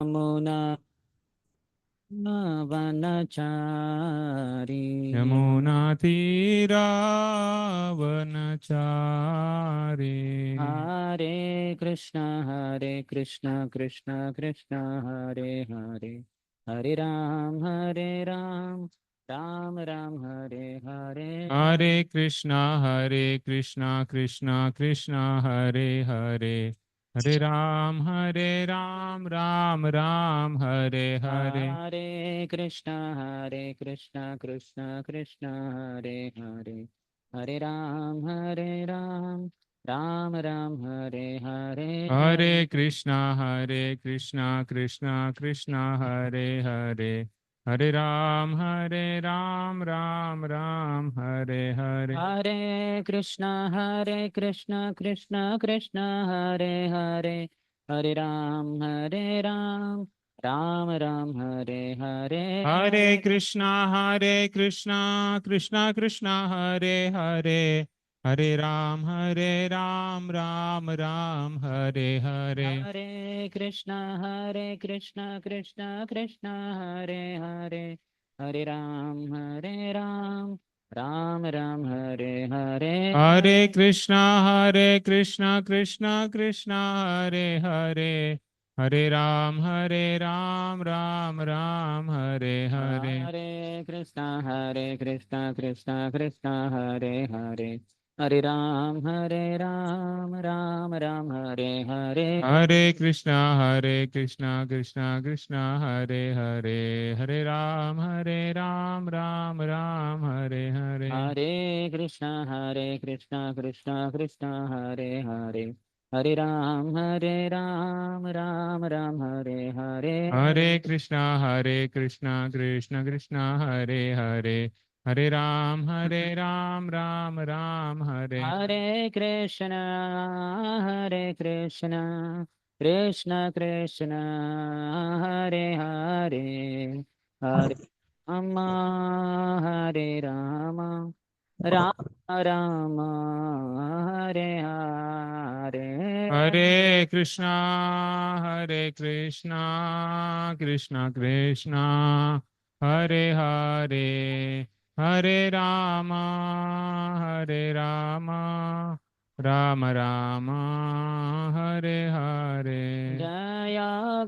यमुना वनचारी यमुनातीरावनचारी। हरे कृष्ण कृष्ण कृष्ण हरे हरे, हरे राम राम राम हरे हरे। हरे कृष्णा कृष्णा कृष्णा हरे हरे, हरे राम राम राम हरे हरे। हरे कृष्ण कृष्ण कृष्ण हरे हरे, हरे राम राम राम हरे हरे। हरे कृष्णा कृष्णा कृष्णा हरे हरे, हरे राम राम राम हरे हरे। हरे कृष्ण कृष्ण कृष्ण हरे हरे, हरे राम राम राम हरे हरे। हरे कृष्णा कृष्णा कृष्णा हरे हरे, हरे राम राम राम हरे हरे। हरे कृष्ण कृष्ण कृष्ण हरे हरे, हरे राम राम राम हरे हरे। हरे कृष्णा कृष्णा कृष्णा हरे हरे, हरे राम राम राम हरे हरे। हरे कृष्ण कृष्ण कृष्ण हरे हरे, हरे राम राम राम हरे हरे। हरे कृष्णा कृष्णा कृष्णा हरे हरे, हरे राम राम हरे हरे। हरे कृष्ण कृष्ण कृष्ण हरे हरे, हरे राम राम राम हरे हरे। हरे कृष्णा कृष्ण कृष्णा हरे हरे, हरे राम राम हरे। हरे कृष्ण कृष्ण कृष्ण हरे हरे, हरे राम राम राम हरे हरे। हरे कृष्णा कृष्णा कृष्णा हरे हरे, हरे राम राम हरे हरे। जय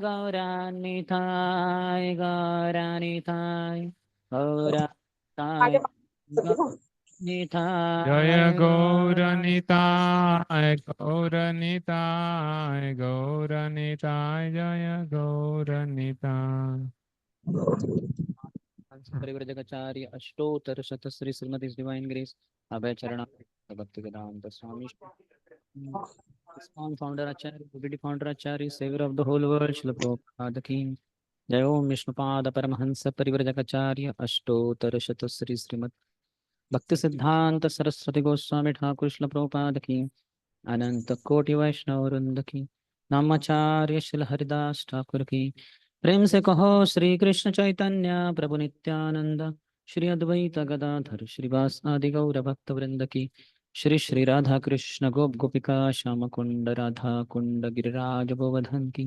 गौरानिताय गौरानिताय जय गौरानिताय। गौरनिताय जय गौरनिताय। परिवर जगचार्य अष्टोत्तर शत Shri Shrimati divine grace Abhay Charan Bhakti Vedanta Swami ISKCON founder acharya बीडी founder acharya saviour of the whole world Srila Prabhupada की जय। ओम विष्णुपाद परमहंस परिवर जगचार्य अष्टोत्तर शत श्री श्रीमद भक्ति सिद्धांत सरस्वती गोस्वामी ठाकुर श्रील प्रभुपाद की अनंत कोटि वैष्णव वृंद की नामाचार्य श्रील हरिदास ठाकुर की। प्रेम से कहो श्री कृष्ण चैतन्य प्रभु नित्यानंद, श्री अद्वैत गदाधर श्रीवास आदि गौर भक्त वृंद की। श्री श्री राधा कृष्ण गोप गोपिका श्याम कुंड राधा कुंड गिरिराज गोवर्धन की।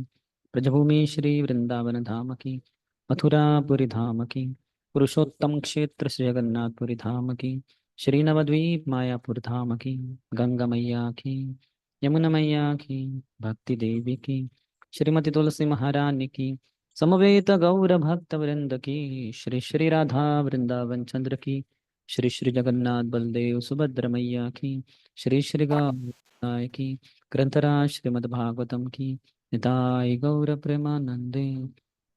ब्रजभूमि श्री वृंदावन धाम की, मथुरापुरी धाम की, पुरुषोत्तम क्षेत्र श्री जगन्नाथपुरी धाम की, श्री नवद्वीप मायापुर धाम की, गंगा मैया की, यमुना मैया की, भक्ति देवी की, श्रीमती तुलसी महारानी की, समवेत गौर भक्त वृंद की, श्री श्री राधा वृंदावन चंद्र की, श्री श्री जगन्नाथ बलदेव सुभद्र मैया की, श्री श्री गौराय की, ग्रंथराज श्रीमद् भागवतम की, निताय गौर प्रेमानंदे।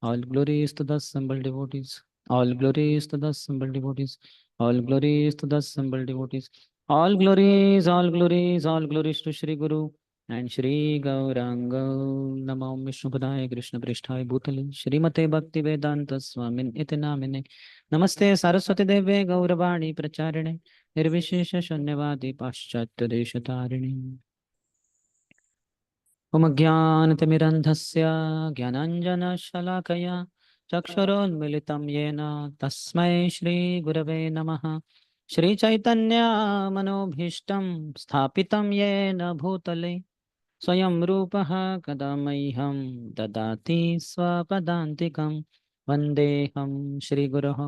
All glories to the assembled devotees. All glories to the assembled devotees. All glories to the assembled devotees. All glories to Shri Guru and Shri Gauranga. Namo Vishnupadaya Krishna Pristhaya Bhutale Shrimate Bhakti Vedanta Swamin Iti Namine. Namaste Saraswati Deve Gauravani Pracharine Nirvishesha Shanyavadi Paschatya Deshatarine. मम ज्ञानतिमिरन्धस्य ज्ञानाञ्जनशलाकया चक्षुरोन्मिलितं येन तस्मै श्रीगुरवे नमः। श्रीचैतन्यमनोभीष्टं स्थापितं येन भूतले स्वयं रूपः कदा मह्यं ददाति स्वपदान्तिकं वन्देऽहं श्रीगुरोः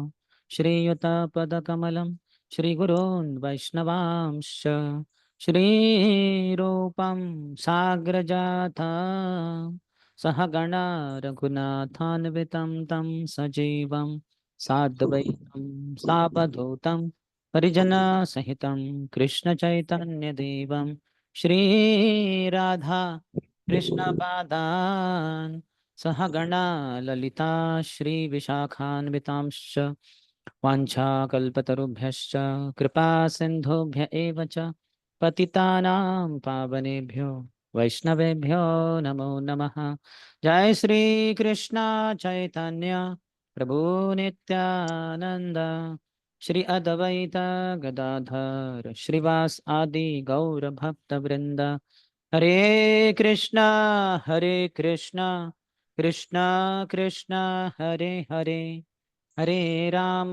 श्रीयुतपदकमलं श्रीगुरोन् वैष्णवांश्च श्रीरूपं साग्रजाथा सहगणा रघुनाथान्वितं तं सजीवं साद्वैतं सावधूतं परिजनसहितं कृष्णचैतन्यदेवं श्रीराधा कृष्णपादान् सहगणा ललिता श्रीविशाखान्वितांश्च वाञ्छाकल्पतरुभ्यश्च कृपा सिन्धुभ्य एव च पतितानां पावनेभ्यो वैष्णवेभ्यो नमो नमः। जय श्री कृष्ण चैतन्य प्रभु नित्यानंद श्री अद्वैत गदाधर श्रीवास आदि गौर भक्त वृंद। हरे कृष्णा कृष्णा कृष्णा हरे हरे हरे राम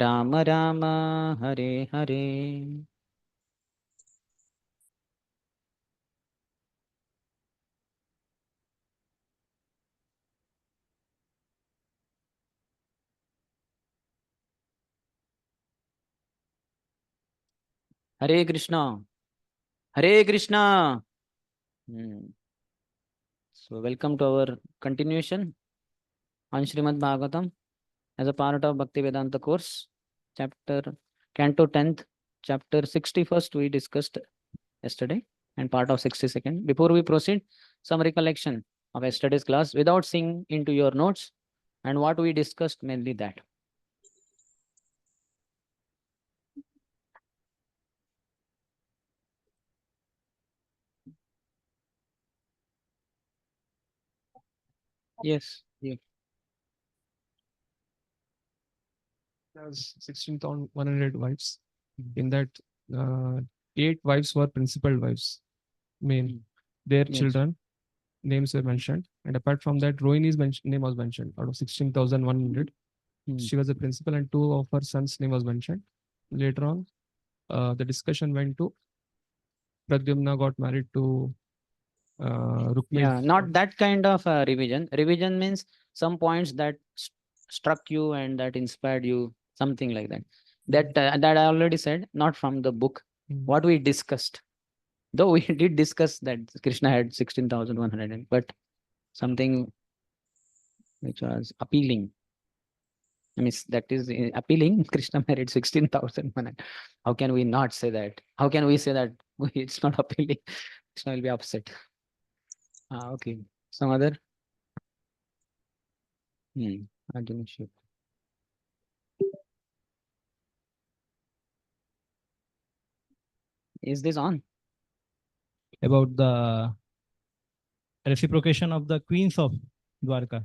राम राम हरे हरे। हरे कृष्णा हरे Krishna. So welcome to our continuation on Srimad Bhagavatam as a part of Bhakti Vedanta course, chapter Canto 10th, chapter 61st we discussed yesterday and part of 62nd. Before we proceed, some recollection of yesterday's class without seeing into your notes and what we discussed, mainly that. Yes. Yeah. Has 16,100 wives. In that, 8 wives were principal wives, main. Their Yes. children names were mentioned, and apart from that, Rohini's name was mentioned. Out of 16,100, she was a principal, and 2 of her sons' name was mentioned. Later on, the discussion went to Pradyumna got married to Rukmini. Yeah, not that kind of revision. Revision means some points that struck you and that inspired you, something like that. That I already said, not from the book. What we discussed, though we did discuss that Krishna had 16,100, but something which was appealing. I mean, that is appealing. Krishna married 16,100. How can we not say that? How can we say that it's not appealing? Krishna will be upset. Okay. Some other? Arjuna Shiv. Is this on? About the reciprocation of the queens of Dwarka,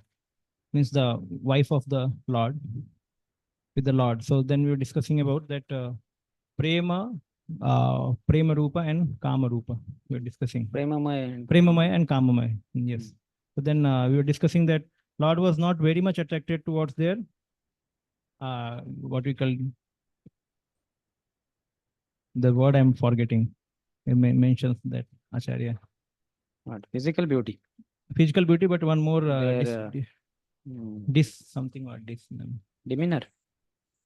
means the wife of the Lord with the Lord. So then we were discussing about that Prema, Prema Rupa and Kama Rupa. We were discussing Premamaya and Kamamaya. Yes. So then we were discussing that Lord was not very much attracted towards their what we call the word I'm forgetting. It mentions that Acharya. What? Physical beauty. Physical beauty, but one more something or demeanor.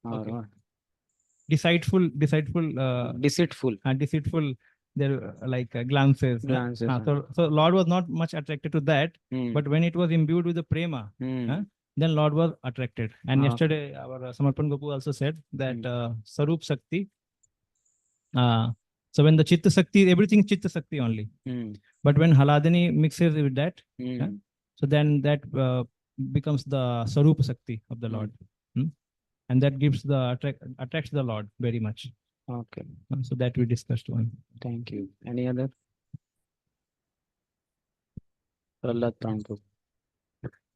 Or Okay. what? Deceitful, Deceitful. There like glances. Glances. So Lord was not much attracted to that, but when it was imbued with the prema, then Lord was attracted. And yesterday our Samarpan Gopu also said that Sarup Sakti. So when the Chitta Sakti, everything Chitta Sakti only. But when Haladini mixes with that, so then that becomes the Sarup Sakti of the Lord. And that gives the attracts the Lord very much. Okay. So that we discussed one. Thank you. Any other? Prahlad Pranto.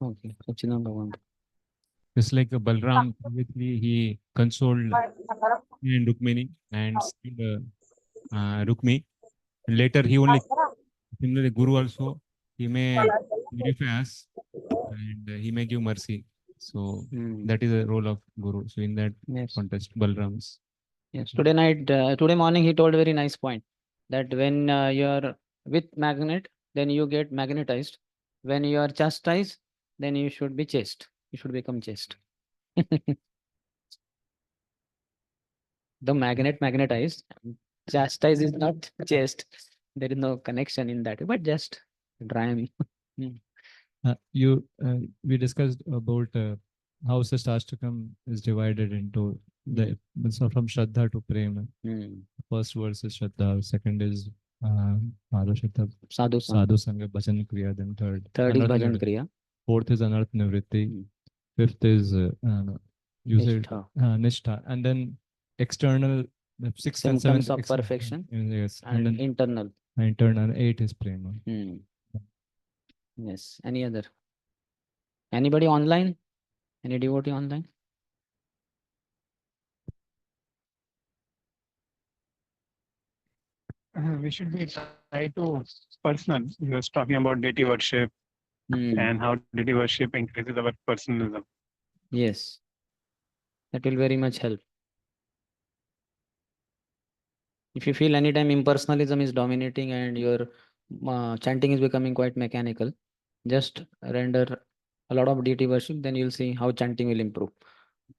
Okay. Sachinam Bhavan. Just like Balram, previously he consoled and Rukmini and Rukmi. Later he only, similarly Guru also, he may purify us and he may give mercy. So that is the role of Guru. So in that context, Balram's. Yes. Today morning he told a very nice point. that when you are with magnet, then you get magnetized. When you are chastised, then you should be chaste. You should become chaste. The magnet magnetized, chastise is not chaste. There is no connection in that, but just rhyme. We discussed about how Sashtakam is divided into the so from Shraddha to Prema. First verse is Shraddha, second is Madhu Shraddha, Sadhu Sadhu Sangha, Bhajan Kriya, then third Third is Anartha bhajan Nivritti. kriya. Fourth is Anartha Nivritti. Fifth is you said Nishtha. Nishtha, and then external, the sixth and Symptoms seventh of external, perfection yes, and then internal. internal, eight is Prema. Yes. Any other? Anybody online? Any devotee online? We should be tied to personal. He was talking about deity worship and how deity worship increases our personalism. Yes. That will very much help. If you feel anytime impersonalism is dominating and your chanting is becoming quite mechanical, just render a lot of deity worship, then you'll see how chanting will improve.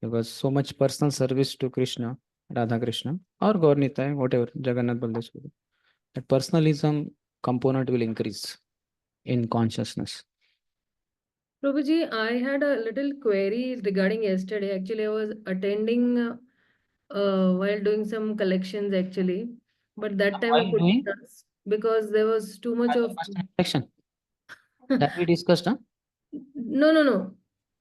Because so much personal service to Krishna, Radha Krishna, or Gaur Nitai, whatever, Jagannath Baldeswara, that personalism component will increase in consciousness. Prabhuji, I had a little query regarding yesterday. Actually, I was attending while doing some collections actually, but that time I While couldn't doing? ask because there was too much of Section that we discussed, huh? no.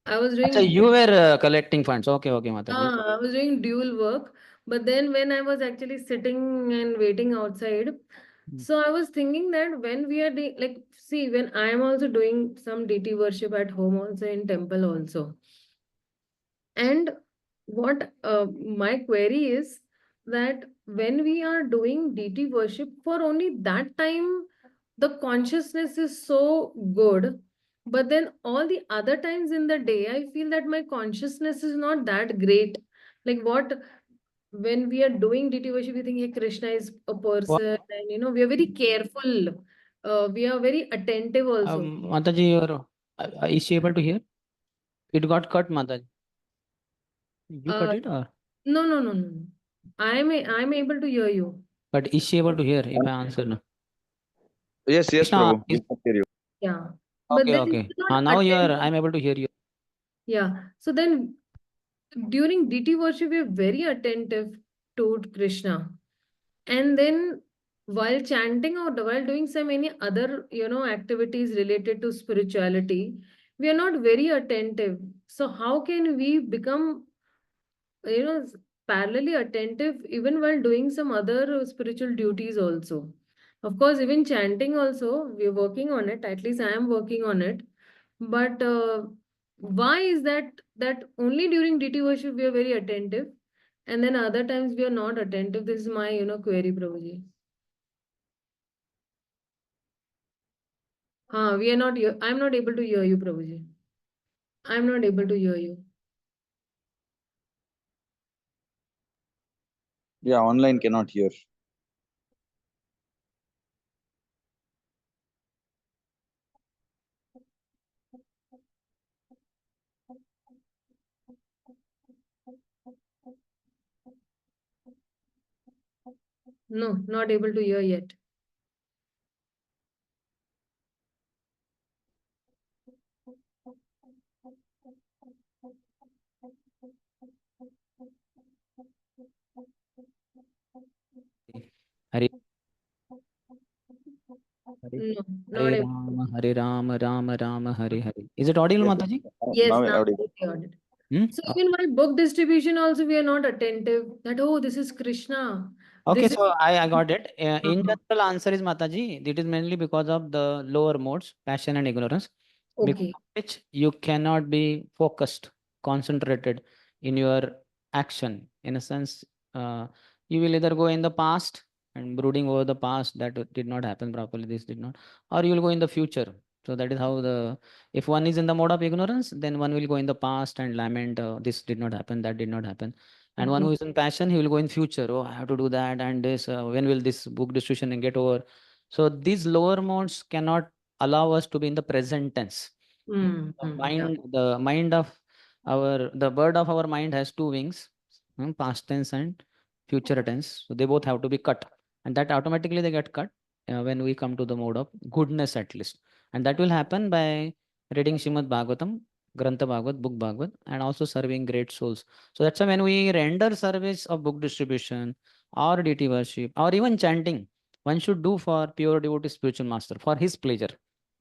I was So doing you were collecting funds. Okay, Mataji. I was doing dual work, but then when I was actually sitting and waiting outside, so I was thinking that when we are like, see, when I am also doing some deity worship at home, also in temple, also. And what my query is that when we are doing deity worship for only that time, the consciousness is so good. But then all the other times in the day, I feel that my consciousness is not that great. Like what when we are doing deity worship, we think hey, Krishna is a person, and we are very careful. We are very attentive also. Mataji, is she able to hear? It got cut, Mataji. You cut it or? No. I'm able to hear you. But is she able to hear if I answer no? Yes, Krishna, Prabhu. We can hear you. Yeah. But then Okay. it's not Now attentive. I'm able to hear you. Yeah. So then during deity worship, we are very attentive to Krishna. And then while chanting or while doing some any other, activities related to spirituality, we are not very attentive. So how can we become, parallelly attentive even while doing some other spiritual duties also? Of course, even chanting also, we're working on it. At least I am working on it. But why is that only during deity worship we are very attentive, and then other times we are not attentive? This is my query, Prabhuji. We are not. I'm not able to hear you, Prabhuji. I'm not able to hear you. Yeah, online cannot hear. No, not able to hear yet. Hare No, not Hare able. Rama, Rama Rama, Hare Hare. Is it audible, Yes, Mataji? Yes, now now audible. I heard it. Hmm? So even while book distribution also we are not attentive that, oh, this is Krishna. Okay, This is so I got it. In Uh-huh. general, answer is Mataji. It is mainly because of the lower modes, passion and ignorance, because okay. of which you cannot be focused, concentrated in your action. In a sense, you will either go in the past and brooding over the past that did not happen properly, this did not, or you will go in the future. So that is how if one is in the mode of ignorance, then one will go in the past and lament, this did not happen, that did not happen. And one who is in passion, he will go in future. Oh, I have to do that and this. When will this book distribution get over? So these lower modes cannot allow us to be in the present tense. The mind of the bird of our mind has two wings, past tense and future tense. So they both have to be cut, and that automatically they get cut when we come to the mode of goodness at least. And that will happen by reading Shrimad Bhagavatam, Grantha Bhagavat, Book Bhagavat, and also serving great souls. So that's why when we render service of book distribution or deity worship or even chanting, one should do for pure devotee spiritual master for his pleasure.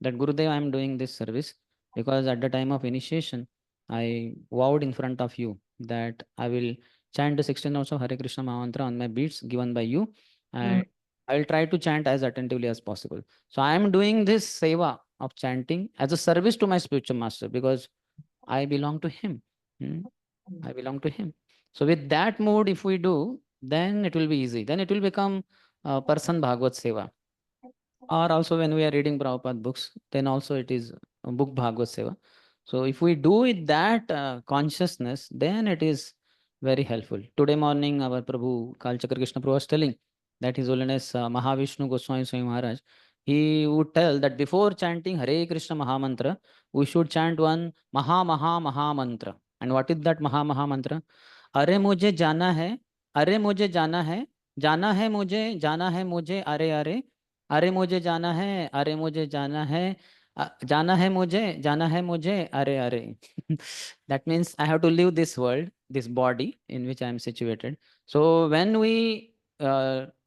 That Gurudev, I am doing this service because at the time of initiation, I vowed in front of you that I will chant the 16 hours of Hare Krishna mantra on my beats given by you, and I will try to chant as attentively as possible. So I am doing this seva of chanting as a service to my spiritual master because I belong to him. I belong to him. So with that mood, if we do, then it will be easy. Then it will become person Bhagavad Seva. Or also when we are reading Prabhupada books, then also it is a book Bhagavad Seva. So if we do with that consciousness, then it is very helpful. Today morning, our Prabhu, Kalchakra Krishna Prabhu was telling that His Holiness Mahavishnu Goswami Swami Maharaj, he would tell that before chanting Hare Krishna Mahamantra, we should chant one Maha Mantra. And what is that Maha Mantra? अरे मुझे जाना है, अरे मुझे जाना है, जाना है मुझे, जाना है मुझे, अरे अरे, अरे मुझे जाना है, अरे मुझे जाना है, जाना है मुझे, जाना है मुझे, अरे अरे. That means I have to leave this world, this body in which I am situated. So when we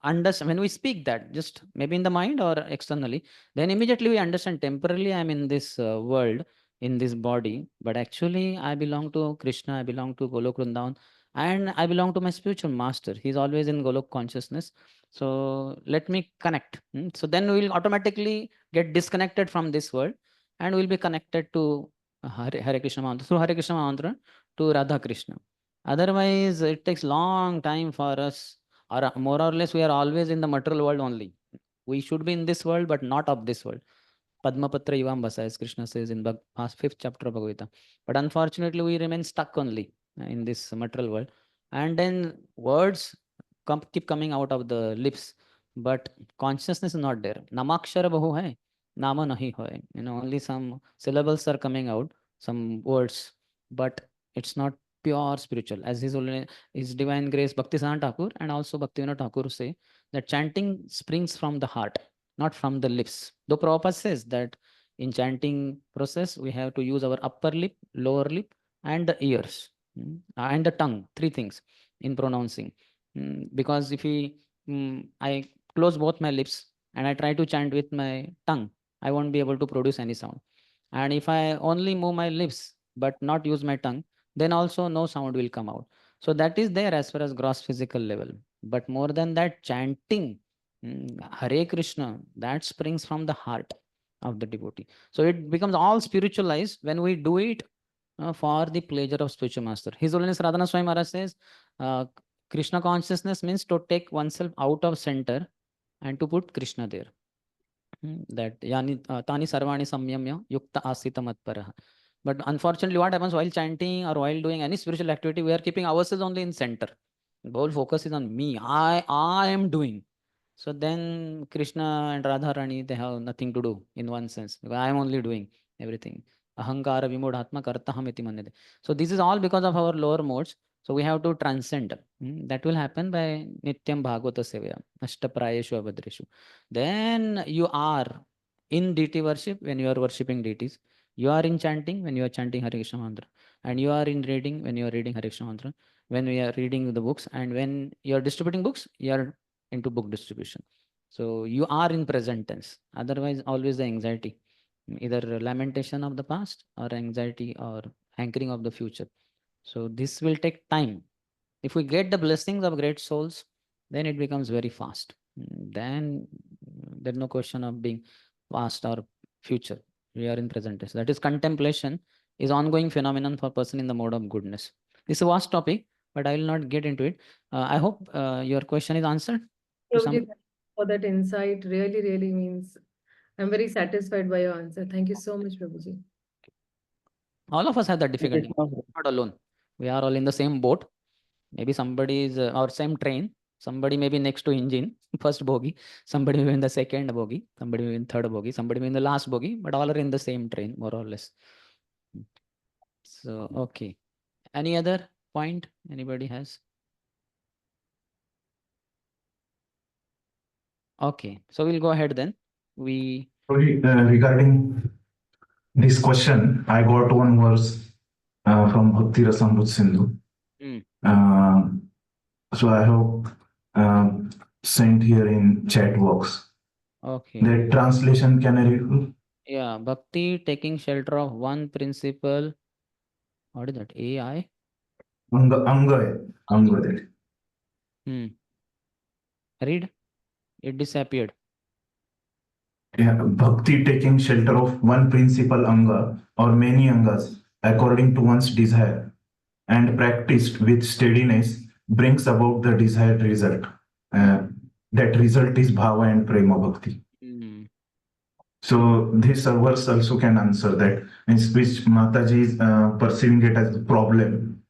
understand, when we speak that, just maybe in the mind or externally, then immediately we understand temporarily I am in this world, in this body, but actually I belong to Krishna, I belong to Golok Vrindavan, and I belong to my spiritual master. He's always in Golok consciousness. So let me connect. So then we will automatically get disconnected from this world and we'll be connected to Hare Krishna mantra, through Hare Krishna mantra to Radha Krishna. Otherwise, it takes long time for us, or more or less, we are always in the material world only. We should be in this world, but not of this world. Padmapatra Ivam Basa, as Krishna says in the fifth chapter of Bhagavad Gita. But unfortunately, we remain stuck only in this material world. And then words keep coming out of the lips, but consciousness is not there. Namakshara bahu hai, nama nahi hoy. Only some syllables are coming out, some words, but it's not pure spiritual. As His Divine Grace Bhakti Vedanta Thakur and also Bhakti Vedanta Thakur say that chanting springs from the heart, not from the lips. Though Prabhupada says that in chanting process, we have to use our upper lip, lower lip, and the ears, and the tongue, three things in pronouncing. Because if I close both my lips and I try to chant with my tongue, I won't be able to produce any sound. And if I only move my lips but not use my tongue, then also no sound will come out. So that is there as far as gross physical level. But more than that, chanting Hare Krishna, that springs from the heart of the devotee. So it becomes all spiritualized when we do it for the pleasure of spiritual master. His Holiness Radhana Swami Maharaj says, Krishna consciousness means to take oneself out of center and to put Krishna there. That yani tani sarvani samyamya yukta asita matparaha. But unfortunately, what happens while chanting or while doing any spiritual activity, we are keeping ourselves only in center. The whole focus is on me. I am doing. So then Krishna and Radharani, they have nothing to do in one sense. Because I am only doing everything. Ahankara vimodhatma kartaham iti manyate. So this is all because of our lower modes. So we have to transcend. That will happen by Nityam Bhagavata Sevaya, Ashtaprayeshu Abhadreshu. Then you are in deity worship when you are worshipping deities. You are in chanting when you are chanting Hare Krishna mantra. And you are in reading when you are reading Hare Krishna mantra. When we are reading the books. And when you are distributing books, you are into book distribution. So you are in present tense. Otherwise, always the anxiety. Either lamentation of the past or anxiety or hankering of the future. So this will take time. If we get the blessings of great souls, then it becomes very fast. Then there's no question of being past or future. We are in present tense. That is contemplation is ongoing phenomenon for person in the mode of goodness. This is a vast topic, but I will not get into it. I hope your question is answered. Prabhuji, for that insight, really, really means I'm very satisfied by your answer. Thank you so much, Prabhuji. All of us have that difficulty. Not alone. We are all in the same boat. Maybe somebody is or same train. Somebody may be next to engine, first bogie. Somebody may be in the second bogie. Somebody may be in third bogie. Somebody may be in the last bogie. But all are in the same train, more or less. So okay. Any other point anybody has? Okay. So we'll go ahead then. Regarding this question, I got one verse from Bhakti Rasamrut Sindhu. So I hope sent here in chat box. Okay. The translation can I read? Yeah, Bhakti taking shelter of one principle. What is that? AI? Anga. Read. It disappeared. Yeah, Bhakti taking shelter of one principal anga or many angas according to one's desire and practiced with steadiness brings about the desired result. That result is bhava and prema bhakti. So this verse also can answer that, in which Mataji is perceiving it as a problem.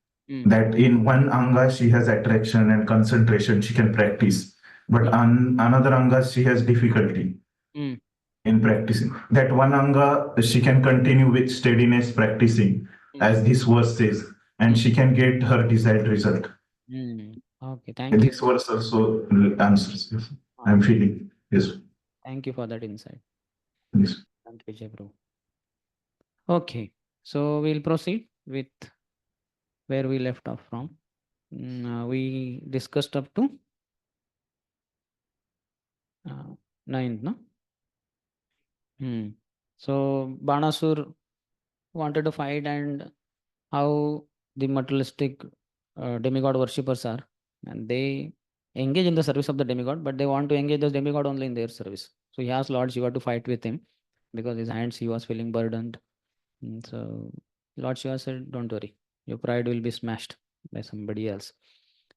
That in one anga she has attraction and concentration, she can practice, but on another anga she has difficulty in practicing. That one anga she can continue with steadiness practicing, as this verse says, and she can get her desired result. Okay, thank you. This verse also answers. Yes. I'm feeling. Yes. Thank you for that insight. Yes. Thank you, Vijay bro. Okay, so we'll proceed with where we left off from. We discussed up to 9th, no? So Banasur wanted to fight, and how the materialistic demigod worshippers are, and they engage in the service of the demigod, but they want to engage the demigod only in their service. So he asked Lord Shiva to fight with him because his hands he was feeling burdened. So Lord Shiva said, "Don't worry, your pride will be smashed by somebody else."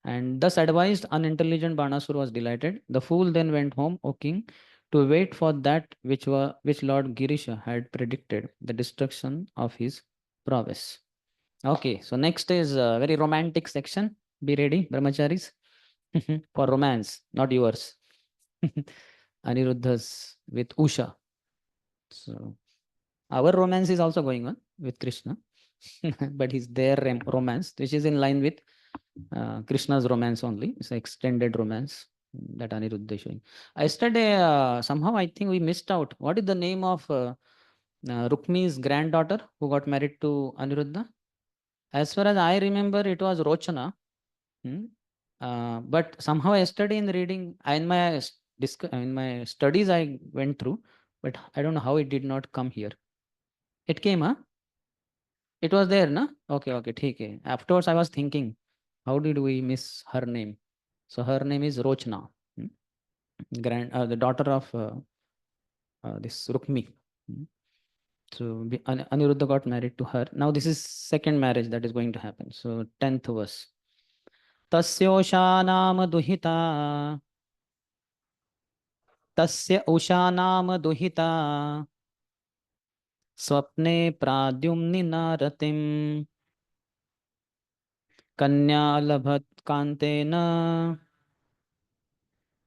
And thus advised, unintelligent Banasur was delighted. The fool then went home, O king, to wait for that which Lord Girisha had predicted, the destruction of his prowess. Okay, so next is a very romantic section. Be ready, brahmacharis, for romance, not yours. Aniruddha's with Usha. So our romance is also going on with Krishna, but it's their romance, which is in line with Krishna's romance only. It's an extended romance that Aniruddha is showing. Yesterday, somehow I think we missed out. What is the name of Rukmi's granddaughter who got married to Aniruddha? As far as I remember, it was Rochana. But somehow yesterday in the reading, in my studies I went through, but I don't know how it did not come here. It came, huh? It was there, na? Okay, okay. Afterwards, I was thinking, how did we miss her name? So her name is Rochna, the daughter of this Rukmi. So Aniruddha got married to her. Now this is second marriage that is going to happen. So 10th verse. Tasya usha nama duhita swapne pradyumni naratim kanya labhat kantena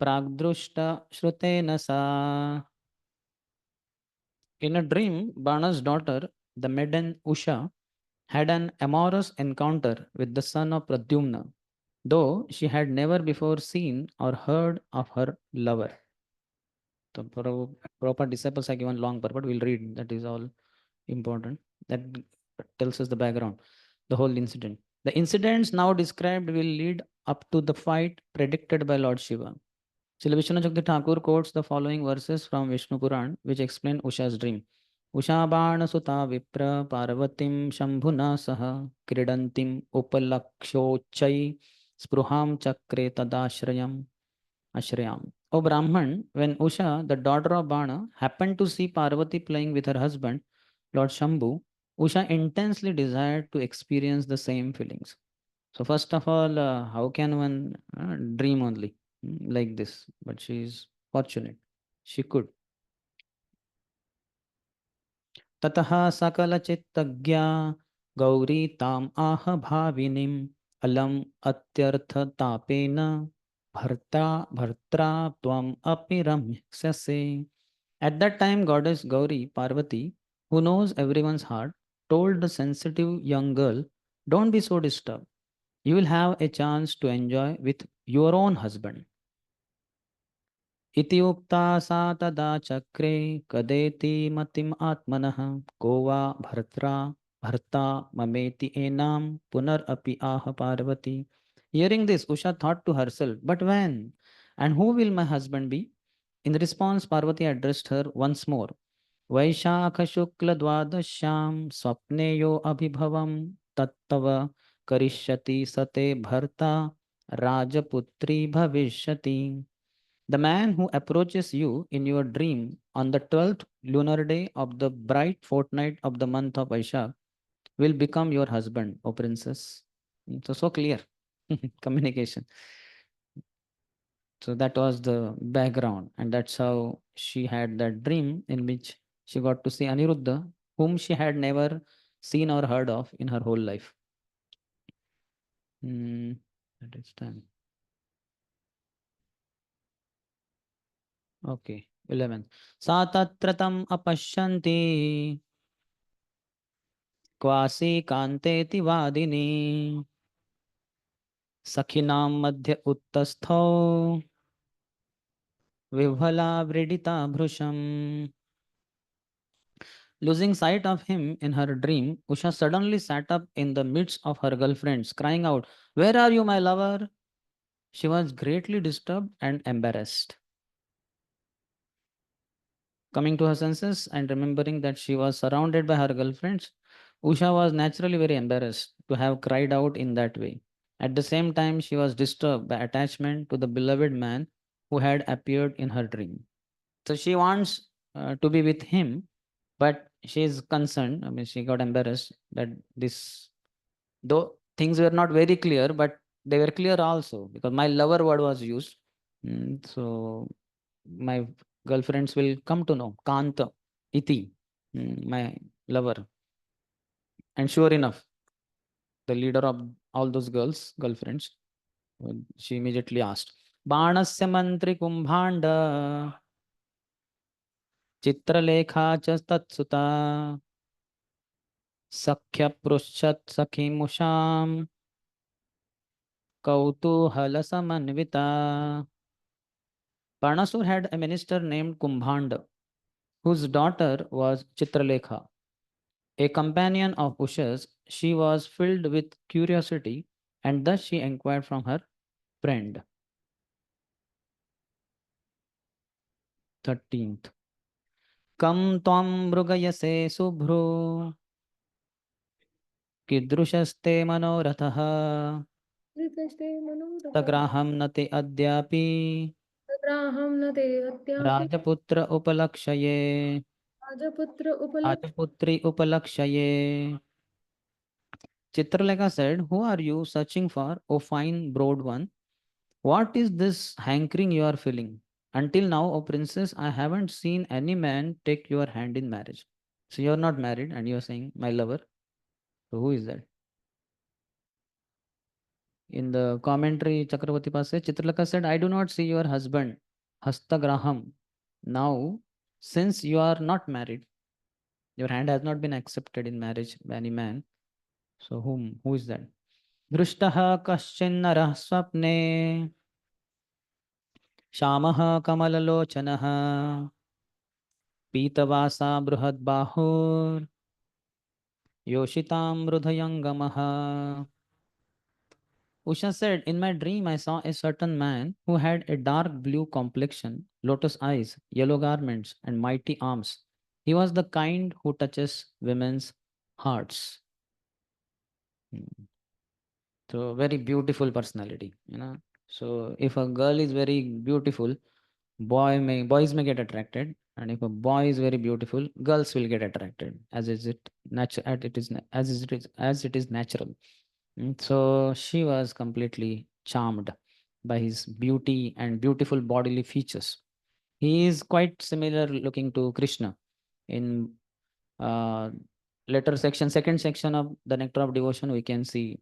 pragdrushta shrutena sa. In a dream, Bana's daughter, the maiden Usha, had an amorous encounter with the son of Pradyumna, though she had never before seen or heard of her lover. The proper disciples are given long purport. We'll read. That is all important. That tells us the background, the whole incident. The incidents now described will lead up to the fight predicted by Lord Shiva. Srila Vishwanath Jagdi Thakur quotes the following verses from Vishnu Puran, which explain Usha's dream. Usha Bana Suta Vipra Parvatim Shambhuna Saha Kridantim Upalakshochai Spruham Chakre Tadashrayam Ashrayam. O Brahman, when Usha, the daughter of Bana, happened to see Parvati playing with her husband, Lord Shambhu, Usha intensely desired to experience the same feelings. So first of all, how can one dream only like this? But she is fortunate. She could. Tataha sakala chittagya gauri tam aha bhavinim alam atyartha tapena bhartra tvam api ramyasase. At that time, goddess Gauri Parvati, who knows everyone's heart, told the sensitive young girl, "Don't be so disturbed. You will have a chance to enjoy with your own husband." इति उक्ता सा तदा चक्रे कदेति मतिम आत्मनः को वा भर्ता ममेति एनाम पुनरपि आह Parvati. Hearing this, Usha thought to herself, "But when? And who will my husband be?" In response, Parvati addressed her once more. वैशाख शुक्ल द्वादश्याम स्वप्ने यो अभिभवम तत्तव करिष्यति सते भर्ता राजपुत्री भविष्यति. The man who approaches you in your dream on the 12th lunar day of the bright fortnight of the month of Vaishak will become your husband, O princess. So clear communication. So that was the background, and that's how she had that dream in which she got to see Aniruddha, whom she had never seen or heard of in her whole life. That is time. Okay, 11. Sa tatra tam apashyanti क्वासी कांतेति वादिनी सखिनां मध्य उत्तस्थो विह्वला व्रीडिता भृशम. Losing sight of him in her dream, Usha suddenly sat up in the midst of her girlfriends, crying out, "Where are you, my lover?" She was greatly disturbed and embarrassed. Coming to her senses and remembering that she was surrounded by her girlfriends, Usha was naturally very embarrassed to have cried out in that way. At the same time, she was disturbed by attachment to the beloved man who had appeared in her dream. So she wants to be with him, but she is concerned. I mean, she got embarrassed that this, though things were not very clear, but they were clear also because my lover word was used. So my girlfriends will come to know Kanta Iti, my lover. And sure enough, the leader of all those girlfriends, she immediately asked, "Banasya mantri kumbhanda Chitralekha च तत्सुता सख्य पृच्छत् सखीमुषां कौतूहल समन्विता." Parnasur had a minister named Kumbhanda, whose daughter was Chitralekha. A companion of Usha's, she was filled with curiosity, and thus she inquired from her friend. 13th. Kam tvam mrugayase subhru कीदृशस्ते मनोरथः तग्राहं न ते अद्यापि राजपुत्र उपलक्ष्ये राजपुत्री उपलक्ष्ये. Chitralekha said, "Who are you searching for, O fine broad one? What is this hankering you are feeling? Until now, O princess, I haven't seen any man take your hand in marriage." So you are not married and you are saying, "My lover." So who is that? In the commentary, Chakravarti Pase, Chitralekha said, "I do not see your husband, Hastagraham. Now, since you are not married, your hand has not been accepted in marriage by any man. So who is that? Drishtaha kaschinnarah swapne Shamah kamalalochanaha Pitavasa bruhadbahur Yoshitam mrudhayangamaha. Usha said, "In my dream, I saw a certain man who had a dark blue complexion, lotus eyes, yellow garments, and mighty arms. He was the kind who touches women's hearts." So, very beautiful personality, you know. So, if a girl is very beautiful, boys may get attracted, and if a boy is very beautiful, girls will get attracted, as is it natural, as it is natural. So she was completely charmed by his beauty and beautiful bodily features. He is quite similar looking to Krishna in later section, second section of the Nectar of Devotion. We can see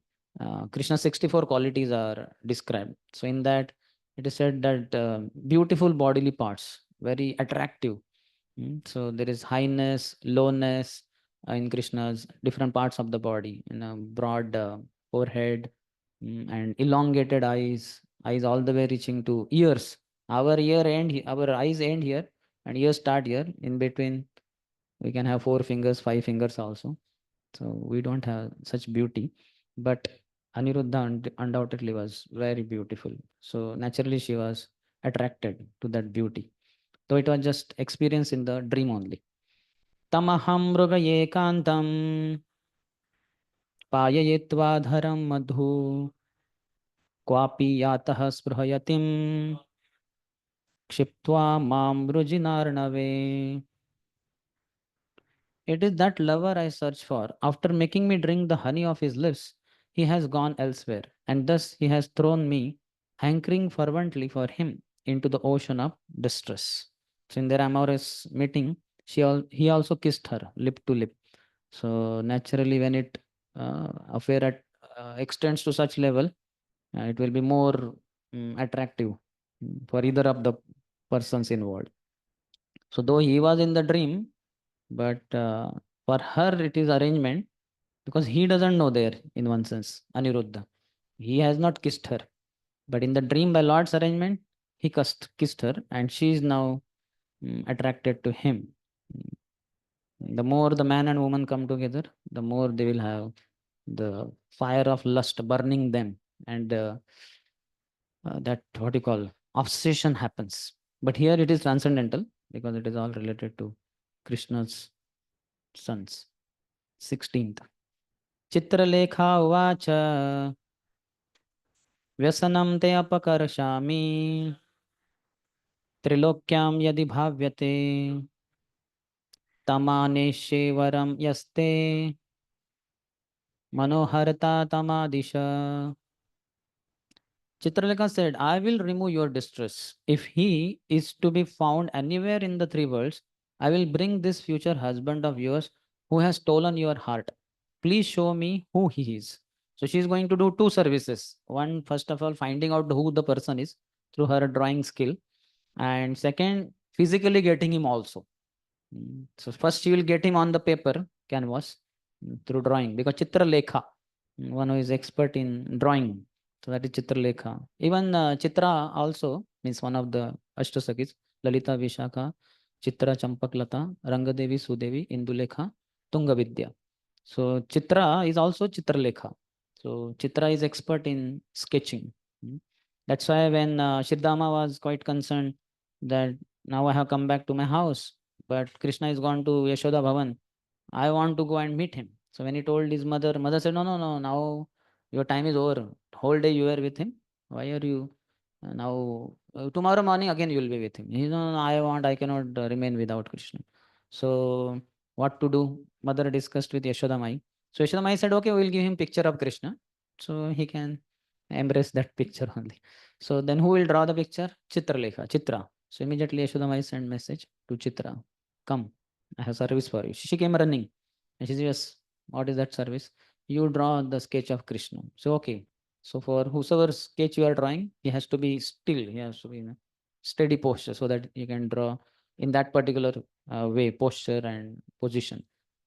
Krishna's 64 qualities are described. So in that, it is said that beautiful bodily parts, very attractive. So there is highness, lowness in Krishna's different parts of the body, broad forehead, and elongated eyes all the way reaching to ears. Our eyes end here, and ears start here. In between, we can have 4 fingers, 5 fingers also. So we don't have such beauty, but Aniruddha undoubtedly was very beautiful. So naturally, she was attracted to that beauty. Though it was just experience in the dream only. Tamaham mrugaye kantam payayitva dharam madhu क्वापि यातः स्पृहयतिं क्षिप्त्वा मां रुजिनार्णवे. It is that lover I search for. After making me drink the honey of his lips, he has gone elsewhere, and thus he has thrown me, hankering fervently for him, into the ocean of distress. So in their amorous meeting, he also kissed her lip to lip. So naturally, when affair extends to such level, it will be more attractive for either of the persons involved. So though he was in the dream, but for her it is arrangement, because he doesn't know there, in one sense, Aniruddha. He has not kissed her. But in the dream, by Lord's arrangement, he kissed her, and she is now attracted to him. The more the man and woman come together, the more they will have the fire of lust burning them, and that what you call obsession happens. But here it is transcendental, because it is all related to Krishna's sons. 16th. Chitralekha uvacha व्यसनं ते अपकर्षामि त्रिलोक्यां यदि भाव्यते तमानेष्ये वरं यस्ते मनोहरता तमादिश. Chitralekha said, I will remove your distress. If he is to be found anywhere in the 3 worlds, I will bring this future husband of yours who has stolen your heart. Please show me who he is. So she is going to do 2 services. One, first of all, finding out who the person is through her drawing skill. And second, physically getting him also. So first she will get him on the paper, canvas, through drawing, because Chitralekha, one who is expert in drawing. So that is Chitralekha. Even Chitra also means one of the Ashtasakis, Lalita Vishaka, Chitra Champaklata, Rangadevi Sudevi, Indulekha, Tungavidya. So Chitra is also Chitralekha. So Chitra is expert in sketching. That's why when Shirdama was quite concerned that now I have come back to my house, but Krishna is gone to Yashoda Bhavan, I want to go and meet him. So when he told his mother, mother said, no, no, no, now your time is over. Whole day you were with him. Why are you now? Tomorrow morning again you will be with him. He said, no, no, I cannot remain without Krishna. So what to do? Mother discussed with Yashoda Mai. So Yashoda Mai said, okay, we will give him picture of Krishna. So he can embrace that picture only. So then who will draw the picture? Chitralekha, Chitra. So immediately Yashoda Mai sent message to Chitra, come, I have service for you. She came running. And she said, yes, what is that service? You draw the sketch of Krishna. So okay. So for whosoever sketch you are drawing, he has to be still. He has to be in a steady posture so that you can draw in that particular way, posture and position.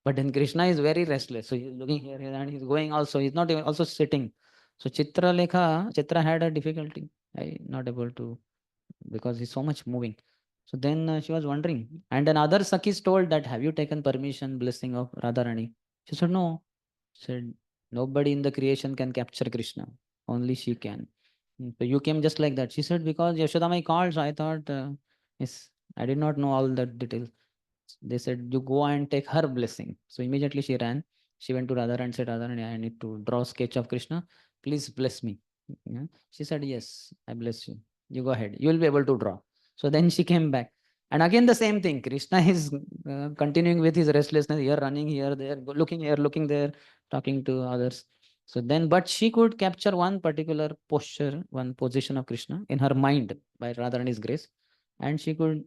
But then Krishna is very restless. So he's looking here and he's going also. He's not even also sitting. So Chitra had a difficulty. Not able to, because he's so much moving. So then she was wondering. And another Sakis told that, have you taken permission, blessing of Radharani? She said, no. She said, nobody in the creation can capture Krishna. Only she can. So you came just like that. She said, because Yashodamai called, so I thought, yes, I did not know all that details. They said, you go and take her blessing. So immediately she ran. She went to Radha and said, Radharani, I need to draw a sketch of Krishna. Please bless me. She said, yes, I bless you. You go ahead. You will be able to draw. So then she came back. And again the same thing. Krishna is continuing with his restlessness, here running, here, there, looking here, looking there, talking to others. So then, but she could capture one particular posture, one position of Krishna in her mind by Radharani's grace. And she could,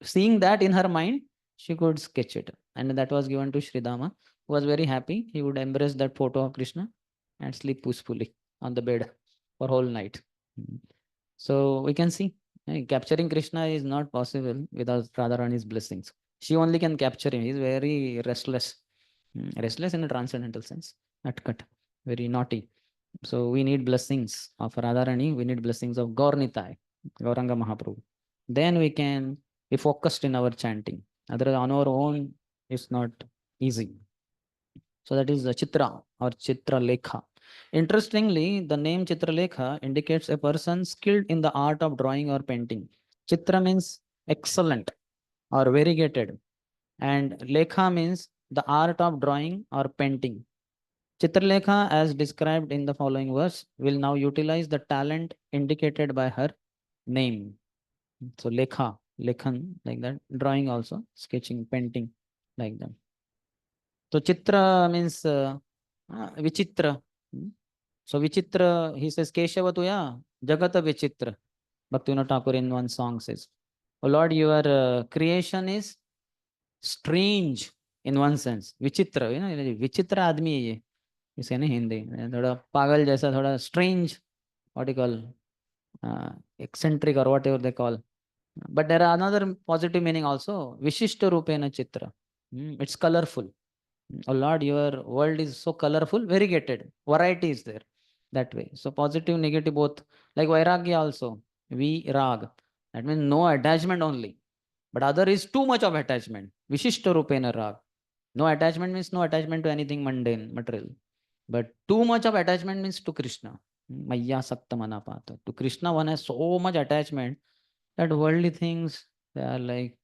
seeing that in her mind, she could sketch it. And that was given to Sridama, who was very happy. He would embrace that photo of Krishna and sleep peacefully on the bed for whole night. So we can see capturing Krishna is not possible without Radharani's blessings. She only can capture him. He is very restless. Restless in a transcendental sense. Cut. Very naughty. So we need blessings of Radharani. We need blessings of Gaurnitai, Gauranga Mahaprabhu. Then we can be focused in our chanting. Otherwise, on our own, it's not easy. So that is the Chitra or Chitra Lekha. Interestingly, the name Chitralekha indicates a person skilled in the art of drawing or painting. Chitra means excellent or variegated, and Lekha means the art of drawing or painting. Chitralekha, as described in the following verse, will now utilize the talent indicated by her name. So Lekha, Lekhan, like that, drawing also, sketching, painting, like that. So Chitra means Vichitra. So Vichitra, he says, Keshava tuya, Jagata Vichitra. Bhaktivinoda Thakur in one song says, oh Lord, your creation is strange in one sense. Vichitra, Vichitra आदमी है ये. You say na Hindi. थोड़ा पागल जैसा, थोड़ा strange, what you call, eccentric or whatever they call. But there are another positive meaning also. Vishishta Rupena Chitra. It's colorful. Oh Lord, your world is so colorful, variegated. Variety is there that way. So positive, negative, both. Like Vairagya also. Virag. That means no attachment only. But other is too much of attachment. Vishishta Rupena Rag. No attachment means no attachment to anything mundane, material. But too much of attachment means to Krishna. Maya Sakta Manapata. To Krishna, one has so much attachment that worldly things, they are like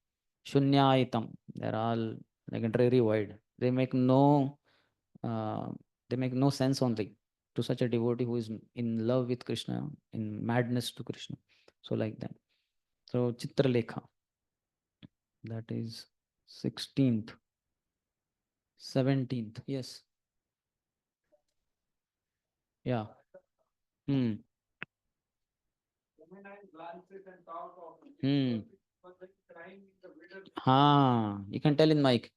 Shunyaitam. They're all like a dreary void. They make no sense only to such a devotee who is in love with Krishna, in madness to Krishna. So like that. So Chitralekha. That is 16th. 17th. Yes. Yeah. You can tell in mic.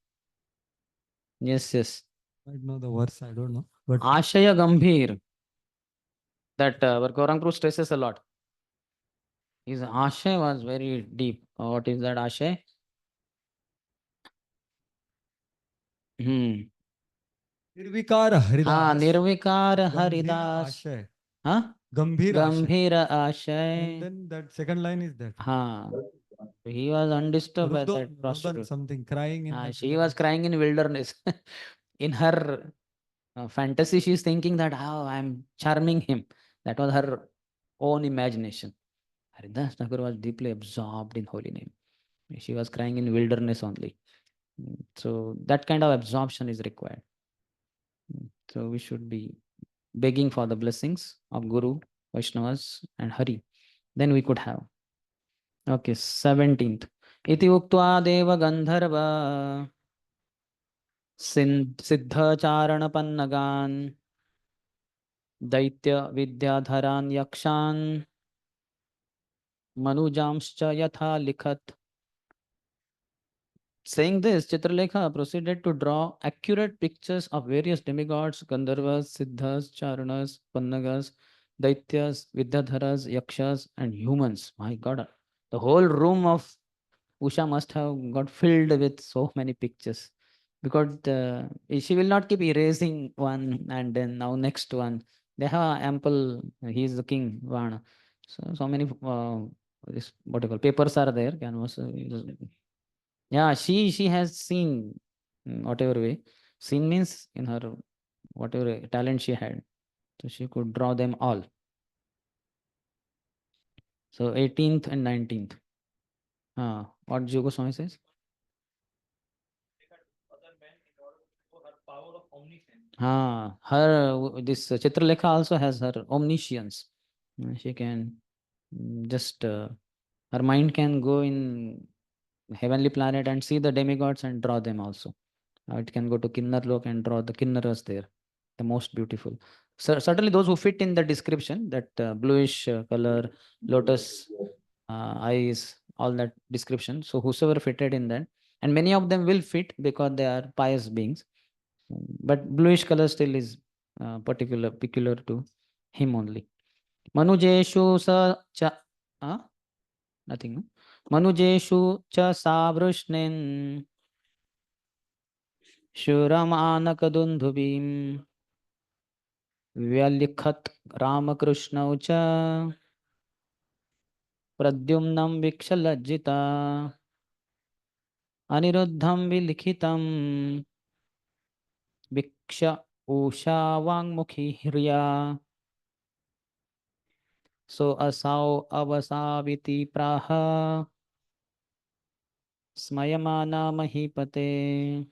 Yes. I know the verse, I don't know. But Ashaya Gambhir. That our Gaurang stresses a lot. His Ashay was very deep. What is that Ashay? Nirvikara Haridas. Nirvikara Haridas. Ashay. Huh? Gambhir Ashay. Gambhira Ashay. And then that second line is that. He was undisturbed by that prostitute. Something crying in she was crying in wilderness. In her fantasy, she is thinking that how I'm charming him. That was her own imagination. Haridas Thakur was deeply absorbed in holy name. She was crying in wilderness only. So that kind of absorption is required. So we should be begging for the blessings of Guru, Vaishnavas and Hari. Then we could have. Okay, 17th. Iti uktva deva gandharva siddha charana pannagan daitya vidyadharan yakshan manujamscha yatha likhat. Saying this, Chitralekha proceeded to draw accurate pictures of various demigods, Gandharvas, Siddhas, Charanas, Pannagas, Daityas, Vidyadharas, Yakshas, and humans. My God, the whole room of Usha must have got filled with so many pictures. Because she will not keep erasing one and then now next one. They have ample, he is the king, Vana. So many, this, what you call, papers are there. Canvas. Yeah, she has seen whatever way. Seen means in her whatever talent she had. So she could draw them all. So 18th and 19th. What Jiva Goswami says? This Chitralekha also has her omniscience. She can just, her mind can go in heavenly planet and see the demigods and draw them also. It can go to Kinnarlok and draw the Kinnaras there, the most beautiful. So certainly those who fit in the description, that bluish color, lotus eyes, all that description. So whosoever fitted in that, and many of them will fit because they are pious beings. But bluish color still is peculiar to him only. Manujeshu sa cha nothing. No? Manujeshu cha savrishnin shuram anakadundhubim Vyalikhat Ramakrishna Ucha Pradyumnam Vikshalajjita Aniruddham Vilikhitam Viksha Usha Vangmukhi Hirya So Asau Avasaviti Praha Smayamana Mahipate.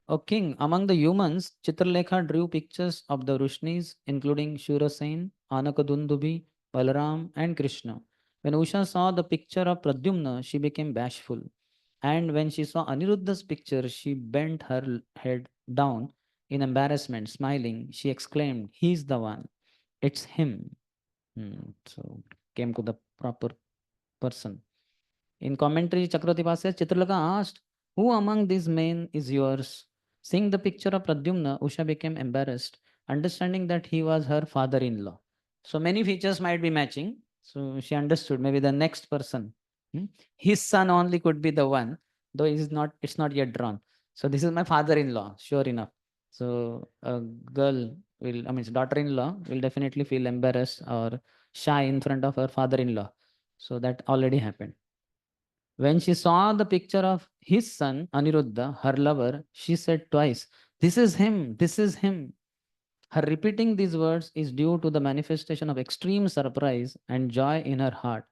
O king, among the humans, Chitralekha drew pictures of the Rushnis, including Shurasen, Anakadundubi, Balaram, and Krishna. When Usha saw the picture of Pradyumna, she became bashful. And when she saw Aniruddha's picture, she bent her head down in embarrassment. Smiling, she exclaimed, "He's the one. It's him." So, came to the proper person. In commentary, Chakravarti says, Chitralekha asked, "Who among these men is yours?" Seeing the picture of Pradyumna, Usha became embarrassed, understanding that he was her father-in-law. So many features might be matching. So she understood maybe the next person. His son only could be the one, though it's not yet drawn. So this is my father-in-law, sure enough. So a girl will, daughter-in-law will definitely feel embarrassed or shy in front of her father-in-law. So that already happened. When she saw the picture of his son, Aniruddha, her lover, she said twice, "This is him, this is him." Her repeating these words is due to the manifestation of extreme surprise and joy in her heart.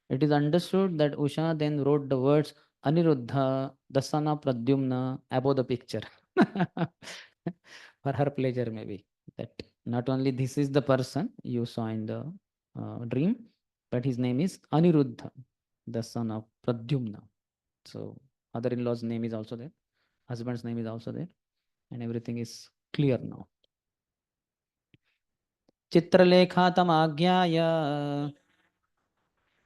It is understood that Usha then wrote the words Aniruddha, the son of Pradyumna, above the picture. For her pleasure, maybe. That not only this is the person you saw in the dream, but his name is Aniruddha, the son of Pradyumna. So mother-in-law's name is also there, husband's name is also there, and everything is clear now. चित्रलेखातमाज्ञाय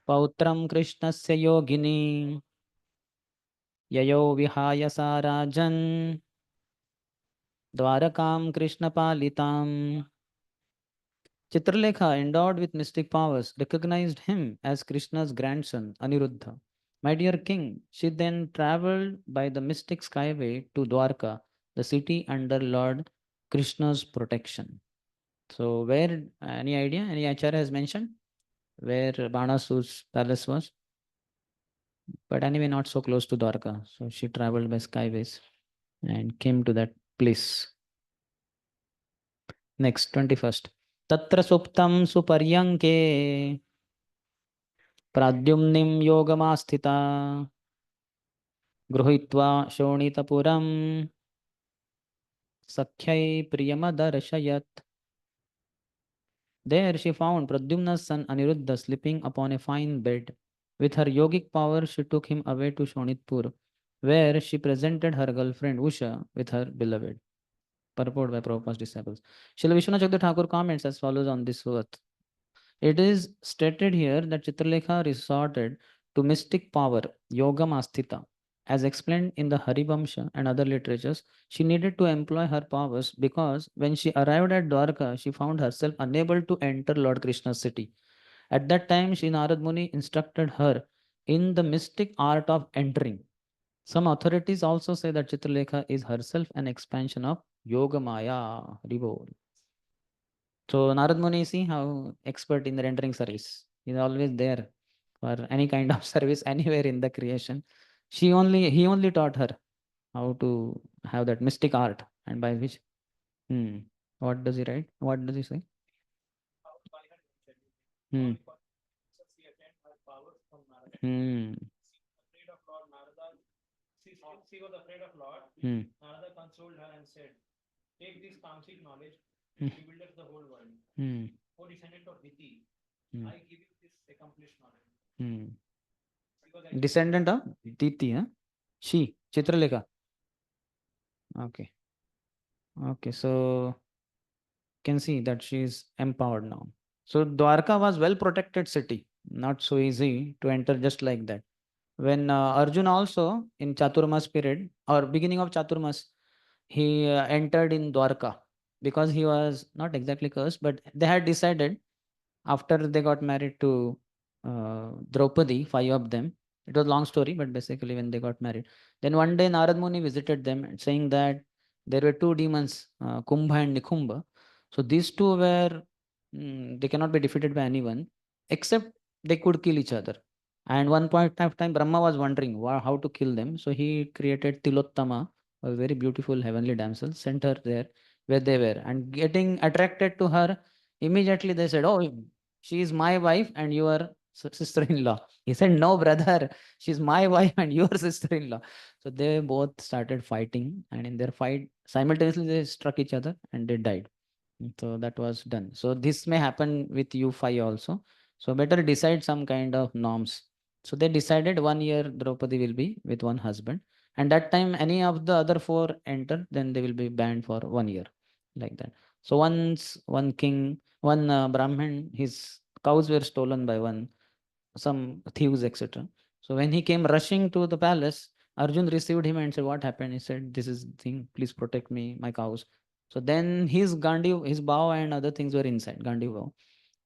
पौत्रं कृष्णस्य योगिनी ययो विहाय सा राजन् द्वारकां कृष्णपालिताम्. Chitralekha, endowed with mystic powers, recognized him as Krishna's grandson, Aniruddha. My dear king, she then traveled by the mystic skyway to Dwarka, the city under Lord Krishna's protection. So, where, any idea? Any acharya has mentioned where Banasur's palace was? But anyway, not so close to Dwarka. So, she traveled by skyways and came to that place. Next, 21st. Tatra suptam suparyanke Pradyumnim yogamasthita Gruhitva shonitapuram Sakhyai priyamadarshayat. There she found Pradyumna's son Aniruddha sleeping upon a fine bed. With her yogic power, she took him away to Shonitpur, where she presented her girlfriend Usha with her beloved. Purport by Prabhupada's disciples. Srila Vishwanath Chakra Thakur comments as follows on this verse. It is stated here that Chitralekha resorted to mystic power, yoga masthita. As explained in the Harivamsha and other literatures, she needed to employ her powers because when she arrived at Dwarka, she found herself unable to enter Lord Krishna's city. At that time, Sri Narad Muni instructed her in the mystic art of entering. Some authorities also say that Chitralekha is herself an expansion of Yoga Maya. Rivol. So Narad Muni, see how expert in the rendering service. He's always there for any kind of service anywhere in the creation. He only taught her how to have that mystic art, and by which what does he write? What does he say? She was afraid of Lord. Narada consoled her and said, "Take this Kamsik knowledge, he buildeth the whole world. O descendant of Diti, I give you this accomplished knowledge." Descendant of Diti, huh? She, Chitralekha. Okay. Okay, so can see that she is empowered now. So Dwarka was well protected city, not so easy to enter just like that. When Arjuna also in Chaturmas period or beginning of Chaturmas, he entered in Dwarka because he was not exactly cursed, but they had decided after they got married to Draupadi, 5 of them. It was a long story, but basically when they got married, then one day Narad Muni visited them saying that there were 2 demons, Kumbha and Nikumba. So these two were, they cannot be defeated by anyone, except they could kill each other. And one point of time, Brahma was wondering how to kill them. So he created Tilottama, a very beautiful heavenly damsel, sent her there where they were. And getting attracted to her, immediately they said, "Oh, she is my wife and your sister-in-law." He said, "No, brother, she's my wife and your sister-in-law." So they both started fighting, and in their fight, simultaneously they struck each other and they died. So that was done. So this may happen with you 5 also. So better decide some kind of norms. So they decided 1 year Draupadi will be with one husband. And that time any of the other 4 enter, then they will be banned for 1 year, like that. So once one king, one Brahmin, his cows were stolen by some thieves, etc. So when he came rushing to the palace, Arjun received him and said, "What happened?" He said, "This is the thing. Please protect me, my cows." So then his his bow and other things were inside Gandhi bow,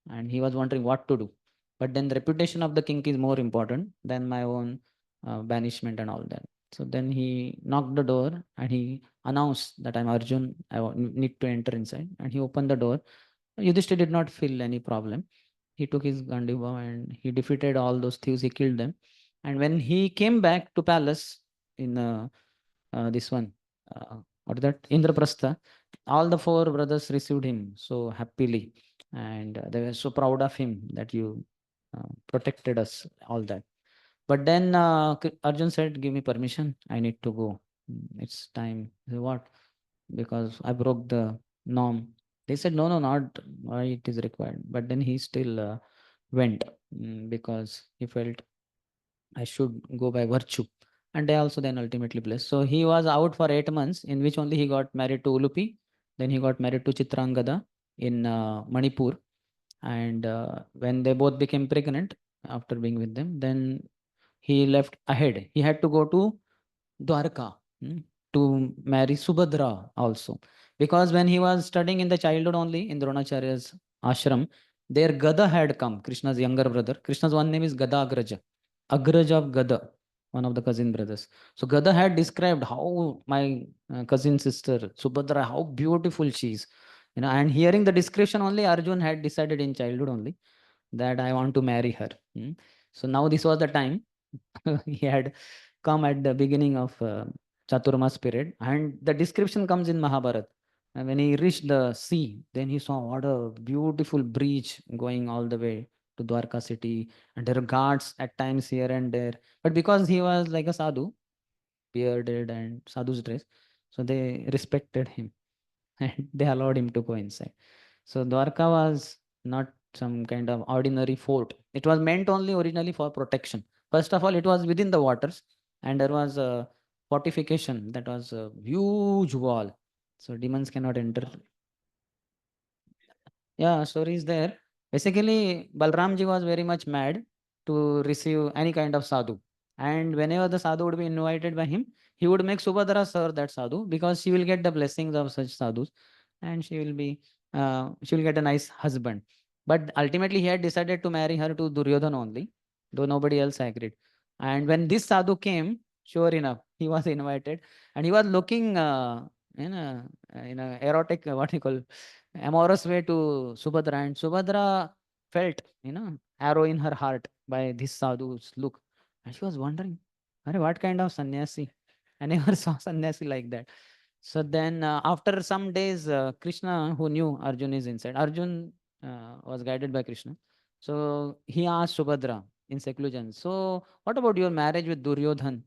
and he was wondering what to do. But then the reputation of the king is more important than my own banishment and all that. So then he knocked the door and he announced that, "I'm Arjun. Need to enter inside." And he opened the door. Yudhishthir did not feel any problem. He took his Gandiva and he defeated all those thieves. He killed them. And when he came back to palace in this one, what is that? Indraprastha, all the 4 brothers received him so happily. And they were so proud of him that you protected us, all that. But then Arjun said, "Give me permission. I need to go. It's time." He said, "What?" "Because I broke the norm." They said, "No, no, not why it is required." But then he still went, because he felt, "I should go by virtue." And they also then ultimately blessed. So he was out for 8 months, in which only he got married to Ulupi. Then he got married to Chitrangada in Manipur. And when they both became pregnant after being with them, then he left ahead. He had to go to Dwarka, to marry Subhadra also. Because when he was studying in the childhood only in Dronacharya's ashram, their Gada had come, Krishna's younger brother. Krishna's one name is Gada Agraja. Agraja of Gada, one of the cousin brothers. So Gada had described how my cousin sister Subhadra, how beautiful she is. And hearing the description only, Arjun had decided in childhood only that I want to marry her. So now this was the time. He had come at the beginning of Chaturmas period, and the description comes in Mahabharata. And when he reached the sea, then he saw what a beautiful bridge going all the way to Dwarka city, and there are guards at times here and there. But because he was like a sadhu, bearded and sadhu's dress, so they respected him and they allowed him to go inside. So Dwarka was not some kind of ordinary fort. It was meant only originally for protection. First of all, it was within the waters, and there was a fortification that was a huge wall. So demons cannot enter. Yeah, story is there. Basically, Balramji was very much mad to receive any kind of sadhu. And whenever the sadhu would be invited by him, he would make Subhadra serve that sadhu, because she will get the blessings of such sadhus and she will get a nice husband. But ultimately, he had decided to marry her to Duryodhana only, though nobody else agreed. And when this sadhu came, sure enough, he was invited and he was looking in a erotic, what you call, amorous way to Subhadra, and Subhadra felt, arrow in her heart by this sadhu's look. And she was wondering, "Arey, what kind of sannyasi? I never saw sannyasi like that." So then, after some days, Krishna, who knew Arjun is inside, Arjun was guided by Krishna. So he asked Subhadra in seclusion, "So, what about your marriage with Duryodhan?"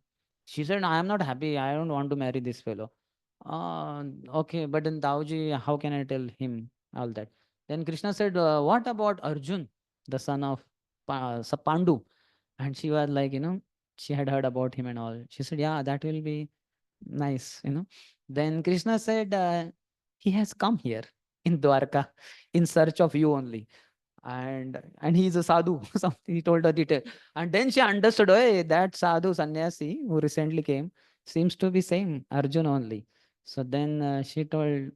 She said, "I am not happy. I don't want to marry this fellow." Okay, but then Dauji, how can I tell him all that? Then Krishna said, "What about Arjun, the son of Pandu?" And she was like, she had heard about him and all. She said, "Yeah, that will be nice. Then Krishna said, "He has come here in Dwarka in search of you only. And he is a sadhu." Something he told her detail. And then she understood, "Hey, that sadhu sannyasi who recently came seems to be same Arjun only." So then she told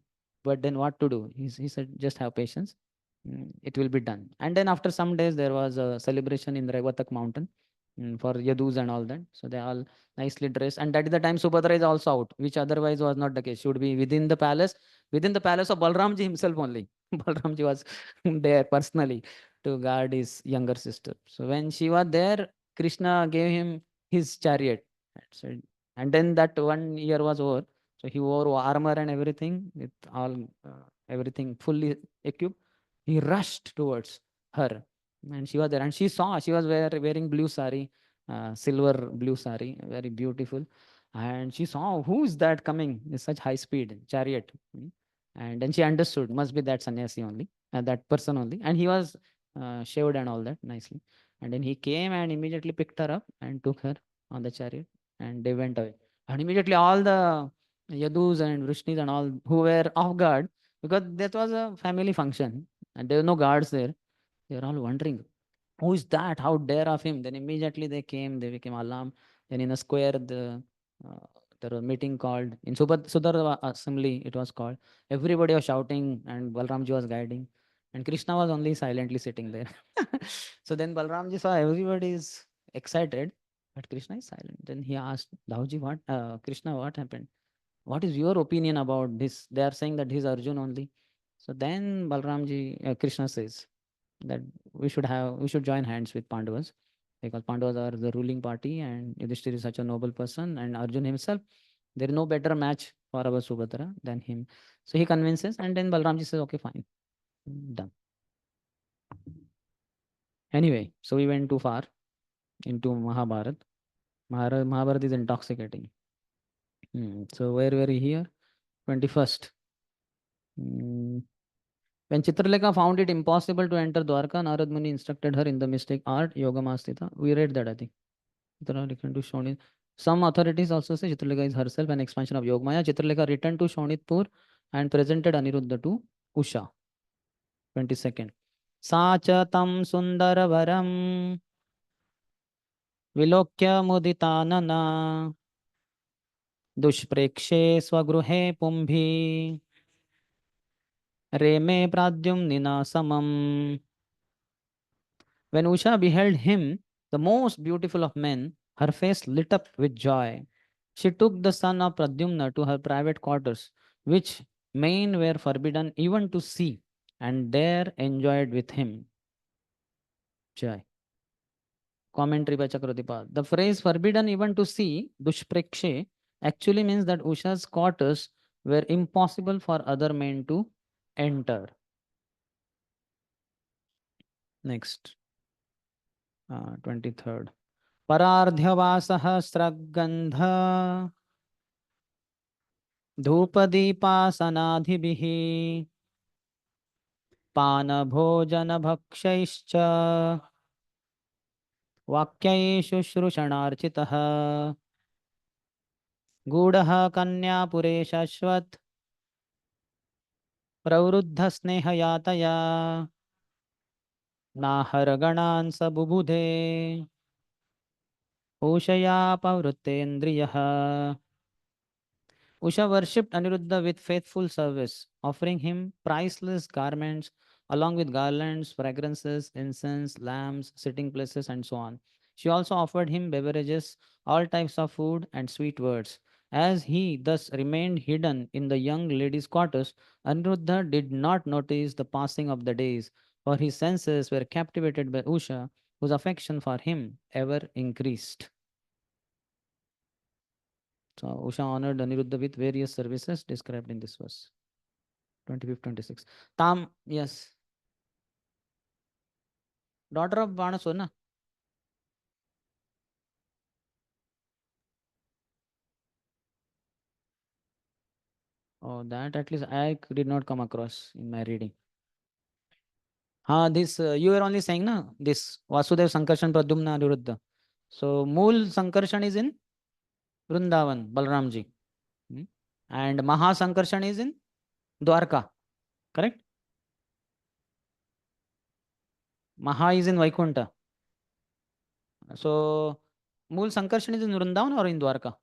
But then what to do? He said, just have patience. It will be done. And then after some days, there was a celebration in Revatak mountain for Yadus and all that. So they all nicely dressed. And that is the time Subhadra is also out, which otherwise was not the case. She would be within the palace of Balramji himself only. Balramji was there personally to guard his younger sister. So when she was there, Krishna gave him his chariot. So, and then that 1 year was over. So he wore armor and everything with all everything fully equipped. He rushed towards her, and she was there. And she saw she was wearing blue sari, silver blue sari, very beautiful. And she saw, who is that coming with such high speed chariot? And then she understood, must be that sannyasi only, that person only. And he was shaved and all that nicely. And then he came and immediately picked her up and took her on the chariot, and they went away. And immediately all the Yadus and Vrishnis and all who were off guard, because that was a family function and there were no guards there, they were all wondering, who is that? How dare of him? Then immediately they came, they became alarmed. Then in a square, there was a meeting called in Sudara assembly, it was called. Everybody was shouting and Balramji was guiding. And Krishna was only silently sitting there. So then Balramji saw everybody is excited, but Krishna is silent. Then he asked, Dauji, Krishna, what happened? What is your opinion about this? They are saying that he is Arjun only. So then Krishna says that we should join hands with Pandavas, because Pandavas are the ruling party and Yudhishthira is such a noble person, and Arjun himself, there is no better match for our Subhadra than him. So he convinces, and then Balramji says, okay, fine, done. Anyway, so we went too far into Mahabharat. Mahabharat is intoxicating. So where were we here? 21st. When Chitralekha found it impossible to enter Dwarka, Narad Muni instructed her in the mystic art, Yogamastita. We read that, I think. Some authorities also say Chitralekha is herself an expansion of Yogamaya. Chitralekha returned to Shonitpur and presented Aniruddha to Usha. 22nd. Sacha tam sundaravaram vilokya muditanana dushprekshe swagruhe pumbhi reme pradyumnina samam. When Usha beheld him, the most beautiful of men, her face lit up with joy. She took the son of Pradyumna to her private quarters, which men were forbidden even to see, and there enjoyed with him. Joy. Commentary by Chakravarti. The phrase forbidden even to see, dushprekshe, actually means that Usha's quarters were impossible for other men to enter. Next. 23rd. परार्ध्यवासहस्रगन्ध धूपदीपासनाधिभिः पानभोजनभक्षैश्च वाक्यैषु श्रुषणार्चितः गूढः कन्यापुरे शश्वत् प्रवृद्धस्नेहयातया नाहरगणान् स बुबुधे Ushaya Pavruttendriyaha. Usha worshipped Aniruddha with faithful service, offering him priceless garments along with garlands, fragrances, incense, lamps, sitting places, and so on. She also offered him beverages, all types of food, and sweet words. As he thus remained hidden in the young lady's quarters, Aniruddha did not notice the passing of the days, for his senses were captivated by Usha, whose affection for him ever increased. So Usha honored Aniruddha with various services described in this verse. 25, 26. Tam, yes. Daughter of Banasona. Oh, that at least I did not come across in my reading. This you were only saying, na? This Vasudev Sankarshan Pradyumna Aniruddha. So Mool Sankarshan is in Vrindavan, Balramji. And Maha Sankarshan is in Dwarka. Correct? Maha is in Vaikunta. So Mool Sankarshan is in Vrindavan or in Dwarka?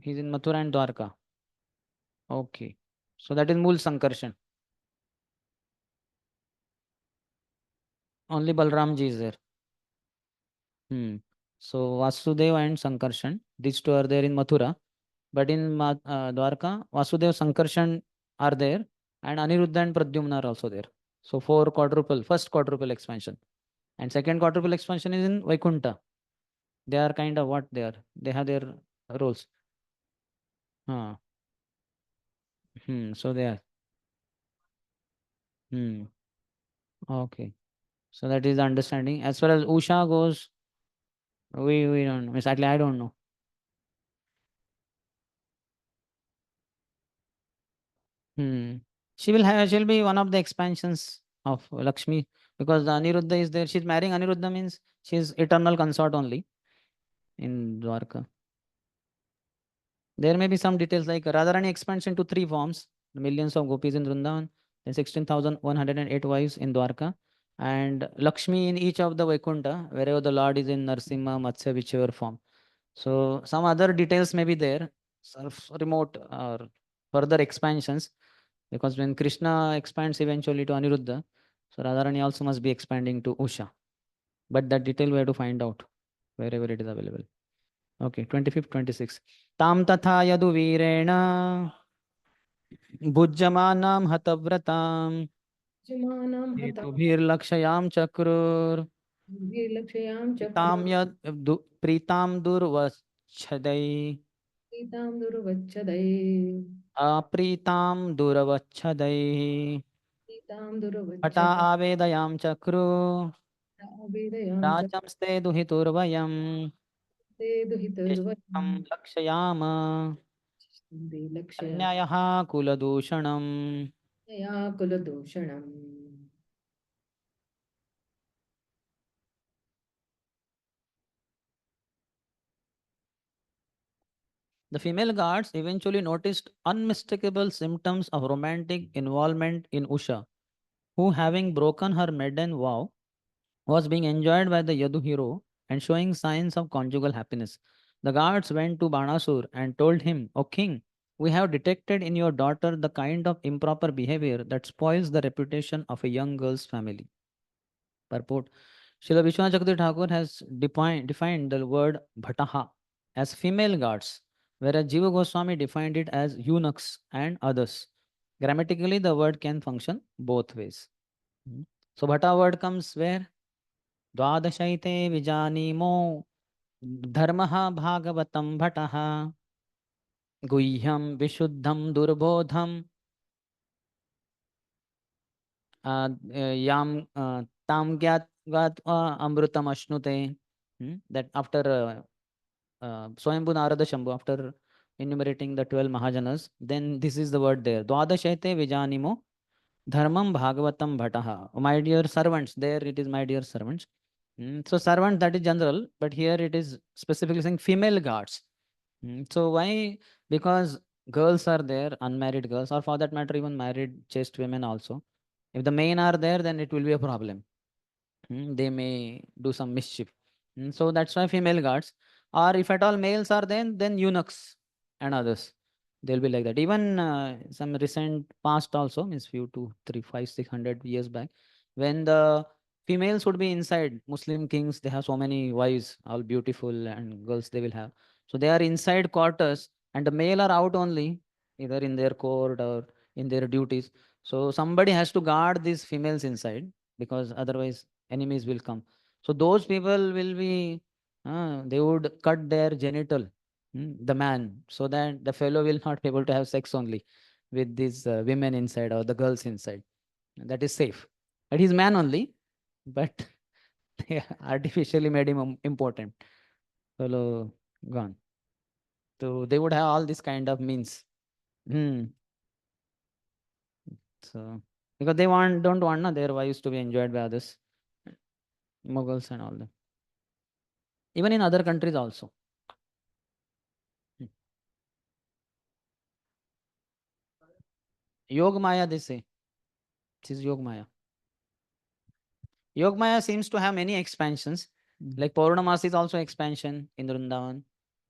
He's in Mathura and Dwarka. Okay. So that is Mool Sankarshan. Only Balramji is there. So Vasudeva and Sankarshan, these two are there in Mathura. But in Dwarka, Vasudeva, Sankarshan are there, and Aniruddha and Pradyumna are also there. So first quadruple expansion. And second quadruple expansion is in Vaikunta. They are kind of what they are. They have their roles. So they are. Okay. So that is the understanding. As far as Usha goes, we don't know. Exactly, I don't know. She'll be one of the expansions of Lakshmi, because the Aniruddha is there. She's marrying Aniruddha, means she's eternal consort only in Dwarka. There may be some details like Radharani expands into 3 forms: the millions of gopis in Vrindavan, then 16,108 wives in Dwarka, and Lakshmi in each of the Vaikunta, wherever the Lord is in Narsimha, Matsya, whichever form. So some other details may be there, remote or further expansions, because when Krishna expands eventually to Aniruddha, so Radharani also must be expanding to Usha. But that detail we have to find out wherever it is available. Okay, 25th, 26th. Tam tatha yadu virena bhujyamanam hatavrataam Jamanam hata bhir chakrur lakshayam tam chakru yad pritam durvachadai Itam durvachadai apritam durvachadai Itam hata durvachadai avedayam chakru Avedayam rajamste duhiturvayam Chakte yashtam duhitarvayam lakshayama De lakshayam अन्यायः कुलदूषणम्. Naya kuladoshanam. The female guards eventually noticed unmistakable symptoms of romantic involvement in Usha, who, having broken her maiden vow, was being enjoyed by the Yadu hero and showing signs of conjugal happiness. The guards went to Banasur and told him, "O king, we have detected in your daughter the kind of improper behavior that spoils the reputation of a young girl's family." Purport: Srila Vishwanath Chakravarti Thakur has defined the word bhataha as female guards, whereas Jiva Goswami defined it as eunuchs and others. Grammatically, the word can function both ways. So, bhata word comes where? Dvadashaite vijanimo dharmaha bhagavatam bhataha guhyam vishuddham durbodham yam tam gyat amrutam ashnute. That after Swayambhu Narada Shambhu, after enumerating the 12 Mahajanas, then this is the word there. Dwadashete vijanimo dharmam bhagavatam bhataha. Oh, my dear servants, there it is, my dear servants. So servant, that is general, but here it is specifically saying female guards. So why? Because girls are there, unmarried girls, or for that matter, even married chaste women also. If the men are there, then it will be a problem. They may do some mischief. So that's why female guards. Or if at all males are then eunuchs and others. They'll be like that. Even some recent past also, means few 2, 3, 5, 600 years back, when the females would be inside, Muslim kings, they have so many wives, all beautiful, and girls they will have. So they are inside quarters, and the male are out only, either in their court or in their duties. So somebody has to guard these females inside, because otherwise enemies will come. So those people will be, they would cut their genital, the man, so that the fellow will not be able to have sex only with these women inside or the girls inside. That is safe. But he's man only, but they artificially made him important. Fellow gone. So they would have all this kind of means. Hmm. So because they don't want their wives to be enjoyed by others, Mughals and all that. Even in other countries also. Yog Maya, they say. This is Yog Maya. Yog Maya seems to have many expansions, Like Purnamasi is also expansion in Vrindavan.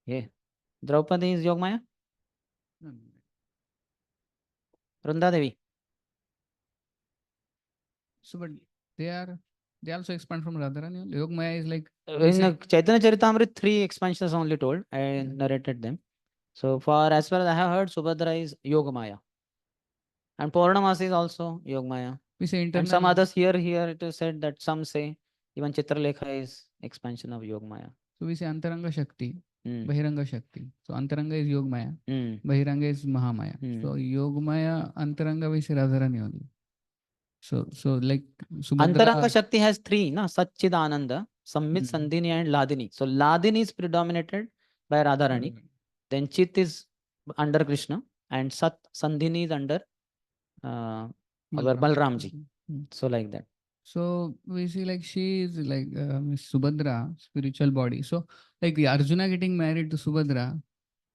Yeah. Draupadi is Yogmaya? Vrunda Devi. So, but they also expand from Radharani. Yogmaya is like In Chaitanya Charitamrita, 3 expansions only told. I narrated them. So far, as far as I have heard, Subhadra is Yogamaya. And Purnamasi is also Yogamaya. we say internal. And some others here it is said that some say even Chitralekha is expansion of Yogamaya. So we say Antaranga Shakti, Hmm. Bahiranga Shakti. So Antaranga is Yogamaya, Hmm. Bahiranga is Mahamaya. So Yogamaya, Antaranga we say Radharani only. So like Subhadra. Antaranga Shakti has 3, na? Satchidananda, Sammit, Sandhini and Ladini. So Ladini is predominated by Radharani. Then Chit is under Krishna and Sat, Sandhini is under our Balramji. So like that. So we see like she is like Miss Subhadra, spiritual body. So like the Arjuna getting married to Subhadra.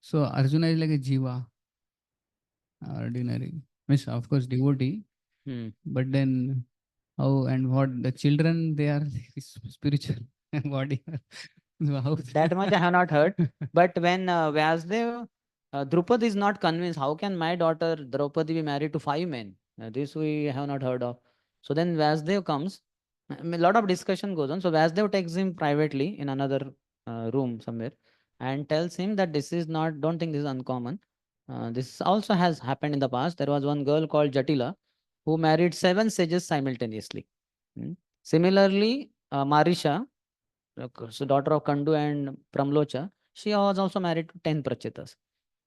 So Arjuna is like a jiva, ordinary. Miss of course devotee. But then how and what the children they are spiritual body. That much I have not heard. But when Vyasdev, Drupad is not convinced, how can my daughter Draupadi be married to 5 men? This we have not heard of. So then Vyasdev comes. A lot of discussion goes on. So Vyasdev takes him privately in another room somewhere and tells him that this is not, don't think this is uncommon. This also has happened in the past. There was one girl called Jatila who married 7 sages simultaneously. Similarly, Marisha, so daughter of Kandu and Pramlocha, she was also married to 10 Prachitas.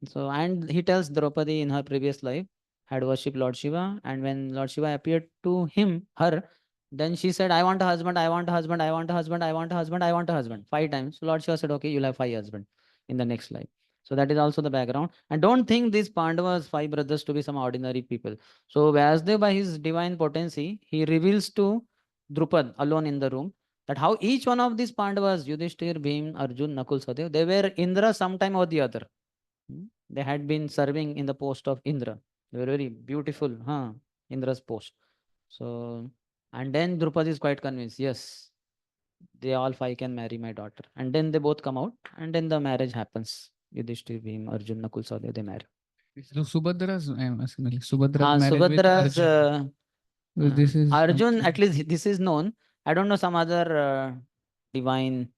So, and he tells Draupadi in her previous life had worshipped Lord Shiva, and when Lord Shiva appeared to her, then she said, I want a husband, I want a husband, I want a husband, I want a husband, I want a husband. 5 times. So Lord Shiva said, okay, you'll have 5 husbands in the next life. So that is also the background. And don't think these Pandavas, 5 brothers, to be some ordinary people. So Vyasdev, by his divine potency, he reveals to Drupad alone in the room that how each one of these Pandavas, Yudhishthir, Bhim, Arjun, Nakul, Sadev, they were Indra sometime or the other. They had been serving in the post of Indra. They were very beautiful, Indra's post. So, and then Drupadi is quite convinced, yes, they all 5 can marry my daughter. And then they both come out, and then the marriage happens. Yudhishthir, Bhim, Arjun, Nakul, Sadev, they marry. So Subhadra's, I'm asking like Subhadra's marriage Subhadra's, with Arjun. So this is Arjun, at least this is known. I don't know some other divine,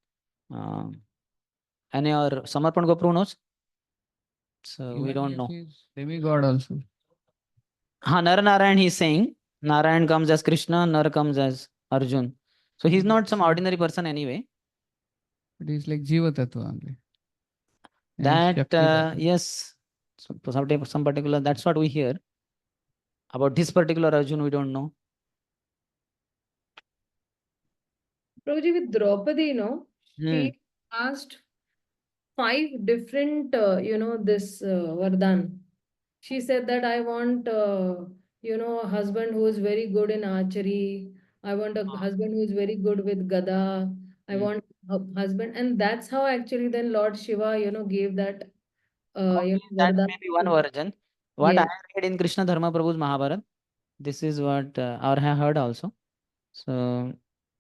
any or Samarpan Gopru knows? So we don't know. Demigod also. Narayan he is saying, Narayan comes as Krishna, Nar comes as Arjun. So he's not some ordinary person anyway. It is like Jiva Tattva only. That, yes, some particular, that's what we hear. About this particular Arjun, we don't know. Prabhuji, with Draupadi, she asked 5 different, this Vardhan. She said that I want, a husband who is very good in archery. I want a husband who is very good with Gada. I want a husband. And that's how actually then Lord Shiva, gave that, That Vardhan. may be one version. What I read in Krishna Dharma Prabhu's Mahabharata, this is what I have heard also. So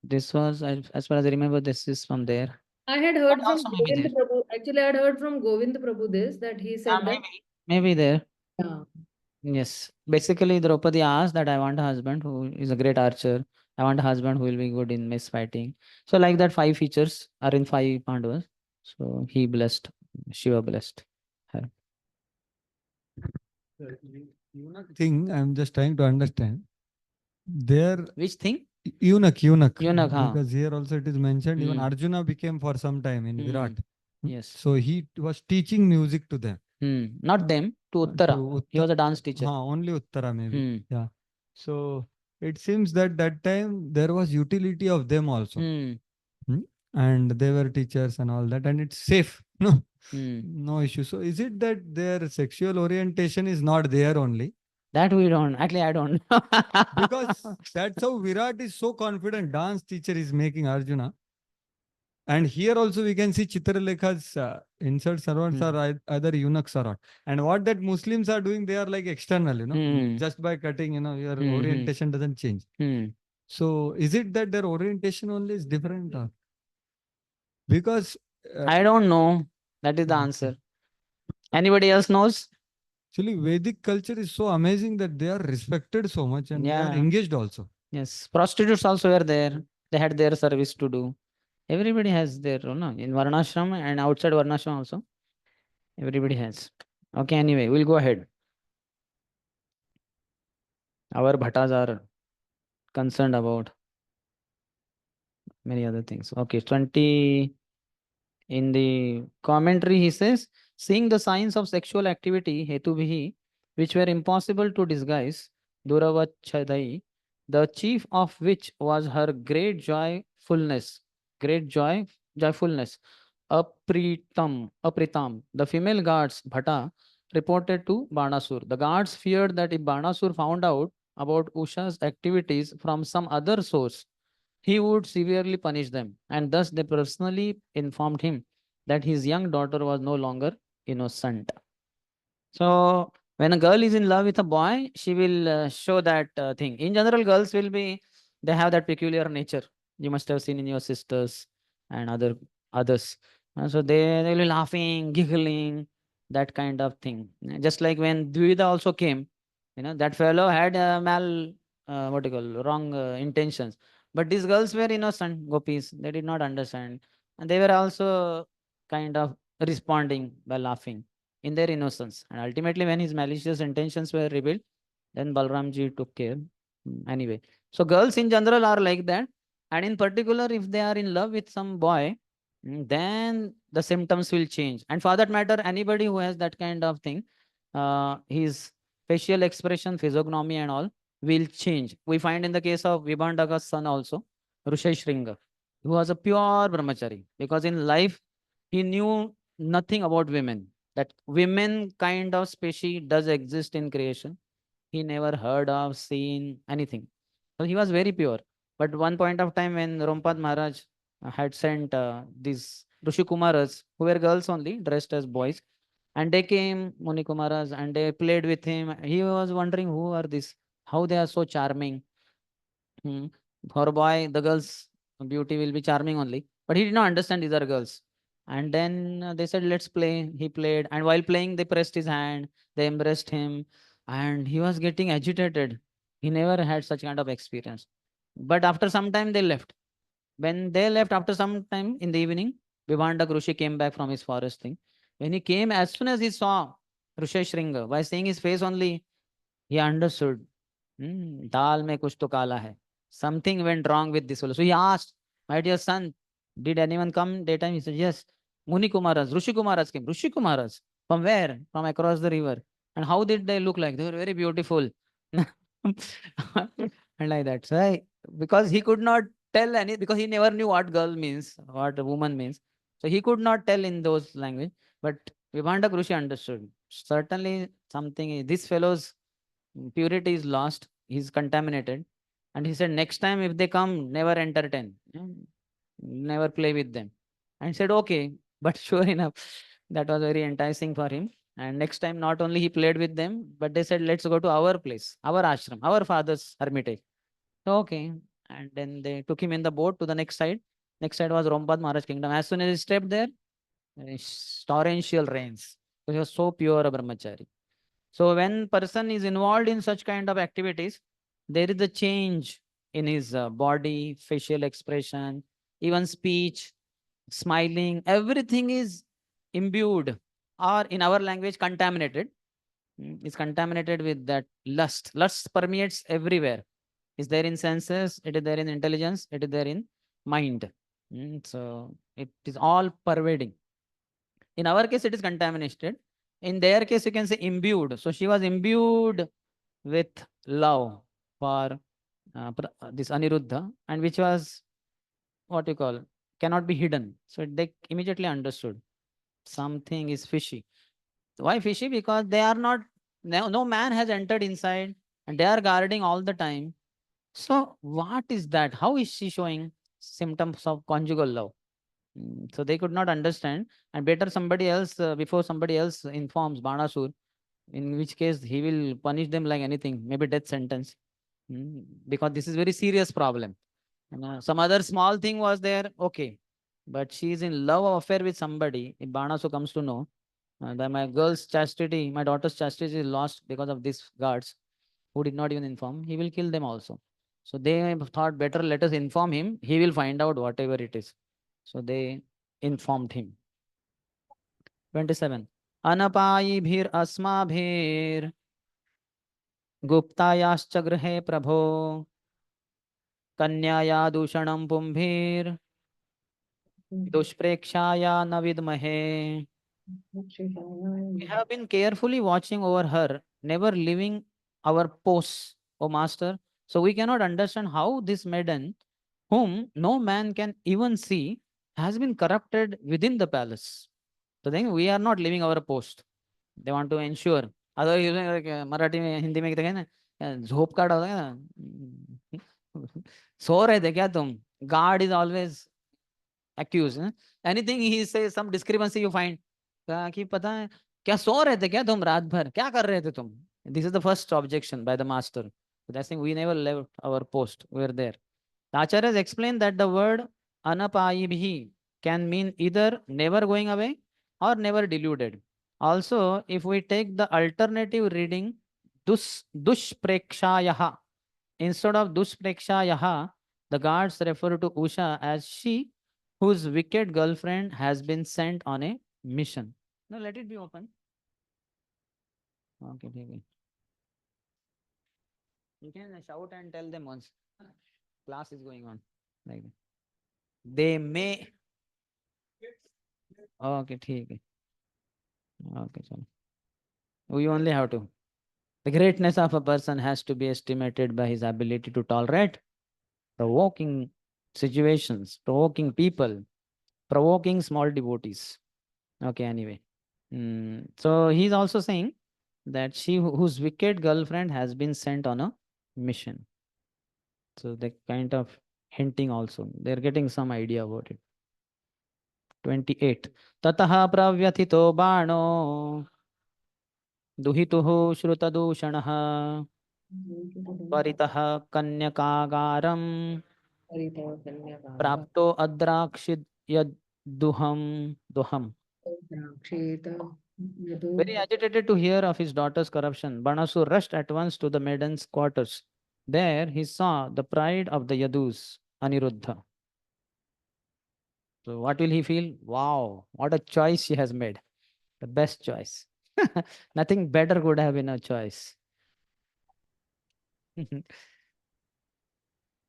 this was, as far as I remember, this is from there. I had heard from Govind Prabhu. Actually, I had heard from Govind Prabhu this, that he said that. Maybe there. Yeah. Yes. Basically, Draupadi asked that I want a husband who is a great archer. I want a husband who will be good in mace fighting. So like that 5 features are in 5 Pandavas. So he blessed, Shiva blessed her. Eunuch thing, I'm just trying to understand. There. Which thing? Eunuch. Because here also it is mentioned, even Arjuna became for some time in Virat. Yes. So he was teaching music to them. Not them, to Uttara. He was a dance teacher. Only Uttara maybe. Yeah. So it seems that time there was utility of them also. And they were teachers and all that, and it's safe. No issue. So is it that their sexual orientation is not there only? That we don't. Actually, I don't. Because that's how Virat is so confident. Dance teacher is making Arjuna. And here also we can see Chitralekha's insert servants are either eunuchs or not. And what that Muslims are doing, they are like external, just by cutting, your orientation doesn't change. So is it that their orientation only is different? Or? Because I don't know. That is the answer. Anybody else knows? actually Vedic culture is so amazing that they are respected so much and they are Yeah. engaged also. Yes. Prostitutes also were there. They had their service to do. Everybody has their, in Varnashram and outside Varnashram also. Everybody has. Okay, anyway, we'll go ahead. Our bhattas are concerned about many other things. Okay, 20. In the commentary, he says, seeing the signs of sexual activity, hetubihi, which were impossible to disguise, duravachadai, the chief of which was her joyfulness, apritam. The female guards, Bhata, reported to Banasur. The guards feared that if Banasur found out about Usha's activities from some other source, he would severely punish them, and thus they personally informed him that his young daughter was no longer innocent. So, when a girl is in love with a boy, she will show that thing. In general, girls they have that peculiar nature. You must have seen in your sisters and others. So they will be laughing, giggling, that kind of thing. Just like when Dvida also came, that fellow had what do you call, wrong intentions. But these girls were innocent gopis. They did not understand. And they were also kind of responding by laughing in their innocence. And ultimately, when his malicious intentions were revealed, then Balramji took care. Anyway, so girls in general are like that. And in particular, if they are in love with some boy, then the symptoms will change. And for that matter, anybody who has that kind of thing, his facial expression, physiognomy and all will change. We find in the case of Vibhandaka's son also, Rusheshringa, who was a pure brahmachari, because in life he knew nothing about women. That women kind of species does exist in creation. He never heard of, seen anything. So he was very pure. But one point of time when Rompad Maharaj had sent these Rishi Kumaras, who were girls only, dressed as boys, and they came, Muni Kumaras, and they played with him. He was wondering who are these, how they are so charming. For a boy, the girl's beauty will be charming only. But he did not understand these are girls. And then they said, let's play. He played. And while playing, they pressed his hand. They embraced him. And he was getting agitated. He never had such kind of experience. But after some time, they left. When they left after some time in the evening, Vivanda Rushi came back from his forest thing. When he came, as soon as he saw Rusheshringa, by seeing his face only, he understood. Dal mein kuch to kala hai. Something went wrong with this fellow. So he asked, my dear son, did anyone come daytime? He said, yes. Muni Kumaras, Rishi Kumaras came. Rishi Kumaras? From where? From across the river. And how did they look like? They were very beautiful. And like that. So because he could not tell any, because he never knew what girl means, what a woman means. So he could not tell in those language. But Vibhanda Rishi understood. Certainly something, this fellow's purity is lost. He's contaminated. And he said, next time if they come, never entertain. Never play with them. And he said, okay. But sure enough, that was very enticing for him. And next time, not only he played with them, but they said, let's go to our place, our ashram, our father's hermitage. So, okay. And then they took him in the boat to the next side. Next side was Rompad Maharaj kingdom. As soon as he stepped there, torrential rains. So he was so pure a brahmachari. So when person is involved in such kind of activities, there is a change in his body, facial expression, even speech, smiling, everything is imbued, or in our language, contaminated. Is contaminated with that lust. Lust permeates everywhere. Is there in senses, it is there in intelligence, it is there in mind. So it is all pervading. In our case, it is contaminated. In their case, you can say imbued. So she was imbued with love for this Aniruddha, and which was what you call cannot be hidden. So they immediately understood something is fishy. Why fishy? Because they are not, no man has entered inside and they are guarding all the time. So what is that? How is she showing symptoms of conjugal love? So they could not understand, and better somebody else, before somebody else informs Banasur, in which case he will punish them like anything, maybe death sentence. Because this is very serious problem. Some other small thing was there, okay. but she is in love affair with somebody, if Banasu comes to know that my girl's chastity, my daughter's chastity is lost because of these guards who did not even inform, he will kill them also. So they thought better let us inform him, he will find out whatever it is. So they informed him. 27. Anapayibhir asmabhir गुप्तायाश्च गृहे प्रभो कन्याया दूषणं पुंभिर दुष्प्रेक्षाया न विद्महे. We have been carefully watching over her, never leaving our posts, O Master. So we cannot understand how this maiden, whom no man can even see, has been corrupted within the palace. So then we are not leaving our post. They want to ensure. Otherwise, Marathi में हिंदी में कहते हैं ना झोप काट होता है ना सो रहे थे क्या तुम. God is always accused. Anything he says, some discrepancy you find. कि पता है क्या सो रहे थे क्या तुम रात भर क्या कर रहे थे तुम. This is the first objection by the master. So that's saying we never left our post. We were there. The acharyas explain that the word anapayibhi can mean either never going away or never deluded. Also, if we take the alternative reading dushprekshayaha, instead of dushprekshayaha, the guards refer to Usha as she whose wicked girlfriend has been sent on a mission. Now let it be open. Okay, okay. You can shout and tell them once. Class is going on. Like that. They may. Okay, ठीक है. Okay, chalo. We only have to. The greatness of a person has to be estimated by his ability to tolerate provoking situations, provoking people, provoking small devotees. Okay, anyway. So he's also saying that she whose wicked girlfriend has been sent on a mission. So they kind of hinting also. They're getting some idea about it. 28. Tataha pravyatito bano दुहितुः श्रुतदूषणः परितः कन्यकागारं प्राप्तो अद्राक्षित दुहम. Very agitated to hear of his daughter's corruption, Banasu rushed at once to the maiden's quarters. There he saw the pride of the Yadus, Aniruddha. So what will he feel? Wow, what a choice she has made. The best choice. Nothing better could have been a choice.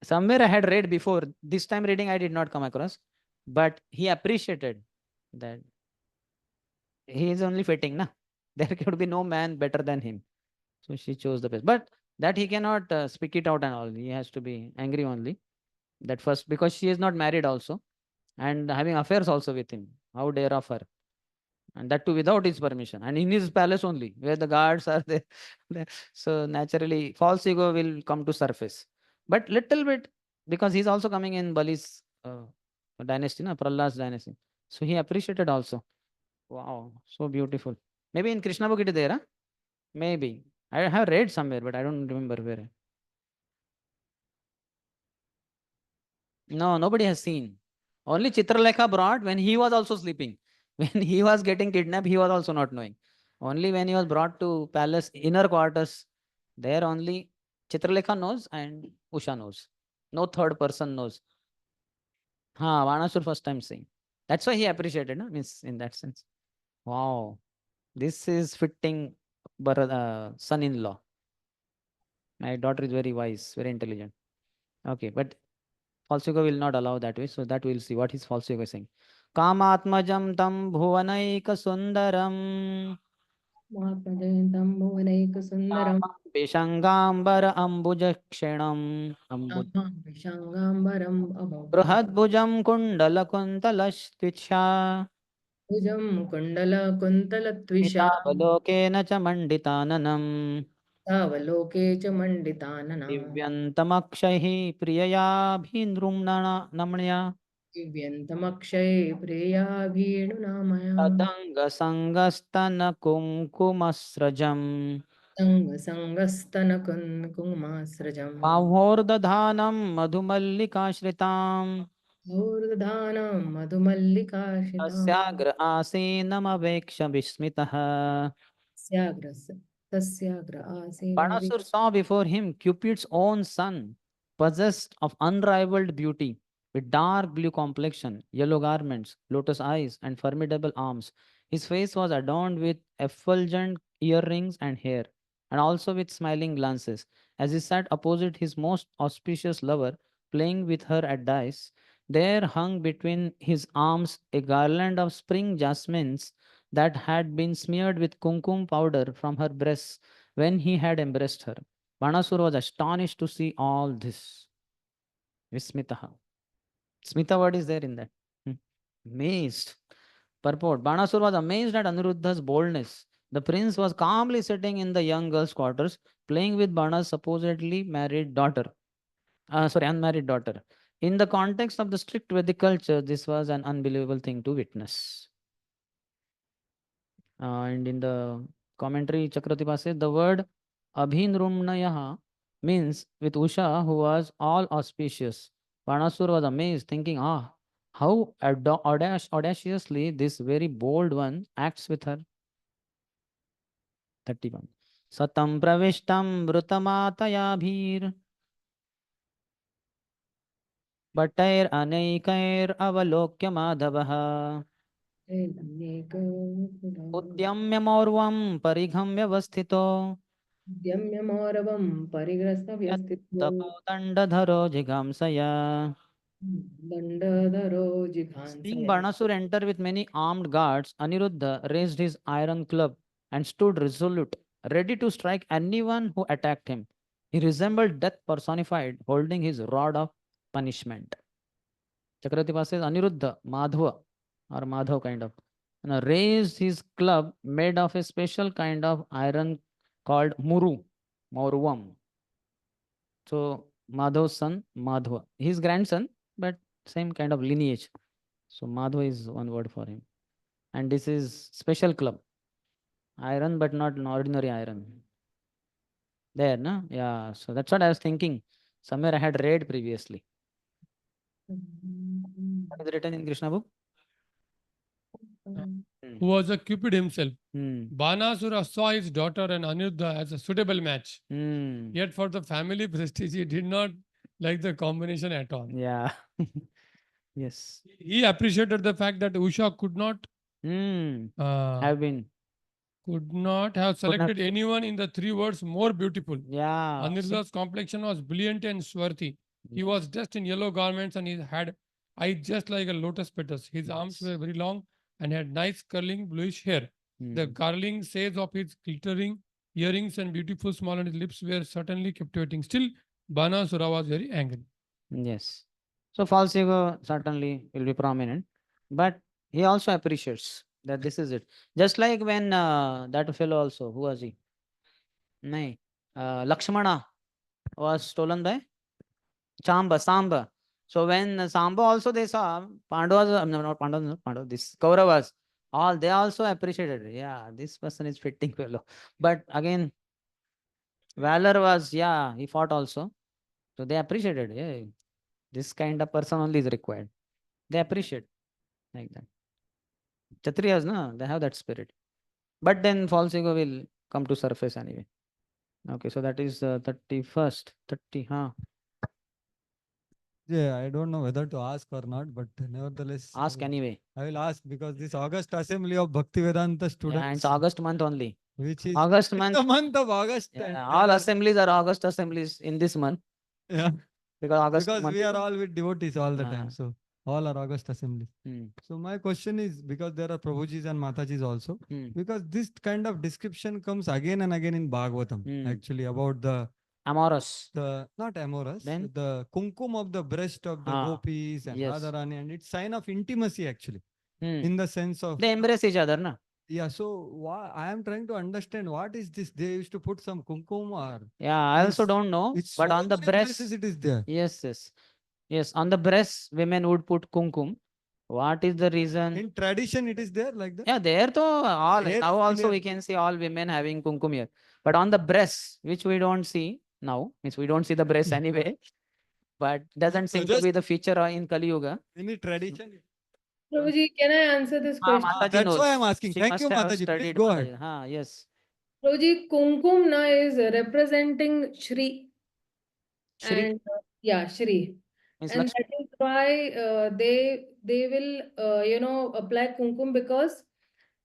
Somewhere I had read before. This time reading I did not come across. But he appreciated that he is only fitting. Na? There could be no man better than him. So she chose the best. But that he cannot speak it out and all. He has to be angry only. That first, because she is not married also. And having affairs also with him. How dare of her. And that too without his permission. And in his palace only, where the guards are there. So naturally, false ego will come to surface. But little bit, because he's also coming in Bali's dynasty, na, Prahlad's dynasty. So he appreciated also. Wow, so beautiful. Maybe in Krishna book it is there, huh? Maybe. I have read somewhere, but I don't remember where. No, nobody has seen. Only Chitralekha brought when he was also sleeping. When he was getting kidnapped, he was also not knowing. Only when he was brought to palace inner quarters, there only Chitralekha knows and Usha knows. No third person knows. Vanasur first time saying. That's why he appreciated, no? Means in that sense. Wow, this is fitting son-in-law. My daughter is very wise, very intelligent. Okay, but false ego will not allow that way. So that we'll see what his false ego is saying. Kamatmajam tam bhuvanaika sundaram Peshangambara ambujakshenam Brahadbhujam kundala kuntalashticha Mitabhalokena cha manditananam Divyantamakshaihi priyayabhinrumnamnya Tadanga sangastana kumkumasrajam Pavhordadhanam madhumallikashritam ऊर्ध्वधानां मधुमल्लिकाशितां तस्याग्र आसीनमवेक्ष विस्मितः. स्याग्रस्य तस्याग्र आसीनमपि Banasur saw before him Cupid's own son, possessed of unrivaled beauty, with dark blue complexion, yellow garments, lotus eyes, and formidable arms. His face was adorned with effulgent earrings and hair, and also with smiling glances. As he sat opposite his most auspicious lover, playing with her at dice, there hung between his arms a garland of spring jasmines that had been smeared with kumkum powder from her breasts when he had embraced her. Banasur was astonished to see all this. Vismitaha. Smita word is there in that. Amazed. Purport. Banasur was amazed at Aniruddha's boldness. The prince was calmly sitting in the young girl's quarters, playing with Bana's supposedly married daughter. Unmarried daughter. In the context of the strict Vedic culture, this was an unbelievable thing to witness. And in the commentary, Chakratipa says the word Abhinrumnayaha means with Usha, who was all auspicious. Panasur was amazed, thinking, how audaciously this very bold one acts with her. 31. Satam pravishtam vrutamatayabhir bhattair anaikair avalokya madhavaha udyamyamorvam parighamyavasthito द्यम्यमौरवं परिग्रस्तव्यस्थितो Tapodandadharo jigamsaya. दण्डधरो Seeing जिघांसया Banasur enter with many armed guards, Aniruddha raised his iron club and stood resolute, ready to strike anyone who attacked him. He resembled death personified, holding his rod of punishment. Chakratipa says Aniruddha, Madhva, or Madhav kind of, raised his club made of a special kind of iron called Muru, Mauruvam. So Madhav's son, Madhva. His grandson, but same kind of lineage. So Madhva is one word for him. And this is special club. Iron, but not an ordinary iron. There, no? Yeah. So that's what I was thinking. Somewhere I had read previously. What is written in Krishna book? Who was a Cupid himself. Hmm. Banasura saw his daughter and Aniruddha as a suitable match. Yet for the family prestige, he did not like the combination at all. Yeah. Yes. He appreciated the fact that Usha could not Have been. could not have selected anyone in the three words more beautiful. Yeah. Aniruddha's complexion was brilliant and swarthy. He was dressed in yellow garments and he had eyes just like a lotus petals. His arms were very long and had nice curling bluish hair. The curling says of his glittering earrings and beautiful smile on his lips were certainly captivating. Still, Banasura was very angry. Yes. So false ego certainly will be prominent, but he also appreciates that this is it. Just like when that fellow also, who was he? Nahi. Lakshmana was stolen by Samba. So when Samba also they saw Pandavas, no, not Pandavas, no, Pandavas, this Kauravas, all they also appreciated. Yeah, this person is fitting fellow. But again, valor was, yeah, he fought also. So they appreciated. Yeah, this kind of person only is required. They appreciate like that. Kshatriyas, no, they have that spirit. But then false ego will come to surface anyway. Okay, so that is 31st. 30, huh? Yeah, I don't know whether to ask or not, but nevertheless, Ask anyway. I will ask because this August assembly of Bhakti Vedanta students, Yeah, it's August month only. which is August month. the month of August. Yeah, all assemblies are August assemblies in this month. Yeah, Because August because month we is- are all with devotees all the Ah. time. So all are August assemblies. So my question is, because there are Prabhujis and Matajis also, because this kind of description comes again and again in Bhagavatam, actually about the Amorous. not amorous, Then? the kumkum of the breast of the gopis and yes. Radharani, and it's sign of intimacy actually, in the sense of They embrace each other, na? yeah. So I am trying to understand what is this? They used to put some kumkum or Yeah, I also don't know. it's But so on the many breast, places it is there. Yes, on the breast, women would put kumkum. What is the reason? In tradition, it is there like that. Yeah, there though all Here now also in we can see all women having kumkum here. But on the breast, which we don't see now, means we don't see the breast anyway. but doesn't seem to just- be the feature in Kali Yuga. Any tradition? Prabhuji, can I answer this question? Mataji That's knows. why I'm asking. She Thank must you, have Mataji. Please studied go Mataji. ahead. Yes. Prabhuji, Kumkum na is representing Shri. Shri And yeah, Shri. means And Lakshmi. that is why they will apply kumkum, because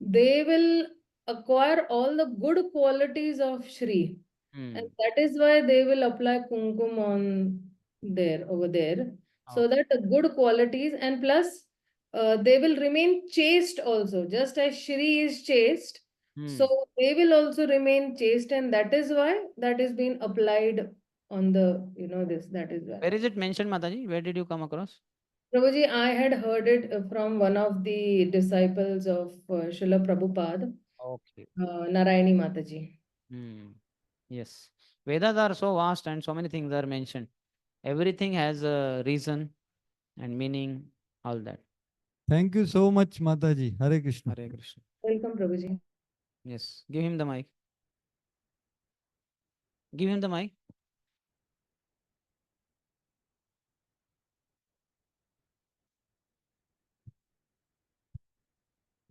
they will acquire all the good qualities of Shri. And that is why they will apply kumkum on over there, so that the good qualities, and plus they will remain chaste also, just as Shri is chaste. So they will also remain chaste, and that is why that is being applied on the this. That is why. Where is it mentioned, Mataji? Where did you come across? Prabhuji, I had heard it from one of the disciples of Srila Prabhupada, Okay. Narayani Mataji. Yes. Vedas are so vast and so many things are mentioned. Everything has a reason and meaning, all that. Thank you so much, Mataji. Hare Krishna. Hare Krishna. Welcome, Prabhuji. Yes. Give him the mic. Give him the mic.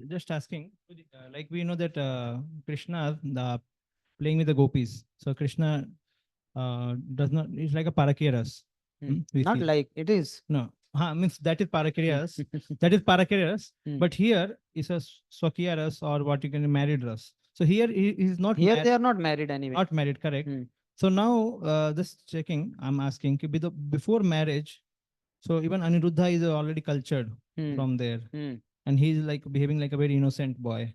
Just asking, like we know that Krishna, the playing with the gopis. So Krishna does not, it's like a parakya. Not like, it is. No, means that is parakya. That is parakya. But here is a swakya ras, or what you can married ras. So here he is not Here they are not married anyway. not married, correct? So now just checking, I'm asking, before marriage, so even Aniruddha is already cultured from there. And he's like behaving like a very innocent boy,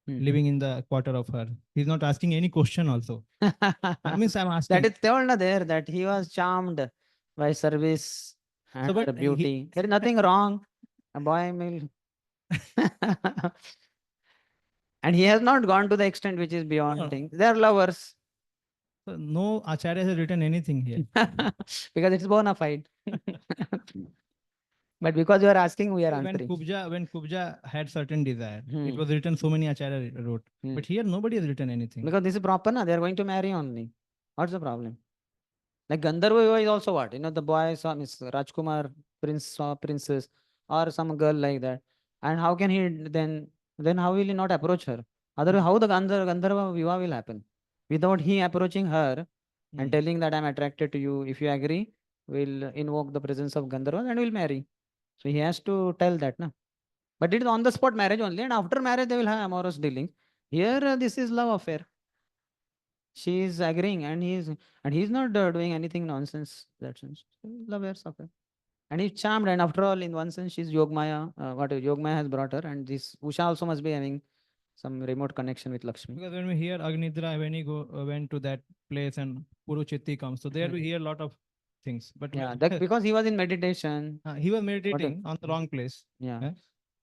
living in the quarter of her. He's not asking any question also. I mean, I'm asking. That is told there that he was charmed by service and but her beauty. There is nothing wrong. A boy will. And he has not gone to the extent which is beyond things. They are lovers. So no Acharya has written anything here. Because it's bona fide. But because you are asking, we are answering. When Kubja had certain desire, it was written, so many Acharya wrote. But here nobody has written anything. Because this is proper, na? They are going to marry only. What's the problem? Like Gandharva is also what? The boy saw Miss Rajkumar, prince saw princess, or some girl like that. And how can he then how will he not approach her? Otherwise, how the Gandharva Viva will happen? Without he approaching her and telling that I'm attracted to you, if you agree, we'll invoke the presence of Gandharva and we'll marry. So he has to tell that, na? But it is on the spot marriage only, and after marriage they will have amorous dealings. Here this is love affair. She is agreeing, and he's not doing anything nonsense. That sense, love affair. And he's charmed, and after all, in one sense, she's Yogmaya. What Yogmaya has brought her, and this Usha also must be having some remote connection with Lakshmi. Because when we hear Agnidra, when he went to that place and Puruchetti comes, so there we hear a lot of things. But yeah, because he was in meditation. He was meditating on the wrong place. Yeah.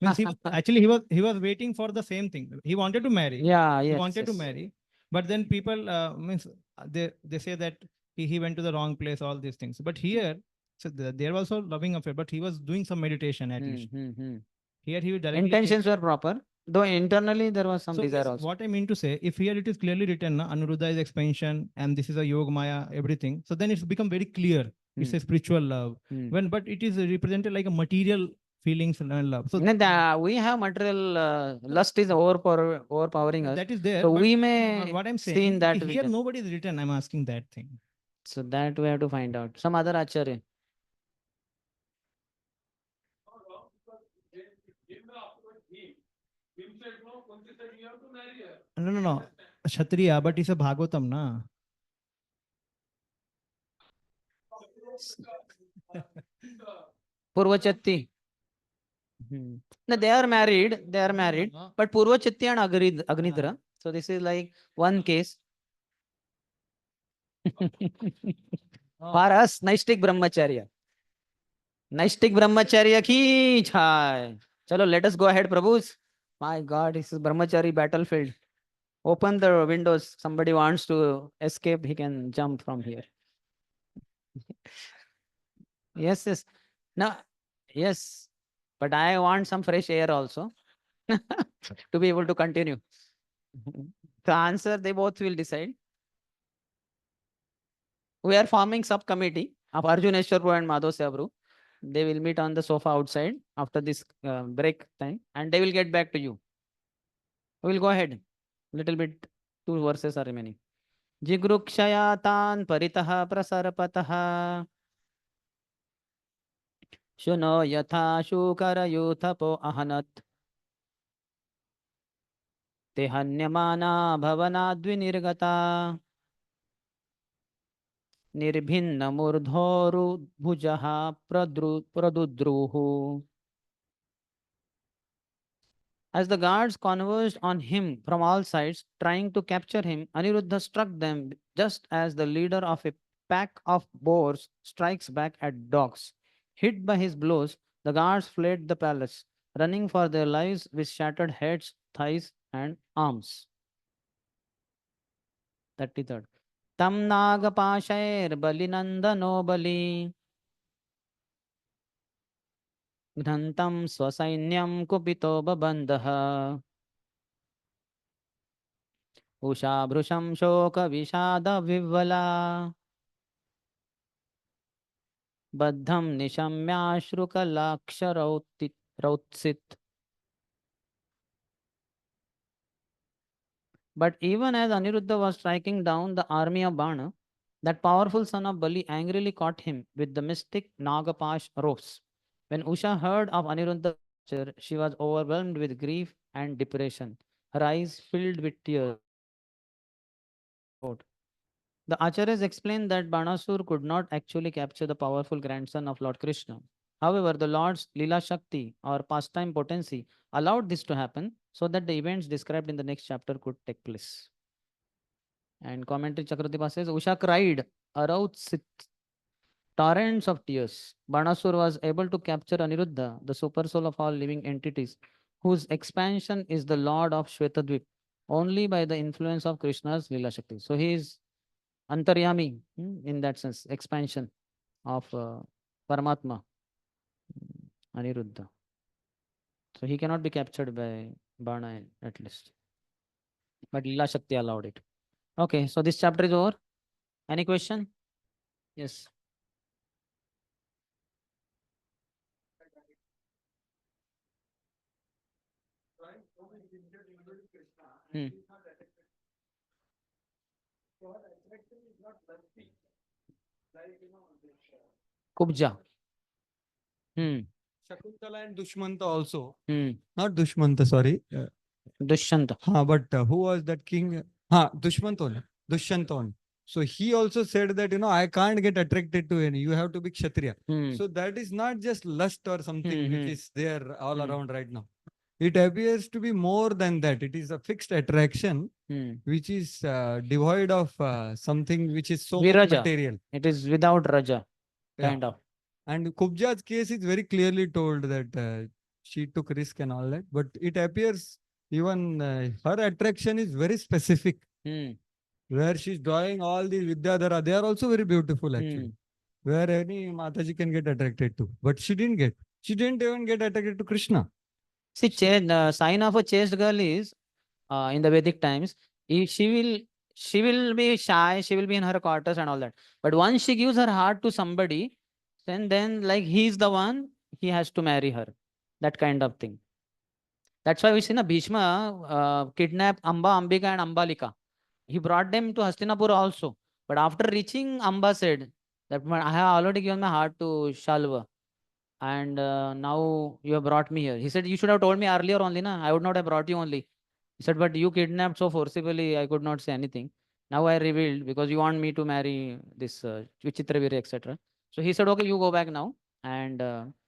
Means actually he was waiting for the same thing. He wanted to marry. Yeah, yes. He wanted to marry, but then people means they say that he went to the wrong place. All these things. But here, so there was also loving affair, but he was doing some meditation at least. Here he directly intentions were proper, though internally there was some desire also. What I mean to say, if here it is clearly written, Anuruddha is expansion and this is a Yoga Maya, everything. So then it's become very clear. It's a spiritual love. But it is represented like a material feelings and love. So we have material lust is overpowering us. That is there. So we may what I'm see saying, in that here region. nobody is written. I'm asking that thing. So that we have to find out. Some other Acharya. No. Kshatriya, but it's a Bhagavatam, na. Purvachatti. No, they are married. But Purvachatti and Agnidra. So this is like one case. For us, Naistik Brahmacharya. Naistik Brahmacharya ki chai. Chalo, let us go ahead, Prabhus. My God, this is Brahmachari battlefield. Open the windows. Somebody wants to escape, he can jump from here. Yes. No, yes. But I want some fresh air also to be able to continue. The answer they both will decide. We are forming subcommittee. of Arjuneshwar and Madhav Sabru. They will meet on the sofa outside after this break time, and they will get back to you. We will go ahead. Little bit, 2 verses are remaining. जिगृक्षयातान् परितः प्रसरपतः शुनो यथा शूकरयूथपो अहनत् ते हन्यमाना भवनाद्विनिर्गता निर्भिन्नमूर्धोरुभुजः प्रदुद्रुः. As the guards converged on him from all sides, trying to capture him, Aniruddha struck them just as the leader of a pack of boars strikes back at dogs. Hit by his blows, the guards fled the palace, running for their lives with shattered heads, thighs, and arms. 33rd. Tam nagapashair balinandano bali घ्नन्तं स्वसैन्यं कुपितो बबन्धः उषाभृशं शोकविषादविह्वला बद्धं निशम्याश्रुकलाक्षरौत्सित्. But even as Aniruddha was striking down the army of Bana, that powerful son of Bali angrily caught him with the mystic Nagapash ropes. When Usha heard of Aniruddha's capture, she was overwhelmed with grief and depression. Her eyes filled with tears. The Acharyas explained that Banasur could not actually capture the powerful grandson of Lord Krishna. However, the Lord's Lila Shakti or pastime potency allowed this to happen so that the events described in the next chapter could take place. And commentary Chakravarti says, Usha cried, aroused torrents of tears. Banasur was able to capture Aniruddha, the supersoul of all living entities, whose expansion is the Lord of Shvetadvip, only by the influence of Krishna's Lila Shakti. So he is Antaryami in that sense, expansion of Paramatma, Aniruddha. So he cannot be captured by Bana at least. But Lila Shakti allowed it. Okay, so this chapter is over. Any question? Yes. Hmm. Kubja. Shakuntala and Dushmanta also. Not Dushmanta, sorry. Dushyanta. But who was that king? Dushmanta only. Dushyanta only. So he also said that, I can't get attracted to any. You have to be Kshatriya. So that is not just lust or something which is there all around right now. It appears to be more than that. It is a fixed attraction which is devoid of something which is so much material. It is without Raja, kind of. And Kubja's case is very clearly told that she took risk and all that. But it appears even her attraction is very specific. Where she's drawing all these Vidyadhara, they are also very beautiful actually. Where any Mataji can get attracted to. But she didn't get. She didn't even get attracted to Krishna. See, sign of a chaste girl is, in the Vedic times, she will be shy, she will be in her quarters and all that. But once she gives her heart to somebody, then like he's the one, he has to marry her. That kind of thing. That's why we see Bhishma kidnap Amba, Ambika and Ambalika. He brought them to Hastinapur also. But after reaching, Amba said that I have already given my heart to Shalva. And now you have brought me here. He said, you should have told me earlier only, na? I would not have brought you only. He said, but you kidnapped so forcibly, I could not say anything. Now I revealed because you want me to marry this Vichitraviri, etc. So he said, okay, you go back now. And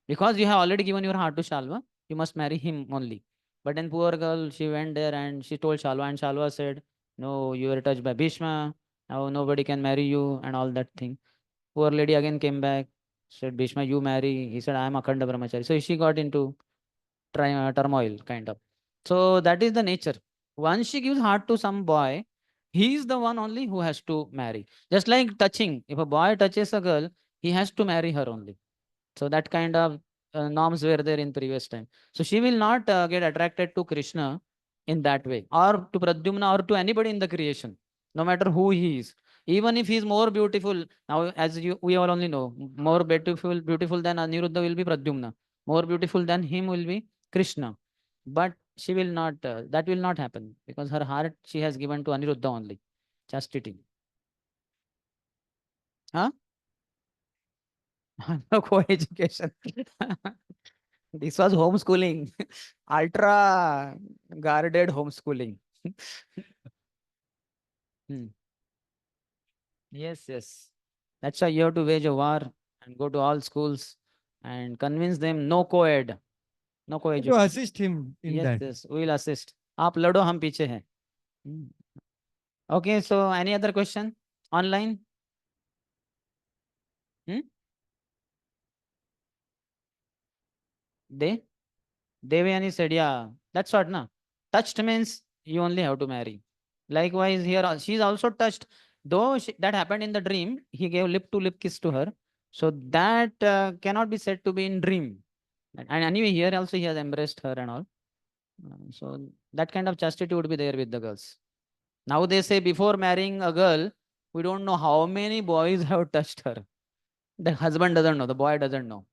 because you have already given your heart to Shalva, you must marry him only. But then poor girl, she went there and she told Shalva, and Shalva said, no, you were touched by Bhishma. Now nobody can marry you and all that thing. Poor lady again came back, said, Bhishma, you marry. He said, I am Akhanda Brahmachari. So she got into turmoil, kind of. So that is the nature. Once she gives heart to some boy, he is the one only who has to marry. Just like touching. If a boy touches a girl, he has to marry her only. So that kind of norms were there in previous time. So she will not get attracted to Krishna in that way, or to Pradyumna, or to anybody in the creation, no matter who he is. Even if he is more beautiful, now as we all only know, more beautiful than Aniruddha will be Pradyumna. More beautiful than him will be Krishna. But she will not, that will not happen, because her heart she has given to Aniruddha only. Chastity. Huh? No co-education. This was homeschooling. Ultra guarded homeschooling. Hmm. Yes, yes. That's why you have to wage a war and go to all schools and convince them no co-ed, no To co-education. assist him in Yes, that. yes, we will assist. आप लड़ो हम पीछे हैं. Okay, so any other question online? Devayani said, yeah, that's what, na. Touched means you only have to marry. Likewise, here she's also touched. Though that happened in the dream, he gave lip to lip kiss to her. So that cannot be said to be in dream. And anyway, here also he has embraced her and all. So that kind of chastity would be there with the girls. Now they say before marrying a girl, we don't know how many boys have touched her. The husband doesn't know, the boy doesn't know.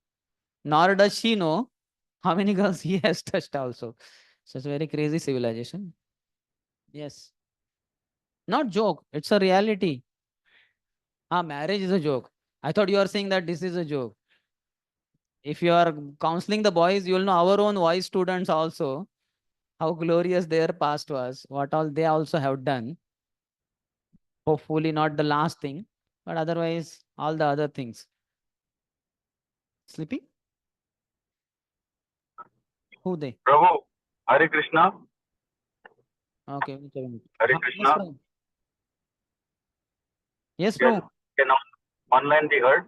Nor does she know how many girls he has touched also. So it's a very crazy civilization. Yes. Not joke, it's a reality. Marriage is a joke. I thought you are saying that this is a joke. If you are counseling the boys, you will know our own boys students also, how glorious their past was, what all they also have done. Hopefully not the last thing, but otherwise all the other things. Sleeping? Who they? Prabhu, Hare Krishna. Okay, wait a minute. Hare Yes, Krishna. Prabhu. Yes, Can, Prabhu. can online be heard?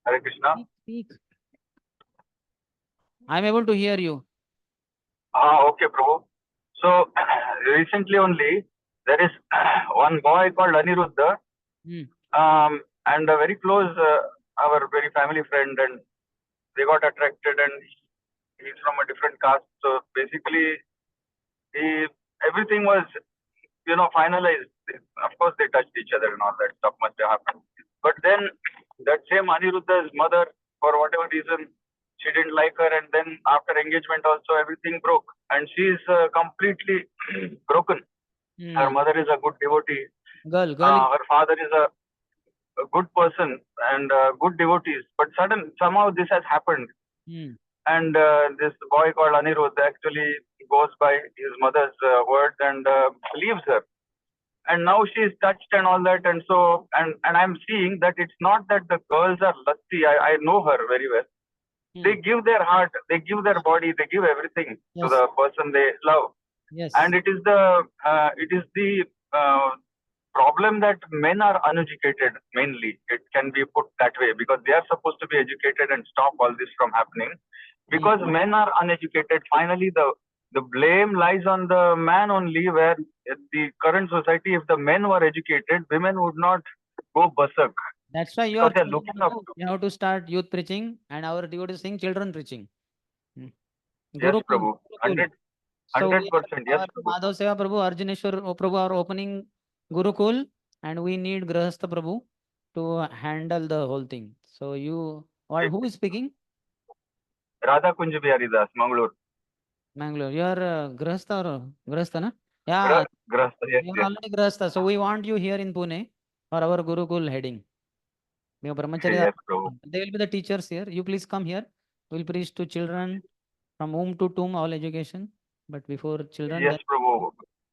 Hare Krishna. Speak. I'm able to hear you. Okay, Prabhu. So recently only there is one boy called Aniruddha, and a very close, our very family friend, and they got attracted, and he's from a different caste. So basically, everything was, finalized. Of course, they touched each other and all that stuff must have happened. But then that same Aniruddha's mother, for whatever reason, she didn't like her, and then after engagement also everything broke, and she is completely broken. Her mother is a good devotee. Girl. Her father is a good person and good devotees. But somehow this has happened. And this boy called Anirudh actually goes by his mother's words and leaves her. And now she is touched and all that. And so, and I'm seeing that it's not that the girls are lusty. I know her very well. They give their heart, they give their body, they give everything to the person they love. Yes. And it is the problem that men are uneducated mainly. It can be put that way, because they are supposed to be educated and stop all this from happening. Because men are uneducated, finally the blame lies on the man only, where the current society, if the men were educated, women would not go berserk. That's why you Because are they're looking up to. you have to start youth preaching, and our devotees saying children preaching. Yes, Gurukul. Prabhu. 100%. Yes, Our Prabhu. Madhav Seva Prabhu, Arjuneshwar Prabhu are opening Gurukul, and we need Grahastha Prabhu to handle the whole thing. So who is speaking? Radha Kunj Bihari Das, Mangalore. Mangalore. You are Grahastha or Grahastha, na? Yeah. Grahastha, yes, You are yes. already Grahastha. So we want you here in Pune for our Gurukul heading. Brahmachari, Yes, Prabhu. they will be the teachers here. You please come here. We will preach to children from womb to tomb, all education. But before children, Yes, Prabhu.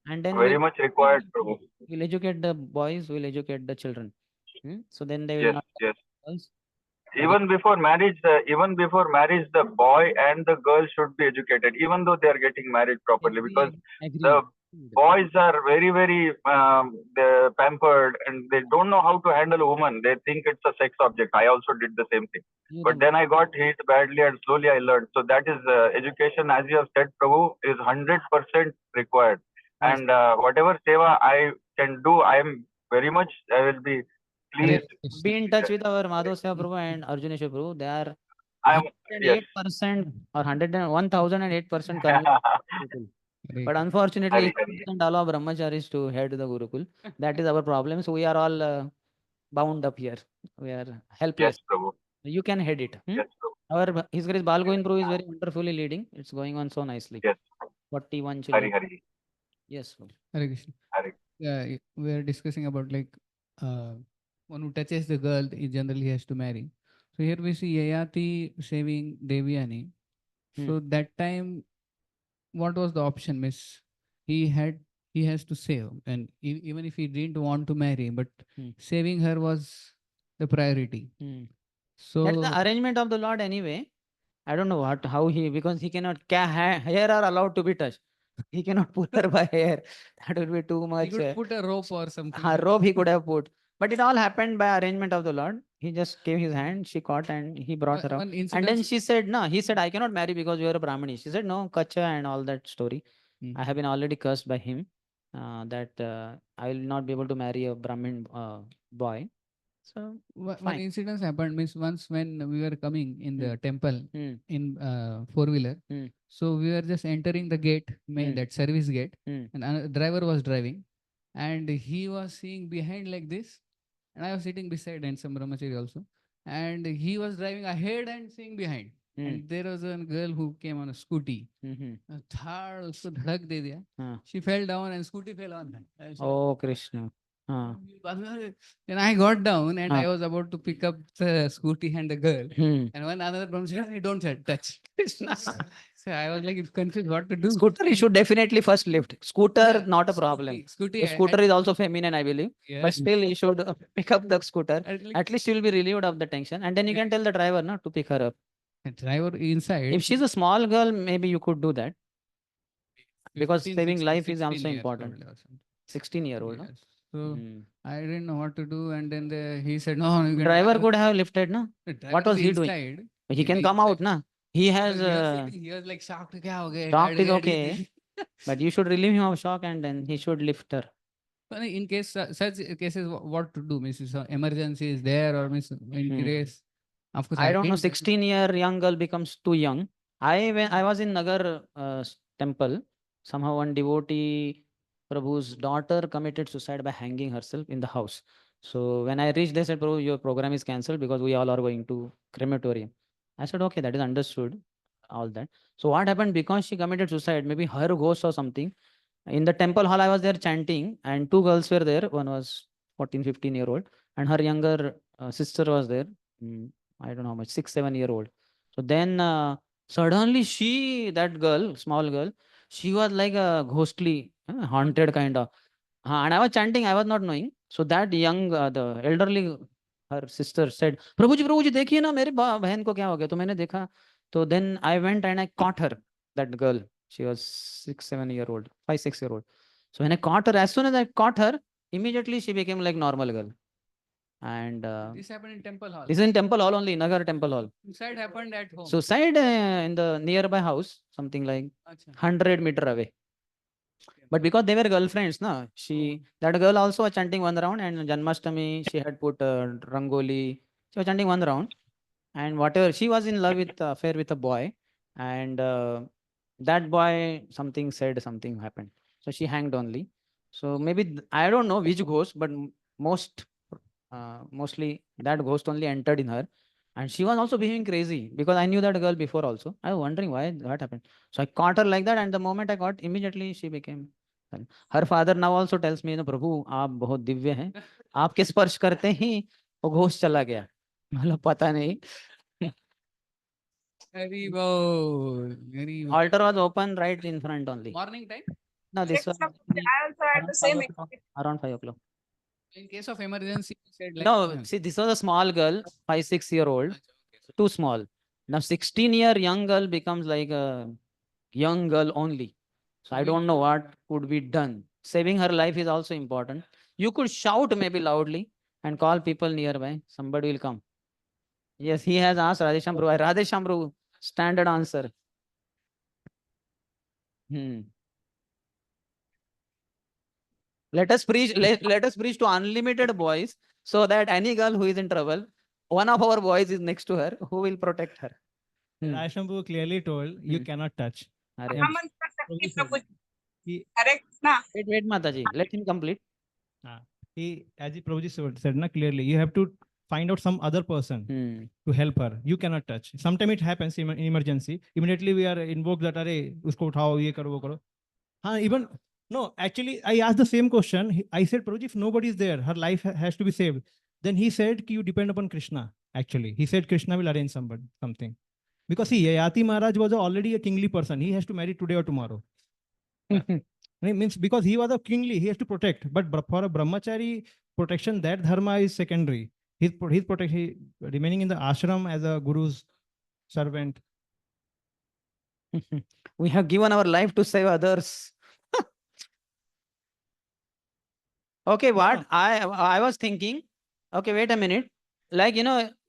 and then Very much required, Prabhu. we'll educate the boys, we'll educate the children. So then they will Yes, not. yes. Even before marriage, the boy and the girl should be educated, even though they are getting married properly, because the boys are very, very they're pampered, and they don't know how to handle a woman. They think it's a sex object. I also did the same thing. But then I got hit badly, and slowly I learned. So that is education, as you have said, Prabhu, is 100% required. And whatever seva I can do, I will be pleased. Be in touch with our Madhav Seva Prabhu and Arjuneshwar Prabhu. They are I am 108% or 1008% convinced. But unfortunately, we doesn't allow brahmacharis to head the Gurukul. That is our problem. So we are all bound up here. We are helpless. Yes, Prabhu. You can head it. Yes, Prabhu. Our His Grace Balgovind Prabhu is very wonderfully leading. It's going on so nicely. Yes. 41 children. Hari. Yes. Prabhu. Hare Krishna. Hari. Yeah, we are discussing about like one who touches the girl, he generally has to marry. So here we see Yayati saving Devyani. So that time, what was the option, miss? He has to save, and even if he didn't want to marry, but saving her was the priority. So That's the arrangement of the Lord anyway. I don't know how he, because he cannot, hair are allowed to be touched. He cannot pull her by hair. That would be too much. he could put a rope or something. A rope he could have put. But it all happened by arrangement of the Lord. He just gave his hand, she caught, and he brought her out. And then she said, no, he said, I cannot marry because you are a Brahmani. She said, no, Kacha and all that story. I have been already cursed by him that I will not be able to marry a Brahmin boy. So one incident happened, means once when we were coming in the temple in four-wheeler, so we were just entering the gate, that service gate, and another driver was driving, and he was seeing behind like this, and I was sitting beside, and some brahmachari also, and he was driving ahead and seeing behind. And there was a girl who came on a scooty. Third usko dhadak de diya. She fell down and scooty fell on her. Oh, Krishna. Then I got down and I was about to pick up the scooty and the girl. And one other brahmachari said, don't touch. So I was like confused what to do. Scooter, he should definitely first lift. Scooter, not a problem. Scooty, Scooter is also feminine, I believe. Yeah. But still, he should pick up the scooter. At least he will be relieved of the tension. And then you can tell the driver to pick her up. The driver inside. If she's a small girl, maybe you could do that. Because 15, saving 16, life is 16 also years important. probably or something. 16-year-old. Yes. So I didn't know what to do, and then he said, "No, you can." Driver could have lifted, no? What was he doing? Inside. He can come out, na? He has. He was like shocked. Kya ho gaya? Shocked is okay, but you should relieve him of shock, and then he should lift her. In case such cases, what to do? Means emergency is there, or means in case. Of course, I don't know. 16-year young girl becomes too young. When I was in Nagar temple, somehow one devotee Prabhu's daughter committed suicide by hanging herself in the house. So when I reached, they said, Prabhu, your program is cancelled because we all are going to crematorium. I said, okay, that is understood. All that. So what happened? Because she committed suicide, maybe her ghost or something. In the temple hall, I was there chanting, and two girls were there. One was 14, 15-year-old, and her younger sister was there. I don't know how much, 6, 7-year-old. So then suddenly that girl, small girl, she was like a ghostly, haunted kind of. And I was chanting, I was not knowing. So that young, the elderly, her sister said, Prabhuji, देखिए ना मेरे बहन को क्या हो गया? तो मैंने देखा. So then I went and I caught her, that girl. She was 6, 7-year-old, 5, 6-year-old. So when I caught her, as soon as I caught her, immediately she became like normal girl. And this happened in temple hall. This is in temple hall only, Nagar temple hall. Suicide happened at home. Suicide in the nearby house, something like 100 meter away. But because they were girlfriends, that girl also was chanting one round, and Janmashtami, she had put Rangoli. She was chanting one round, and whatever, she was in love with affair with a boy, and that boy something happened. So she hanged only. So maybe I don't know which ghost, but mostly that ghost only entered in her, and she was also behaving crazy because I knew that girl before also. I was wondering what happened. So I caught her like that, and the moment I caught, immediately she became. Her father now also tells me, Prabhu, आप बहुत दिव्य हैं, आपके स्पर्श करते ही वो घोष चला गया. मतलब पता नहीं. Altar was open right in front only. Morning time? No, this was around 5 o'clock. In case of emergency, you said like, no, see, this was a small girl, 5, 6-year-old, too small. Now 16-year young girl becomes like a young girl only. So I don't know what could be done. Saving her life is also important. You could shout maybe loudly and call people nearby. Somebody will come. Yes, he has asked Radheshambru. Radheshambru, standard answer. Let us preach to unlimited boys, so that any girl who is in trouble, one of our boys is next to her who will protect her. Radheshambru clearly told you cannot touch. Correct, na? Wait, Mataji. Let him complete. He, as he Prabhuji said, na, clearly, you have to find out some other person to help her. You cannot touch. Sometimes it happens in emergency. Immediately we are invoked that, "Arey, usko uthao, ye karo, wo karo." Even no, actually, I asked the same question. I said, Prabhuji, if nobody is there, her life has to be saved. Then he said, you depend upon Krishna. Actually, he said Krishna will arrange something. Because see, Yayati Maharaj was already a kingly person. He has to marry today or tomorrow. It means because he was a kingly, he has to protect. But for a brahmachari, protection, that dharma is secondary. He's remaining in the ashram as a guru's servant. We have given our life to save others. Okay, what I was thinking. Okay, wait a minute. Like,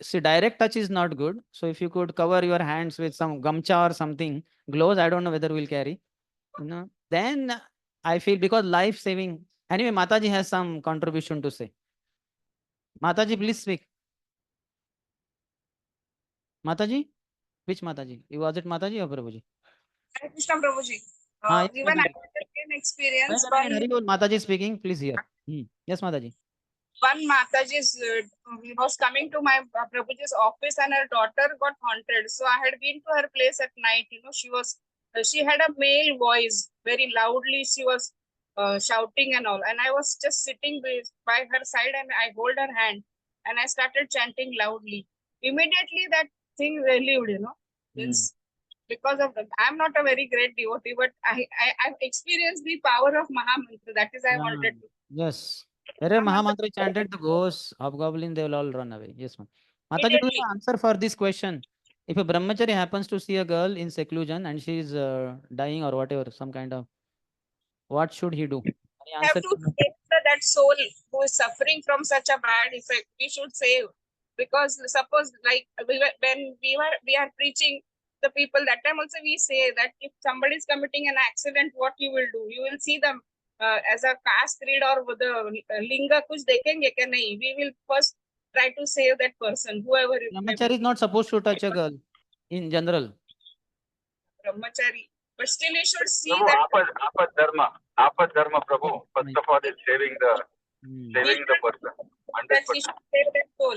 see, direct touch is not good. So if you could cover your hands with some gamcha or something, gloves, I don't know whether we'll carry. Then I feel because life saving. Anyway, Mataji has some contribution to say. Mataji, please speak. Mataji? Which Mataji? Was it Mataji or Prabhuji? Hare Krishna Prabhuji. Yes, Even I Mataji. had the same experience. Wait a minute, Haribol, Mataji speaking. Please hear. Yes, Mataji. One Mataji's was coming to my Prabhuji's office and her daughter got haunted. So I had been to her place at night. She had a male voice, very loudly. She was shouting and all. And I was just sitting by her side and I hold her hand and I started chanting loudly. Immediately that thing relieved, It's because of that. I'm not a very great devotee, but I've experienced the power of Mahamantra. That is, I wanted to. Yes. Wherever Mahamantra chanted, the ghosts, hobgoblin, they will all run away. Yes, ma'am. Mataji, do you answer for this question? If a brahmachari happens to see a girl in seclusion and she is dying or whatever, some kind of, what should he do? We have to save that soul who is suffering from such a bad effect. We should save, because suppose like when we are preaching the people, that time also we say that if somebody is committing an accident, what you will do? You will see them as a caste creed or the linga kuch dekhenge ke nahi. We will first try to save that person, whoever it may Brahmachari be. is not supposed to touch a girl in general. Brahmachari. But still you should see Prabhu, that. Apad dharma, Prabhu. First of all, is saving the person. That he should save that soul.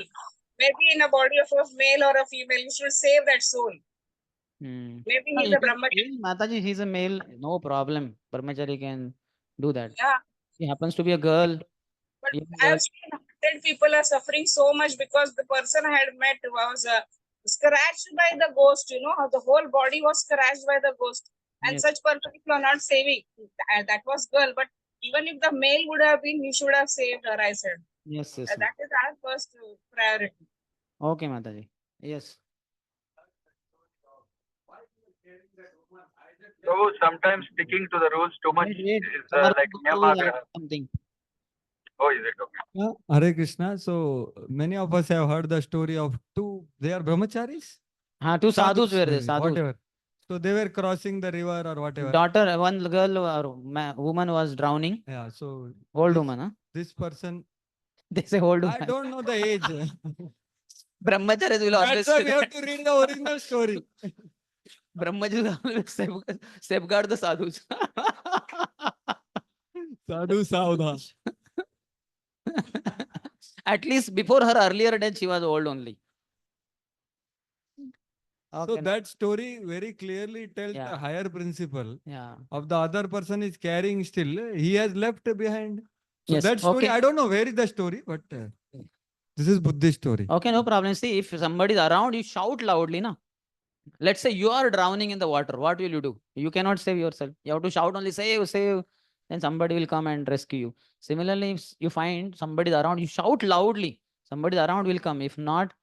Maybe in a body of a male or a female, you should save that soul. Maybe he's a brahmachari. Mataji, he's a male, no problem. Brahmachari can do that. Yeah. He happens to be a girl. But I have seen that people are suffering so much because the person I had met was scratched by the ghost, the whole body was scratched by the ghost. And Yes. such people are not saving. That was girl, but even if the male would have been, he should have saved her, I said. Yes, yes. That is our first priority. Okay, Mataji. Yes. So sometimes sticking to the rules too much is like Niyamagraha. Something. Oh, is it okay? Hare Krishna. So many of us have heard the story of they are brahmacharis? Two sadhus were there, sadhus. Whatever. So they were crossing the river or whatever. One girl or woman was drowning. Yeah, so old woman, huh? This person. They say old woman. I don't know the age. Brahmacharis will always. That's why we have to read the original story. Brahmacharis will always safeguard the sadhus. Sadhu Saudha. At least before her earlier death, she was old only. Okay. So that story very clearly tells the higher principle of the other person is carrying still. He has left behind. So that story, I don't know where is the story, but this is Buddhist story. Okay, no problem. See, if somebody is around, you shout loudly, na. Let's say you are drowning in the water. What will you do? You cannot save yourself. You have to shout only, save, save. Then somebody will come and rescue you. Similarly, if you find somebody is around, you shout loudly. Somebody around will come. If not,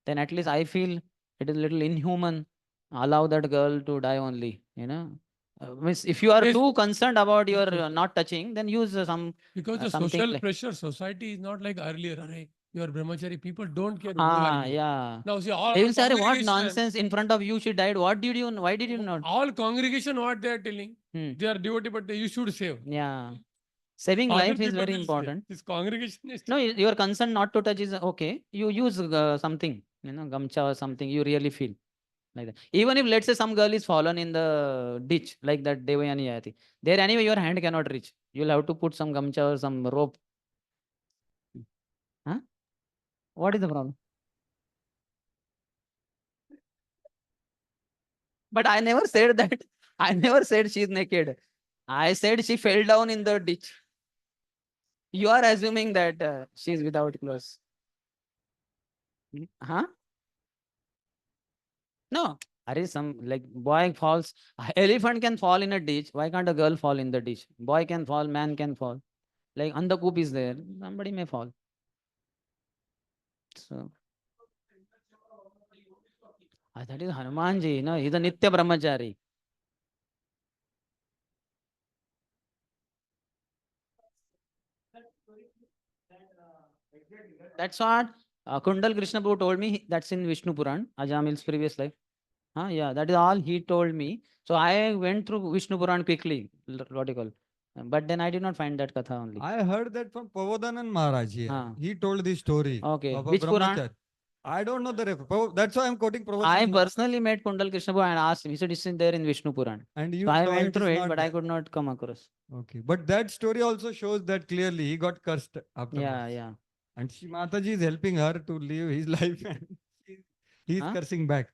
then at least I feel it is a little inhuman. Allow that girl to die only, if you are too concerned about your not touching, then use some. Because the social pressure, society is not like earlier. You are brahmachari, people don't care. Yeah. Now see, all they will say, what nonsense, in front of you she died. Why did you not? All congregation, what they are telling, they are devotee, but you should save. Yeah. Saving life is very important. This congregation is. No, your concern not to touch is okay. You use something, gamcha or something you really feel. Like that. Even if let's say some girl is fallen in the ditch, like that Devayani Yati, there anyway your hand cannot reach. You'll have to put some gamcha or some rope. Huh? What is the problem? But I never said that. I never said she's naked. I said she fell down in the ditch. You are assuming that she's without clothes. Huh? No. Are some like boy falls. Elephant can fall in a ditch. Why can't a girl fall in the ditch? Boy can fall, man can fall. Like Andakoop is there. Somebody may fall. So that is Hanumanji. No, he's a Nitya Brahmachari. That's what Kundal Krishna Prabhu told me. That's in Vishnu Puran, Ajamil's previous life. Yeah, that is all he told me. So I went through Vishnu Puran quickly. What do you call? But then I did not find that katha only. I heard that from Pavodanand Maharaj here. He told this story Okay. of a Which Puran? brahmachari. I don't know the reference. That's why I'm quoting Pavodanand. I personally met Kundal Krishna Prabhu and asked him. He said it's in there in Vishnu Puran. And you so I saw went it through is it, not but I there. could not come across. Okay, but that story also shows that clearly he got cursed afterwards. Yeah. And Shri Mataji is helping her to live his life and he's cursing back.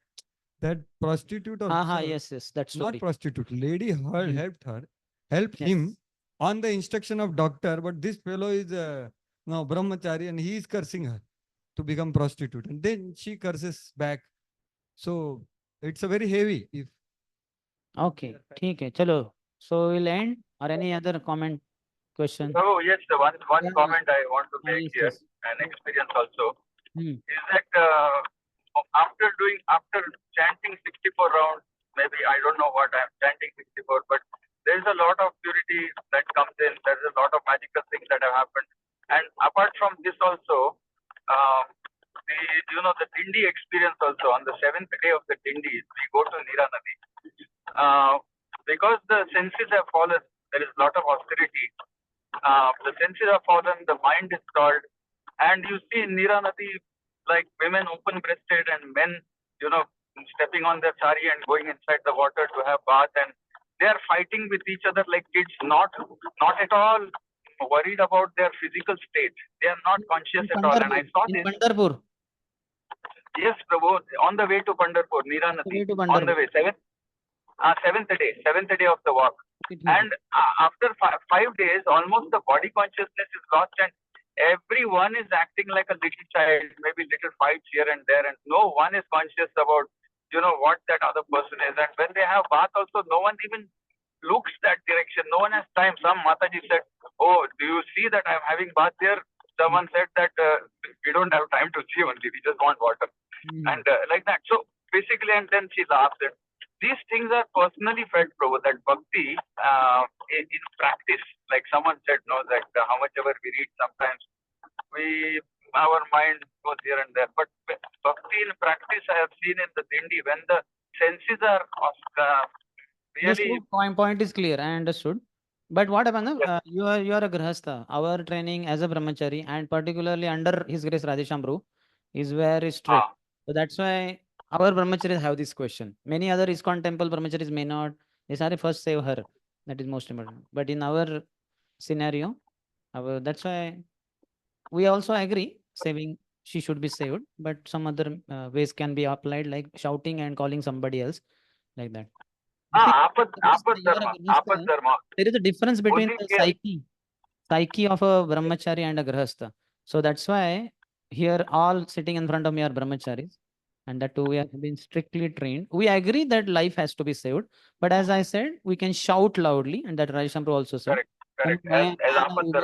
That prostitute also. Yes, that's story. Not prostitute. Lady helped her, helped him on the instruction of doctor, but this fellow is no brahmachari and he is cursing her to become prostitute. And then she curses back. So it's a very heavy. If Okay, ठीक है, चलो. So we'll end or any other comment, question? Oh yes, the one comment I want to make here, an experience also, is that after chanting 64 rounds, maybe I don't know what I'm chanting 64, but there's a lot of purity that comes in. There's a lot of magical things that have happened, and apart from this also, the Dindi experience also. On the 7th day of the Dindi, we go to Nira Nadi. Because the senses have fallen, there is a lot of austerity. The senses are fallen, the mind is stalled, and you see in Nira Nadi, like women open-breasted and men, stepping on their sari and going inside the water to have bath, and they are fighting with each other like kids, not at all worried about their physical state. They are not conscious at all. And I saw this. Pandharpur. Yes, Prabhu, on the way to Pandharpur, Nira Nadi, on the way, seventh day of the walk. And after 5 days, almost the body consciousness is lost, and everyone is acting like a little child, maybe little fights here and there, and no one is conscious about, what that other person is. And when they have bath also, no one even looks that direction. No one has time. Some Mataji said, "Oh, do you see that I'm having bath here?" Someone said that we don't have time to see only. We just want water. And like that. So basically, and then she laughs. And these things are personally felt, Prabhu, that bhakti in practice, like someone said, that how much ever we read, sometimes our mind goes here and there. But bhakti in practice, I have seen in the Dindi, when the senses are really... Point is clear. I understood. But what happened? You are a grahastha. Our training as a brahmachari, and particularly under His Grace Radheshambru, is very strict. So that's why our brahmacharis have this question. Many other ISKCON temple brahmacharis may not. They say, first save her. That is most important. But in our scenario, that's why we also agree she should be saved. But some other ways can be applied, like shouting and calling somebody else, like that. There is a difference between the psyche of a brahmachari and a grahastha. So that's why here all sitting in front of me are brahmacharis, and that too we have been strictly trained. We agree that life has to be saved, but as I said, we can shout loudly, and that Radheshambru also said. Correct. As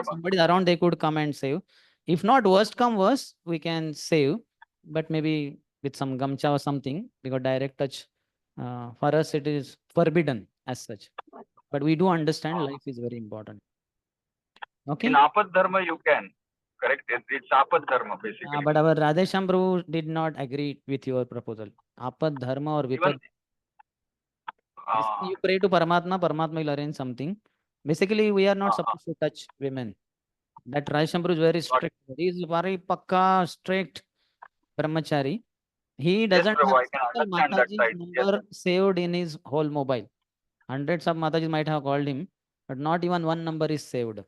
somebody around, they could come and save. If not, worst come worst, we can save, but maybe with some gamcha or something, because direct touch, for us it is forbidden as such. But we do understand life is very important. Okay. In Apad Dharma, you can. Correct. It's Apad Dharma, basically. But our Radheshambru did not agree with your proposal. Apad Dharma or Vipad. You pray to Paramatma, Paramatma will arrange something. Basically, we are not supposed to touch women. That Radheshambru is very strict. He is very pakka, strict brahmachari. He Yes, doesn't Prabhu, have I can single understand that Mataji's side. Yes, number saved in his whole mobile. Hundreds of Matajis might have called him, but not even one number is saved.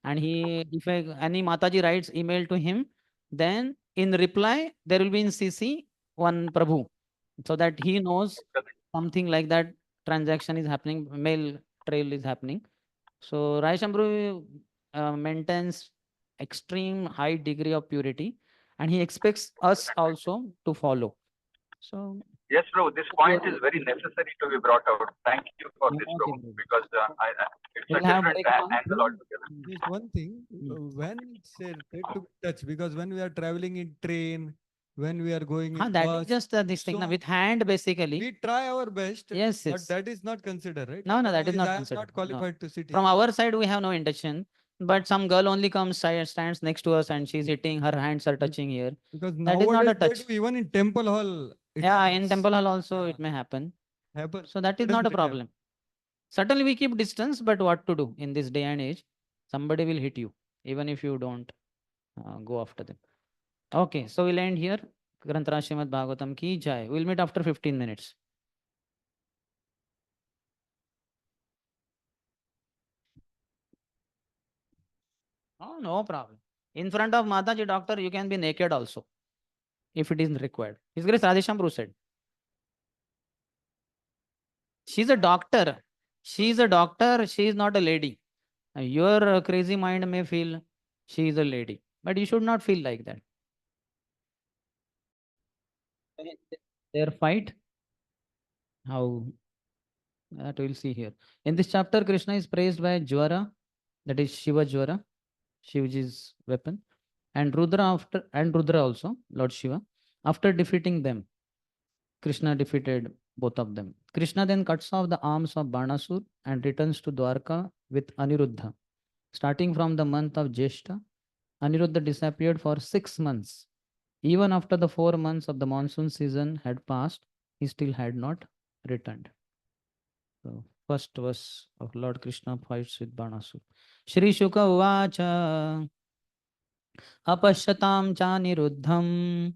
And if any Mataji writes email to him, then in reply there will be in CC one Prabhu, so that he knows something like that transaction is happening, mail trail is happening. So Rai Shambhu maintains extreme high degree of purity, and he expects us also to follow. So yes, Prabhu, this point is very necessary to be brought out. Thank you for this, okay, Prabhu, because it's a we'll have different break now. angle altogether. Just one thing, when say take to touch, because when we are traveling in train, when we are going in That bus, is just this thing. so With hand, basically. we try our best. Yes, but yes. that is not considered, right? No, that is Otherwise, not I am considered. not qualified to sit From here. our side, we have no intention. But some girl only comes, stands next to us, and she's hitting, her hands are touching here. Because That is not nowadays a touch. they do, even in temple hall. Yeah, in temple hall also it may happen. So that is not a problem. Certainly we keep distance, but what to do in this day and age? Somebody will hit you, even if you don't go after them. Okay, so we'll end here. Granthara Srimad Bhagavatam ki jai. We'll meet after 15 minutes. Oh, no problem. In front of Mataji doctor, you can be naked also, if it is required. His Grace Radheshambhru said. She's a doctor. She's a doctor. She is not a lady. Your crazy mind may feel she is a lady, but you should not feel like that. Their fight, how that we'll see here. In this chapter, Krishna is praised by Jwara, that is Shiva Jwara, Shivaji's weapon, and Rudra also, Lord Shiva. After defeating them, Krishna defeated both of them. Krishna then cuts off the arms of Banasur and returns to Dwarka with Aniruddha. Starting from the month of Jeshta, Aniruddha disappeared for 6 months. Even after the 4 months of the monsoon season had passed, he still had not returned. So, first verse of Lord Krishna fights with Banasur. Shri Shuka Uvacha Apashyatam cha Niruddham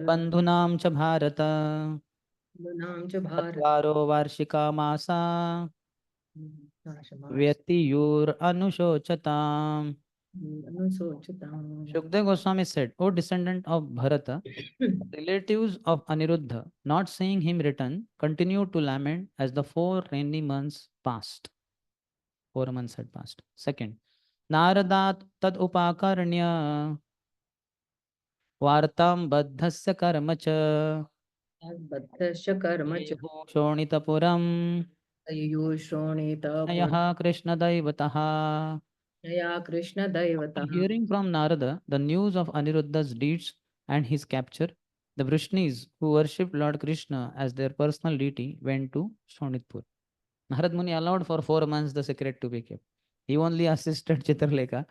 Bandhunam cha Bharata Tatvaro Varshika Masa Vyatiyur Anushochatam. Shukdev Goswami said, O descendant of Bharata, relatives of Aniruddha, not seeing him return, continued to lament as the 4 rainy months passed. 4 months had passed. Second, Naradat tad upakarnya vartam baddhasya karmacha shonitapuram Nayaha Krishna Daivataha. Hearing from Narada the news of Aniruddha's deeds and his capture, the Vrishnis who worshipped Lord Krishna as their personal deity went to Shonitpur. Narad Muni allowed for 4 months the secret to be kept. He only assisted Chitralekha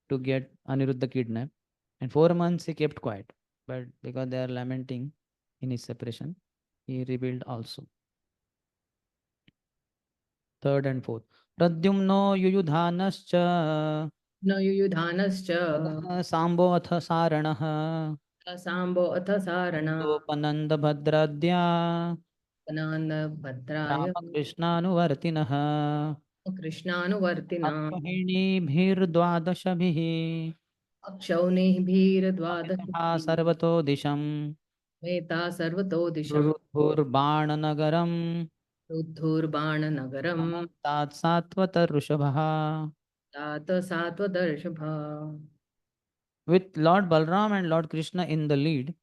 to get Aniruddha kidnapped, and 4 months he kept quiet. But because they are lamenting in his separation, he revealed also. Third and fourth. Pradyumno yuyudhanascha No yuyudhanascha Sambo atha saranah Sambo atha sarana Pananda Bhadradya Pananda Bhadraya Ramakrishnaanuvartinah Krishnaanuvartina Akshauhinibhirdvadashabhihi Akshaunih Apitaha sarvato disham Meta sarvato disham Rudhurbananagaram Ruddhurbananagaram Tat Satvata Rushabha. Tata Sattvadarshabha. With Lord Balram and Lord Krishna in the lead,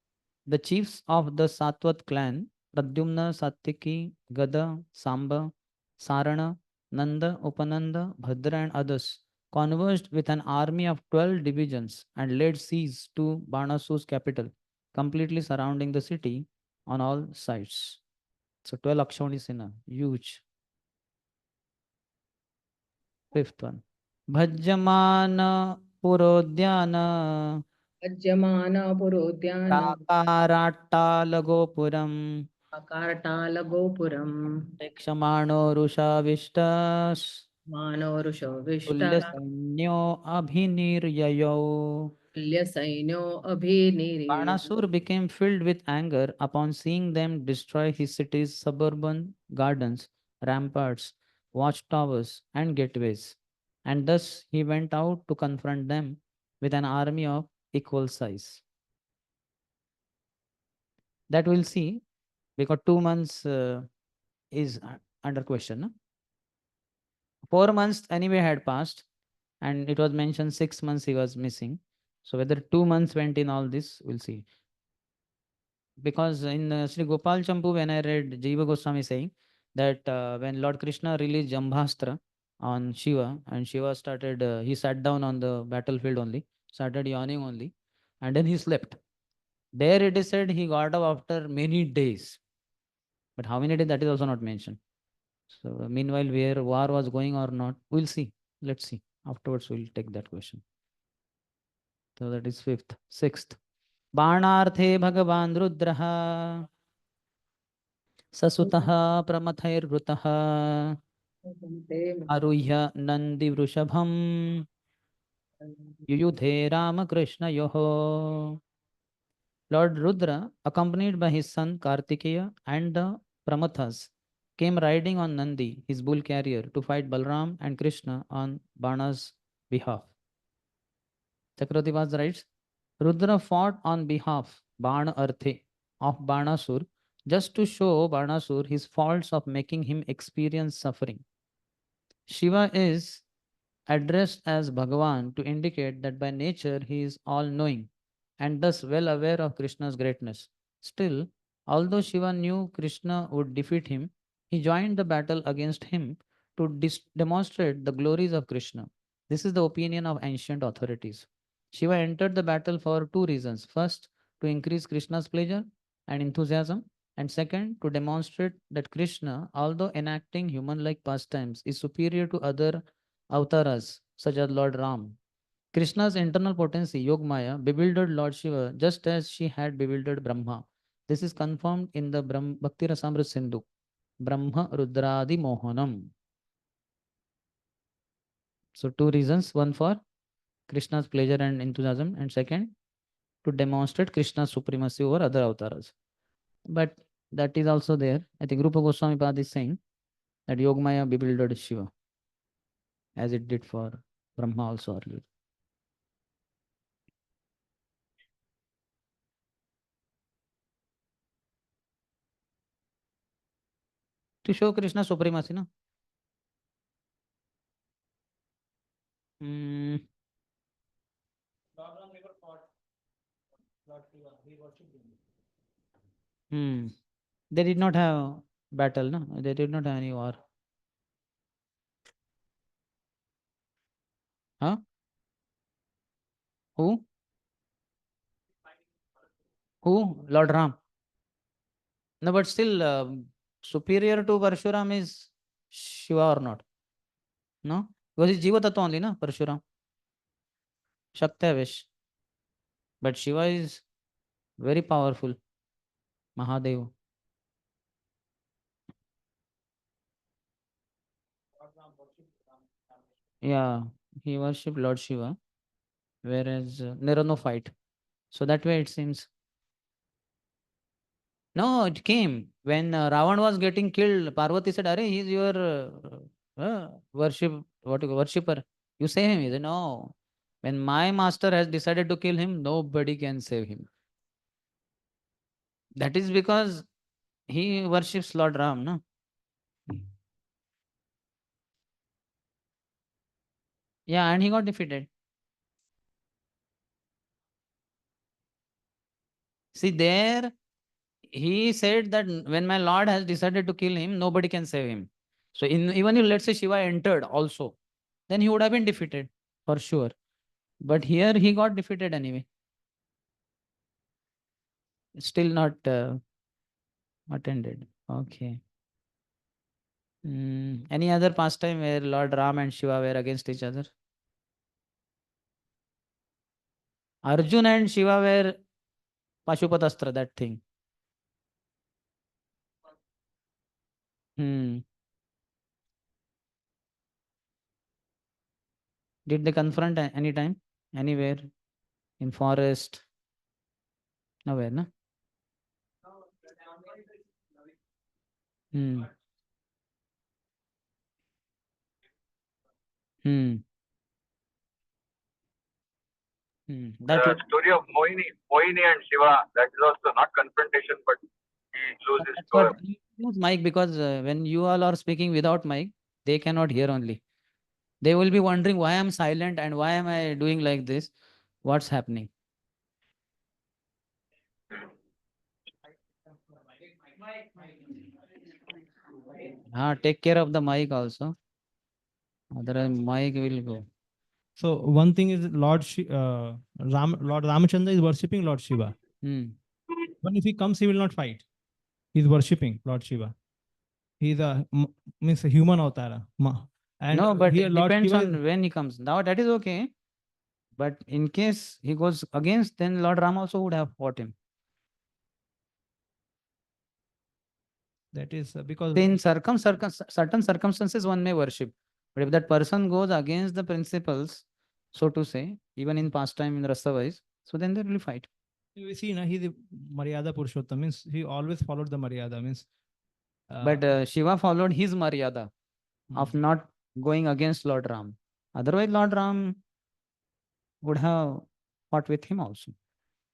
the chiefs of the Satwat clan, Pradyumna, Satyaki, Gada, Samba, Sarana, Nanda, Upananda, Bhadra and others, converged with an army of 12 divisions and laid siege to Banasur's capital, completely surrounding the city on all sides. So 12 Akshauhini Sena, huge. Fifth one. Bhajamana Purodhyana Ajyamana Purodhyana Prakarattalagopuram Akartala Gopuram Ekshamano Rushavishtas Mano Rushavishta Tulya Sainyo Abhiniryayo. Banasur became filled with anger upon seeing them destroy his city's suburban gardens, ramparts, watchtowers, and gateways. And thus he went out to confront them with an army of equal size. That we'll see, because 2 months is under question. No? 4 months anyway had passed, and it was mentioned 6 months he was missing. So whether 2 months went in all this, we'll see. Because in Sri Gopal Champu, when I read Jiva Goswami saying that when Lord Krishna released Jambhastra on Shiva, and Shiva started, he sat down on the battlefield only, started yawning only, and then he slept. There it is said he got up after many days. But how many days, that is also not mentioned. So meanwhile, where war was going or not, we'll see. Let's see. Afterwards, we'll take that question. So that is fifth. Sixth. बाणार्थे भगवान् रुद्रः ससुतः प्रमथैर्वृतः आरुह्य नन्दिवृषभं युयुधे रामकृष्णयोः. Lord Rudra, accompanied by his son Kartikeya and the Pramathas, came riding on Nandi, his bull carrier, to fight Balram and Krishna on Bana's behalf. Chakravarti writes, Rudra fought on behalf Bana Arthe of Banasur just to show Banasur his faults of making him experience suffering. Shiva is addressed as Bhagavan to indicate that by nature he is all-knowing and thus well aware of Krishna's greatness. Still, although Shiva knew Krishna would defeat him, he joined the battle against him to demonstrate the glories of Krishna. This is the opinion of ancient authorities. Shiva entered the battle for two reasons. First, to increase Krishna's pleasure and enthusiasm, and second, to demonstrate that Krishna, although enacting human-like pastimes, is superior to other avatars such as Lord Ram. Krishna's internal potency, Yogmaya, bewildered Lord Shiva just as she had bewildered Brahma. This is confirmed in the Bhakti Rasamrita Sindhu. Brahma Rudradi Mohanam. So two reasons, one for Krishna's pleasure and enthusiasm, and second, to demonstrate Krishna's supremacy over other avatars. But that is also there. I think Rupa Goswami Pad is saying that Yogmaya bewildered Shiva, as it did for Brahma also earlier. To show Krishna's supremacy, no? They did not have battle, no? They did not have any war. Huh? Who? Who? Lord Ram. No, but still superior to Parshuram is Shiva or not? No? Because it's Jiva Tattva only, no? Parshuram. Shaktavish. But Shiva is very powerful. Mahadev. Yeah, he worshipped Lord Shiva, whereas there are no fight. So that way it seems. No, it came when Ravan was getting killed. Parvati said, "Arey, he's your worshipper. You save him." He said, "No. When my master has decided to kill him, nobody can save him." That is because he worships Lord Ram, no? Yeah, and he got defeated. See, there he said that when my Lord has decided to kill him, nobody can save him. So even if, let's say, Shiva entered also, then he would have been defeated for sure. But here he got defeated anyway. Still not attended. Okay. Any other pastime where Lord Ram and Shiva were against each other? Arjun and Shiva were Pashupatastra, that thing. Did they confront any time, anywhere? in forest. Nowhere, no? Hmm. Hmm. That The story of Mohini and Shiva, that is also not confrontation, but he loses that's poem. what use mic, because when you all are speaking without mic, they cannot hear only. They will be wondering why I'm silent and why am I doing like this? What's happening? Take care of the mic also. Otherwise, mic will go. So one thing is Lord Lord Ramachandra is worshipping Lord Shiva. But if he comes, he will not fight. He's worshipping Lord Shiva. He's means a human avatar. And No, but here it Lord depends Shiva on when he comes. Now that is okay. But in case he goes against, then Lord Ram also would have fought him. that is because In certain circumstances, one may worship. But if that person goes against the principles, so to say, even in pastime, in rasa wise, so then they will fight. we see, he's a Maryada Purushottam, means he always followed the Maryada. Means, but Shiva followed his Maryada of not going against Lord Ram. Otherwise, Lord Ram would have fought with him also.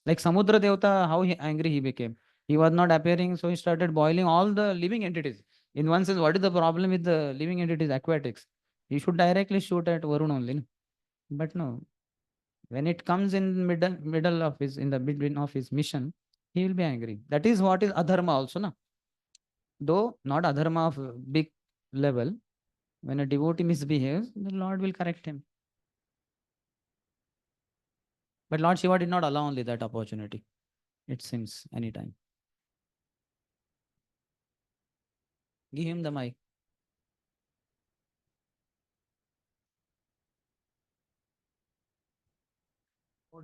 Like Samudra Devata, how angry he became. He was not appearing, so he started boiling all the living entities. In one sense, what is the problem with the living entities, aquatics? He should directly shoot at Varun only. But no, when it comes in middle of his, in the between of his mission, he will be angry. That is what is adharma also, na? Though not adharma of big level. When a devotee misbehaves, the Lord will correct him. But Lord Shiva did not allow only that opportunity. It seems anytime. Give him the mic.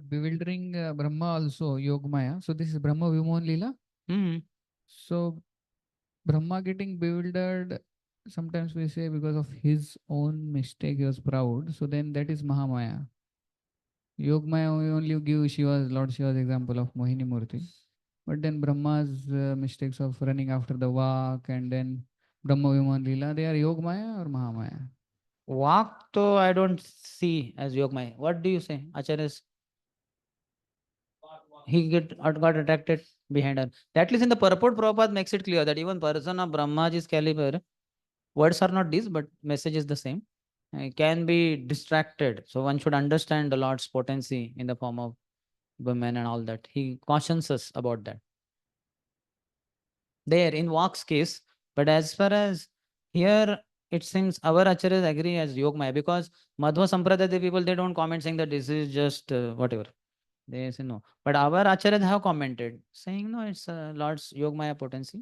Bewildering Brahma also, Yogamaya. So this is Brahma Vimohan Leela. So Brahma getting bewildered, sometimes we say because of his own mistake, he was proud. So then that is Mahamaya. Yogamaya, we only give Shiva's, Lord Shiva's example of Mohini Murti. But then Brahma's mistakes of running after the Vak and then Brahma Vimohan Leela, they are Yogamaya or Mahamaya? Vak, though I don't see as Yogamaya. What do you say, Acharyas? He got attracted behind her. At least in the purport, Prabhupada makes it clear that even person of Brahmaji's caliber, words are not these, but message is the same. Can be distracted. So one should understand the Lord's potency in the form of women and all that. He cautions us about that. There in Vak's case, but as far as here, it seems our acharyas agree as Yogamaya, because Madhva Sampradaya people, they don't comment saying that this is just whatever. They say no. But our acharyas have commented saying no, it's Lord's Yogamaya potency.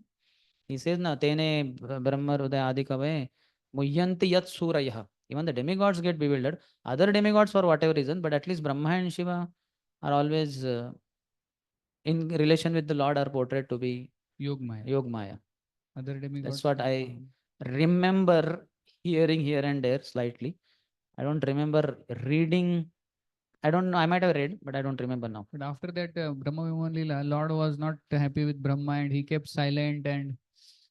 He says na tene Brahma Hridaya Adi Kavaye Muhyanti Yat Surayah. Even the demigods get bewildered. Other demigods for whatever reason, but at least Brahma and Shiva are always in relation with the Lord are portrayed to be Yogamaya. Other demigods. That's what I remember hearing here and there slightly. I don't remember reading. I don't know. I might have read, but I don't remember now. But after that, Brahma Vimohan Leela, Lord was not happy with Brahma and he kept silent and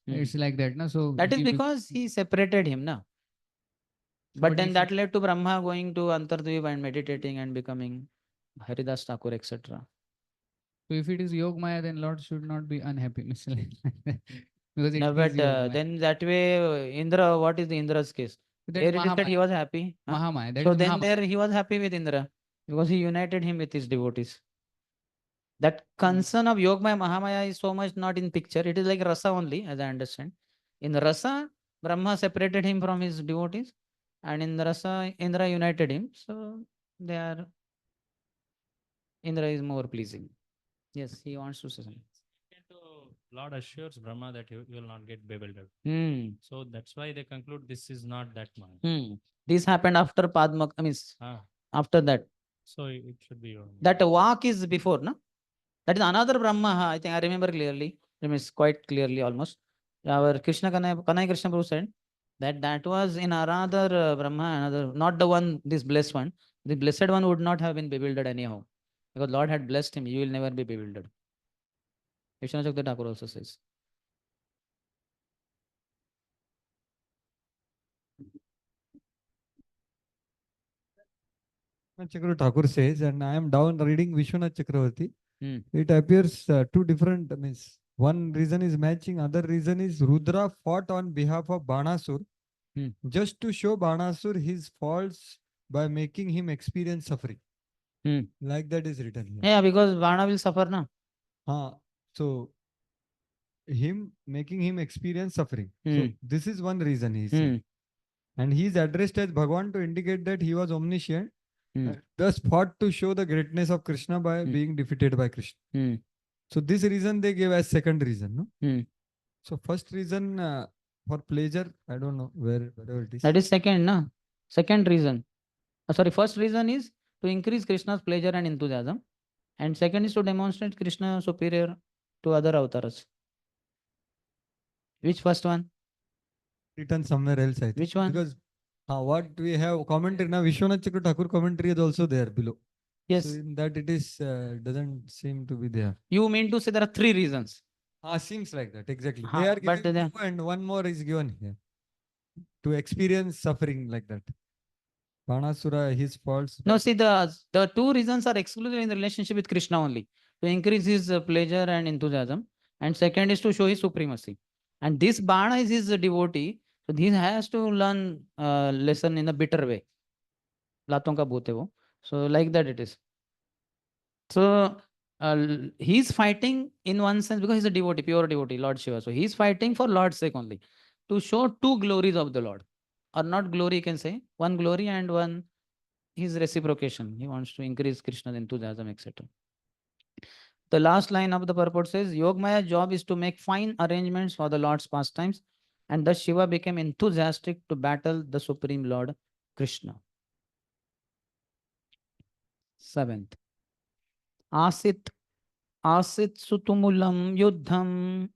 it's like that. No? So that is because he separated him. Na? But then that led to Brahma going to Antardvipa and meditating and becoming Haridas Thakur, etc. So if it is Yogamaya, then Lord should not be unhappy. Because it no, is but Yogamaya. then that way, Indra, what is the Indra's case? There it is that he was happy. Mahamaya. So then there he was happy with Indra because he united him with his devotees. That concern of Yogamaya, Mahamaya is so much not in picture. It is like Rasa only, as I understand. In Rasa, Brahma separated him from his devotees, and in Rasa, Indra united him. So they are, Indra is more pleasing. Yes, he wants to say something. Lord assures Brahma that you will not get bewildered. So that's why they conclude this is not that man. This happened after Padma, I mean, after that. So it should be your. That Vak is before, no? That is another Brahma, I think I remember clearly. I mean, quite clearly almost. Our Krishna Kanai Krishna Prabhu said that was in another Brahma, another, not the one, this blessed one. The blessed one would not have been bewildered anyhow. because Lord had blessed him. You will never be bewildered. Vishwanath Chakravarti Thakur also says. Chakravarti Thakur says, and I am down reading Vishwanath Chakravarti. It appears two different means. One reason is matching, other reason is Rudra fought on behalf of Banasur just to show Banasur his faults by making him experience suffering. Like that is written here. Yeah, because Vana will suffer now. So him making him experience suffering. So this is one reason he said. And he is addressed as Bhagwan to indicate that he was omniscient, thus fought to show the greatness of Krishna by being defeated by Krishna. So this reason they gave as second reason, no? So first reason for pleasure, I don't know wherever it is. That is second, no? Second reason. Sorry, first reason is to increase Krishna's pleasure and enthusiasm. And second is to demonstrate Krishna superior to other avatars. Which first one? Written somewhere else, I think. Which one? Because what we have commentary now, Vishwanath Chakravarti Thakur commentary is also there below. Yes. So in that it is doesn't seem to be there. You mean to say there are three reasons? Seems like that, exactly. They are giving two and one more is given here. To experience suffering like that. Banasura, his faults. No, see, the two reasons are exclusively in the relationship with Krishna only. To increase his pleasure and enthusiasm. And second is to show his supremacy. And this Bana is his devotee. So he has to learn lesson in a bitter way. Laton ka bhoot hai wo. So like that it is. So he's fighting in one sense because he's a devotee, pure devotee, Lord Shiva. So he's fighting for Lord's sake only. To show two glories of the Lord. Or not glory, you can say. One glory and one his reciprocation. He wants to increase Krishna's enthusiasm, etc. The last line of the purport says, Yogmaya's job is to make fine arrangements for the Lord's pastimes, and thus Shiva became enthusiastic to battle the Supreme Lord Krishna. Seventh. Asit sutumulam yuddham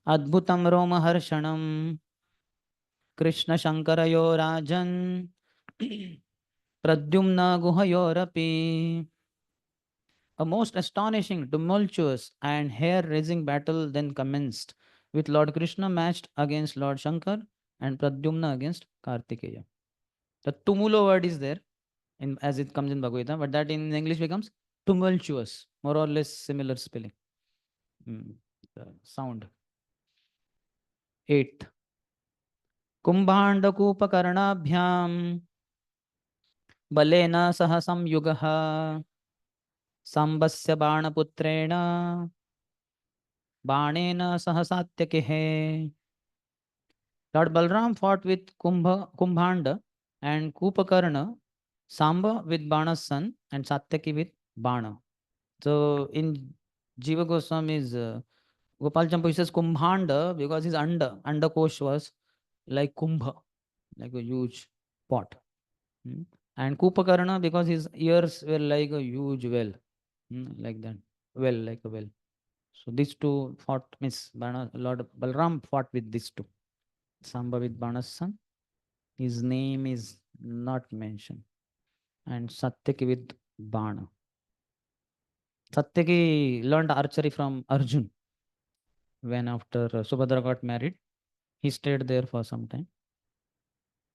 adbhutam romaharshanam Krishna Shankarayo Rajan Pradyumna Guhayorapi. A most astonishing, tumultuous, and hair-raising battle then commenced, with Lord Krishna matched against Lord Shankar and Pradyumna against Kartikeya. The tumulo word is there, as it comes in Bhagavad Gita, but that in English becomes tumultuous, more or less similar spelling. The sound. 8th. Kumbhandakupakarnabhyam balena saha samyugaha Sambasya Banaputreena Banena Sahasatyake. Lord Balram fought with Kumbhanda and Kupakarna, Samba with Bana's son, and Satyaki with Bana. So in Jiva Goswami's Gopal Champu says Kumbhanda because his Andakosh was like Kumbha, like a huge pot. And Kupakarna because his ears were like a huge well. Like that, well, like a well. So these two fought, Lord Balram fought with these two. Samba with Bana's son. His name is not mentioned. And Satyaki with Bana. Satyaki learned archery from Arjun. When after Subhadra got married, he stayed there for some time.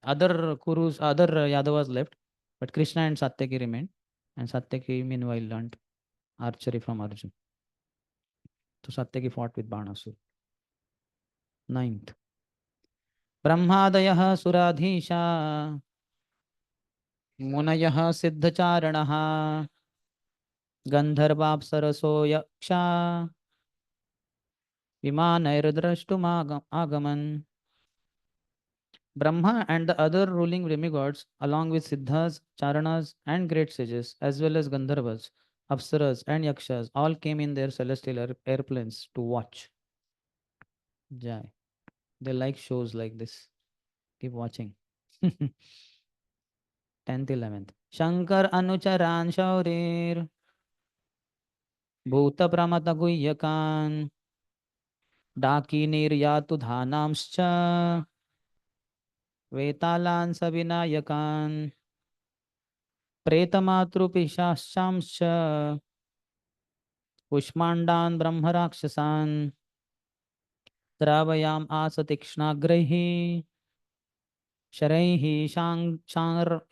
Other Kurus, other Yadavas left, but Krishna and Satyaki remained. And Satyaki meanwhile learned archery from Arjun. So Satyaki fought with Banasur. 9th. Brahmadayah Suradhisha Munayah Siddhacharanaha Gandharvapsaraso Yaksha Vimanairudrashtum Agaman. Brahma and the other ruling demigods, along with Siddhas, Charanas, and great sages, as well as Gandharvas, Apsaras, and Yakshas, all came in their celestial airplanes to watch. Jai. They like shows like this. Keep watching. 10th, 11th. Shankar Anucharan Shaurir Bhuta Pramata Guyyakan Daki Niryatu Dhanamscha Vetalan Savinayakan प्रेतमातृपिशाश्चांश्च कुष्माण्डान् ब्रह्मराक्षसान् द्रावयाम् us तीक्ष्णाग्रैः शरैः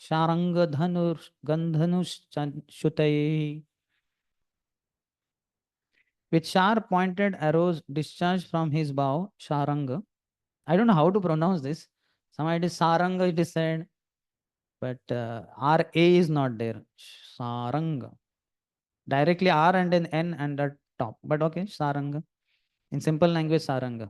शारङ्गधनुर्गन्धनुश्च्युतैः. With sharp pointed arrows discharged from his bow, Sharanga. I don't know how to pronounce this. Some it is Saranga, it is said, but RA is not there. Saranga. Directly R and an N and at top. But okay, Saranga. In simple language, Saranga.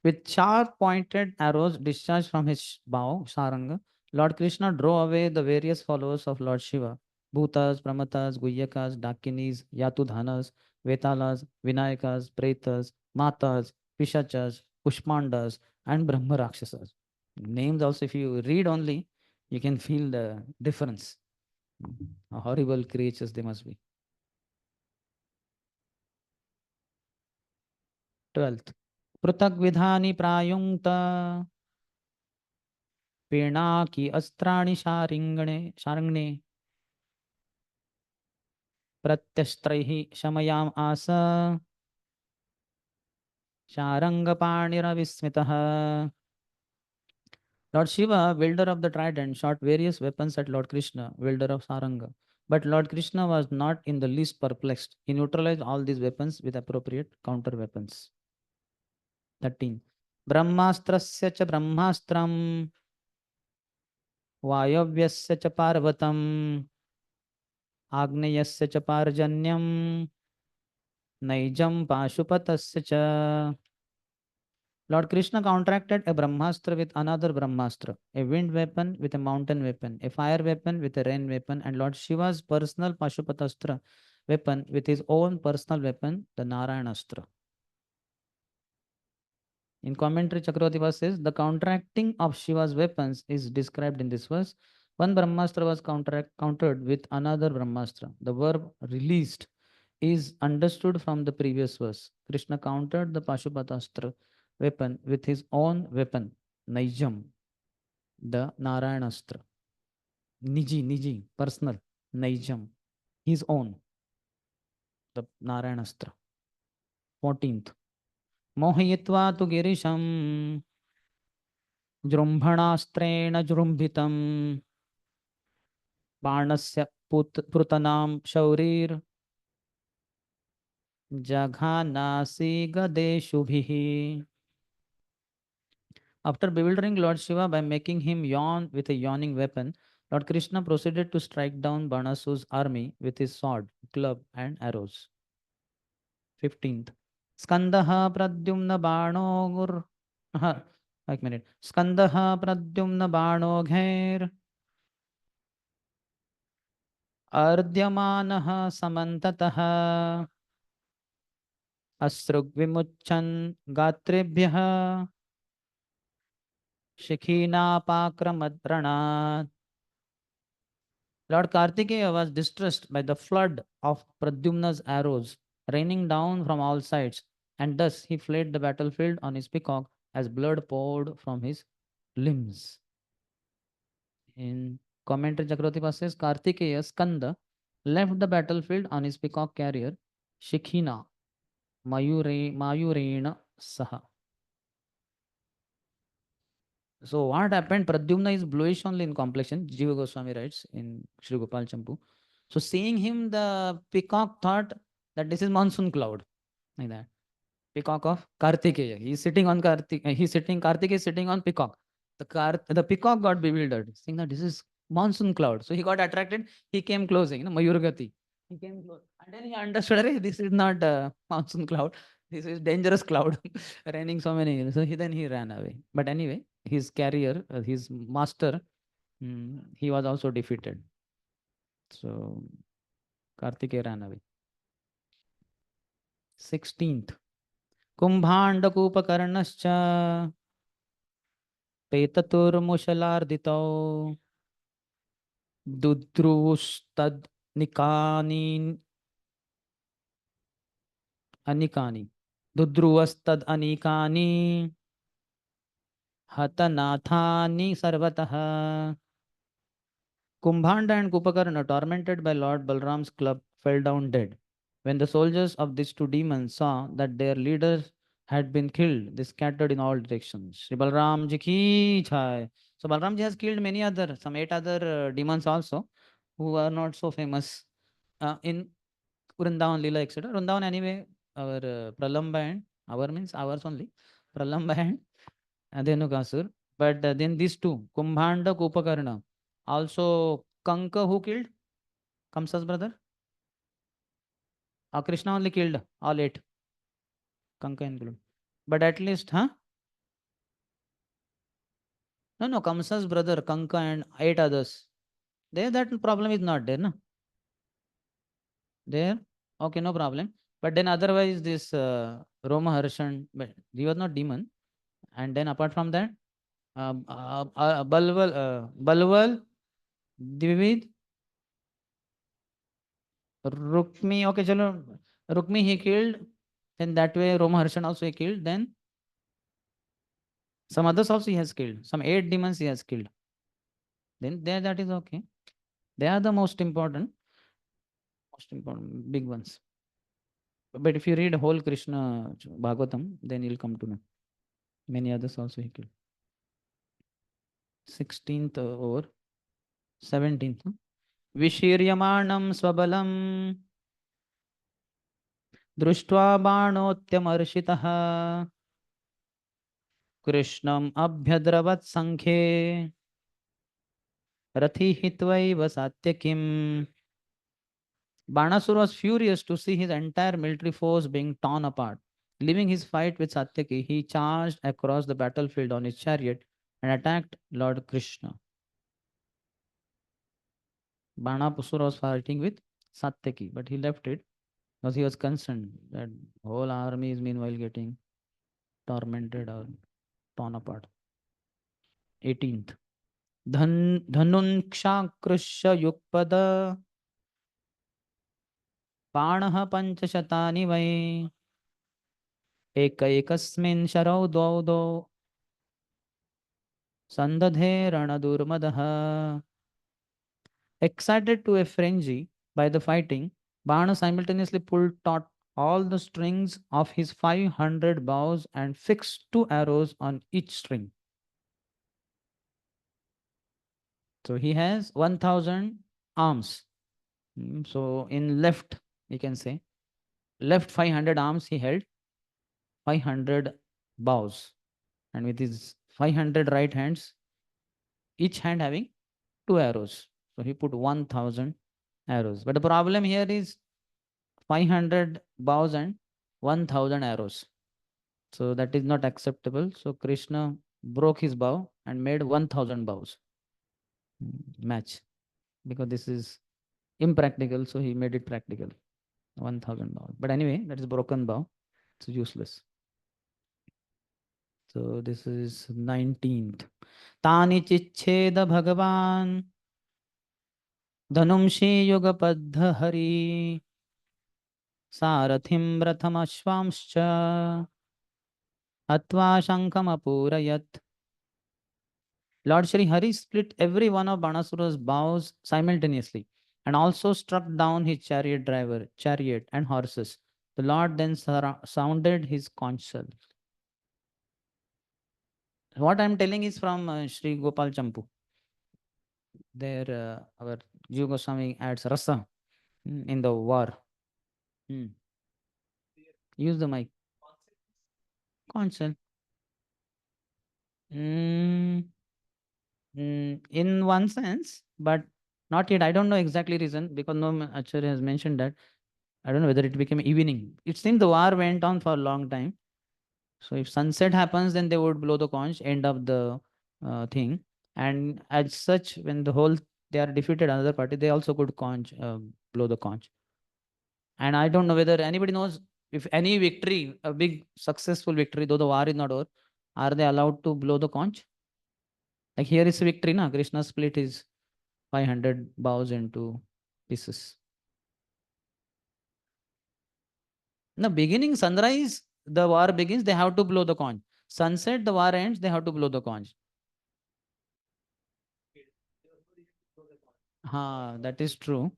With sharp pointed arrows discharged from his bow, Saranga, Lord Krishna drove away the various followers of Lord Shiva. Bhutas, Pramatas, Guhyakas, Dakinis, Yatudhanas, Vetalas, Vinayakas, Pretas, Matas, Pishachas, Pushpandas, and Brahma Rakshasas. Names also, if you read only, you can feel the difference. How horrible creatures they must be. 12th. पृथक विधानि प्रायुङ्क्त पीणाकी अस्त्राणि शार्ङ्गणे प्रत्यस्त्रैः शमयाम् आस शारङ्गपाणिरविस्मितः. Lord Shiva, wielder of the trident, shot various weapons at Lord Krishna, wielder of Saranga. But Lord Krishna was not in the least perplexed. He neutralized all these weapons with appropriate counter weapons. 13. ब्रह्मास्त्रस्य च ब्रह्मास्त्रम् वायव्यस्य च पार्वतम् आग्नेयस्य च पार्जन्यम् नैजं पाशुपतस्य च. Lord Krishna counteracted a Brahmastra with another Brahmastra, a wind weapon with a mountain weapon, a fire weapon with a rain weapon, and Lord Shiva's personal Pashupatastra weapon with his own personal weapon, the Narayanastra. In commentary, Chakravarti says, the counteracting of Shiva's weapons is described in this verse. One Brahmastra was countered with another Brahmastra. The verb released is understood from the previous verse. Krishna countered the Pashupatastra weapon with his own weapon, Naijam, the Narayanastra. Niji, personal, Naijam, his own, the Narayanastra. 14th. मोहयित्वा तु गिरिशं जृम्भणास्त्रेण जृम्भितं बाणस्य पृतनां शौरीर् जघानासि गदेषुभिः. After bewildering Lord Shiva by making him yawn with a yawning weapon, Lord Krishna proceeded to strike down Banasu's army with his sword, club, and arrows. 15th. Skandaha pradyumna banogur. एक minute. स्कंदः Pradyumna बाणोघैर् अर्द्यमानः समन्ततः अश्रुग्विमुच्छन् गात्रेभ्यः शिखीनापाक्रमद्रणात्. Lord Kartikeya was distressed by the flood of Pradyumna's arrows raining down from all sides, and thus he fled the battlefield on his peacock as blood poured from his limbs. In commentary, Chakravarti says, Kartikeya Skanda left the battlefield on his peacock carrier, Shikhina, Mayurena Saha. So what happened? Pradyumna is bluish only in complexion, Jiva Goswami writes in Sri Gopal Champu. So seeing him, the peacock thought that this is monsoon cloud, like that. Peacock of Kartikeya. He's sitting on Kartikeya is sitting on peacock. The peacock got bewildered, saying that this is monsoon cloud. So he got attracted. He came close, Mayurgati. He came close. And then he understood, this is not a monsoon cloud. This is dangerous cloud, raining so many years. So then he ran away. But anyway, his carrier, his master, he was also defeated. So Kartikeya ran away. 16th. Kumbhandakupakarnascha Petaturmushalarditau Dudrustad Nikani Anikani Dudruastad Anikani Hatanathani Sarvataha. Kumbhanda and Kupakarna, tormented by Lord Balram's club, fell down dead. When the soldiers of these two demons saw that their leaders had been killed, they scattered in all directions. Shri Balram ji ki jai. So Balram ji has killed many other, some 8 other demons also, who are not so famous in Vrindavan, Leela, etc. Vrindavan anyway, our Pralamba and our means ours only, Pralamba and Dhenukasur. But then these two, Kumbhanda, Kupakarna, also Kanka, who killed? Kamsa's brother? Krishna only killed all 8. Kanka included. But at least, huh? No, Kamsa's brother, Kanka and 8 others. There, that problem is not there, no? There? Okay, no problem. But then otherwise, this Roma Harshan, but he was not demon. And then apart from that, Balwal, Divid, Rukmi, okay, chalo, Rukmi he killed. Then that way Roma Harshan also he killed. Then some others also he has killed. Some 8 demons he has killed. Then there that is okay. They are the most important big ones. But if you read whole Krishna Bhagavatam, then you'll come to know. Many others also he killed. 16th or 17th. Vishiryamanam swabalam दृष्ट्वा बाणोत्यमर्षितः कृष्णम् अभ्यद्रवत् संख्ये रथि हित्वैव सात्यकिम्. Banasur was furious to see his entire military force being torn apart. Leaving his fight with Satyaki, he charged across the battlefield on his chariot and attacked Lord Krishna. Banasur was fighting with Satyaki, but he left it because he was concerned that whole army is meanwhile getting tormented or torn apart. 18th. धनुन्क्षाकृष्य युगपद बाणः पंचशतानि वै एकैकस्मिन् शरौ द्वौ द्वौ सन्दधे रणदुर्मदः. Excited to a frenzy by the fighting, Bana simultaneously pulled taut all the strings of his 500 bows and fixed 2 arrows on each string. So he has 1000 arms. So in left, you can say, left 500 arms he held, 500 bows, and with his 500 right hands, each hand having 2 arrows. So he put 1000 arrows. But the problem here is 500 bows and 1000 arrows. So that is not acceptable. So Krishna broke his bow and made 1000 bows. Match. Because this is impractical, so he made it practical. 1000 bows. But anyway, that is broken bow. It's useless. So this is 19th. Tani chicheda bhagavan dhanumshi yugapadha hari sarathim ratham atva shankam apurayat. Lord Shri Hari split every one of Banasura's bows simultaneously and also struck down his chariot and horses. The Lord then sounded his conch shell. What I am telling is from Sri Gopal Champu. There our Jiva Goswami adds rasa in the war. Use the mic. Conch shell. In one sense, but not yet. I don't know exactly reason because no Acharya has mentioned that. I don't know whether it became evening. It seemed the war went on for a long time. So if sunset happens, then they would blow the conch, end of the thing. And as such, when they are defeated another party, they also could blow the conch. And I don't know whether anybody knows if any victory, a big successful victory, though the war is not over, are they allowed to blow the conch? Like here is a victory, na? Krishna split his 500 bows into pieces. In the beginning, sunrise, the war begins, they have to blow the conch. Sunset, the war ends, they have to blow the conch. That is true.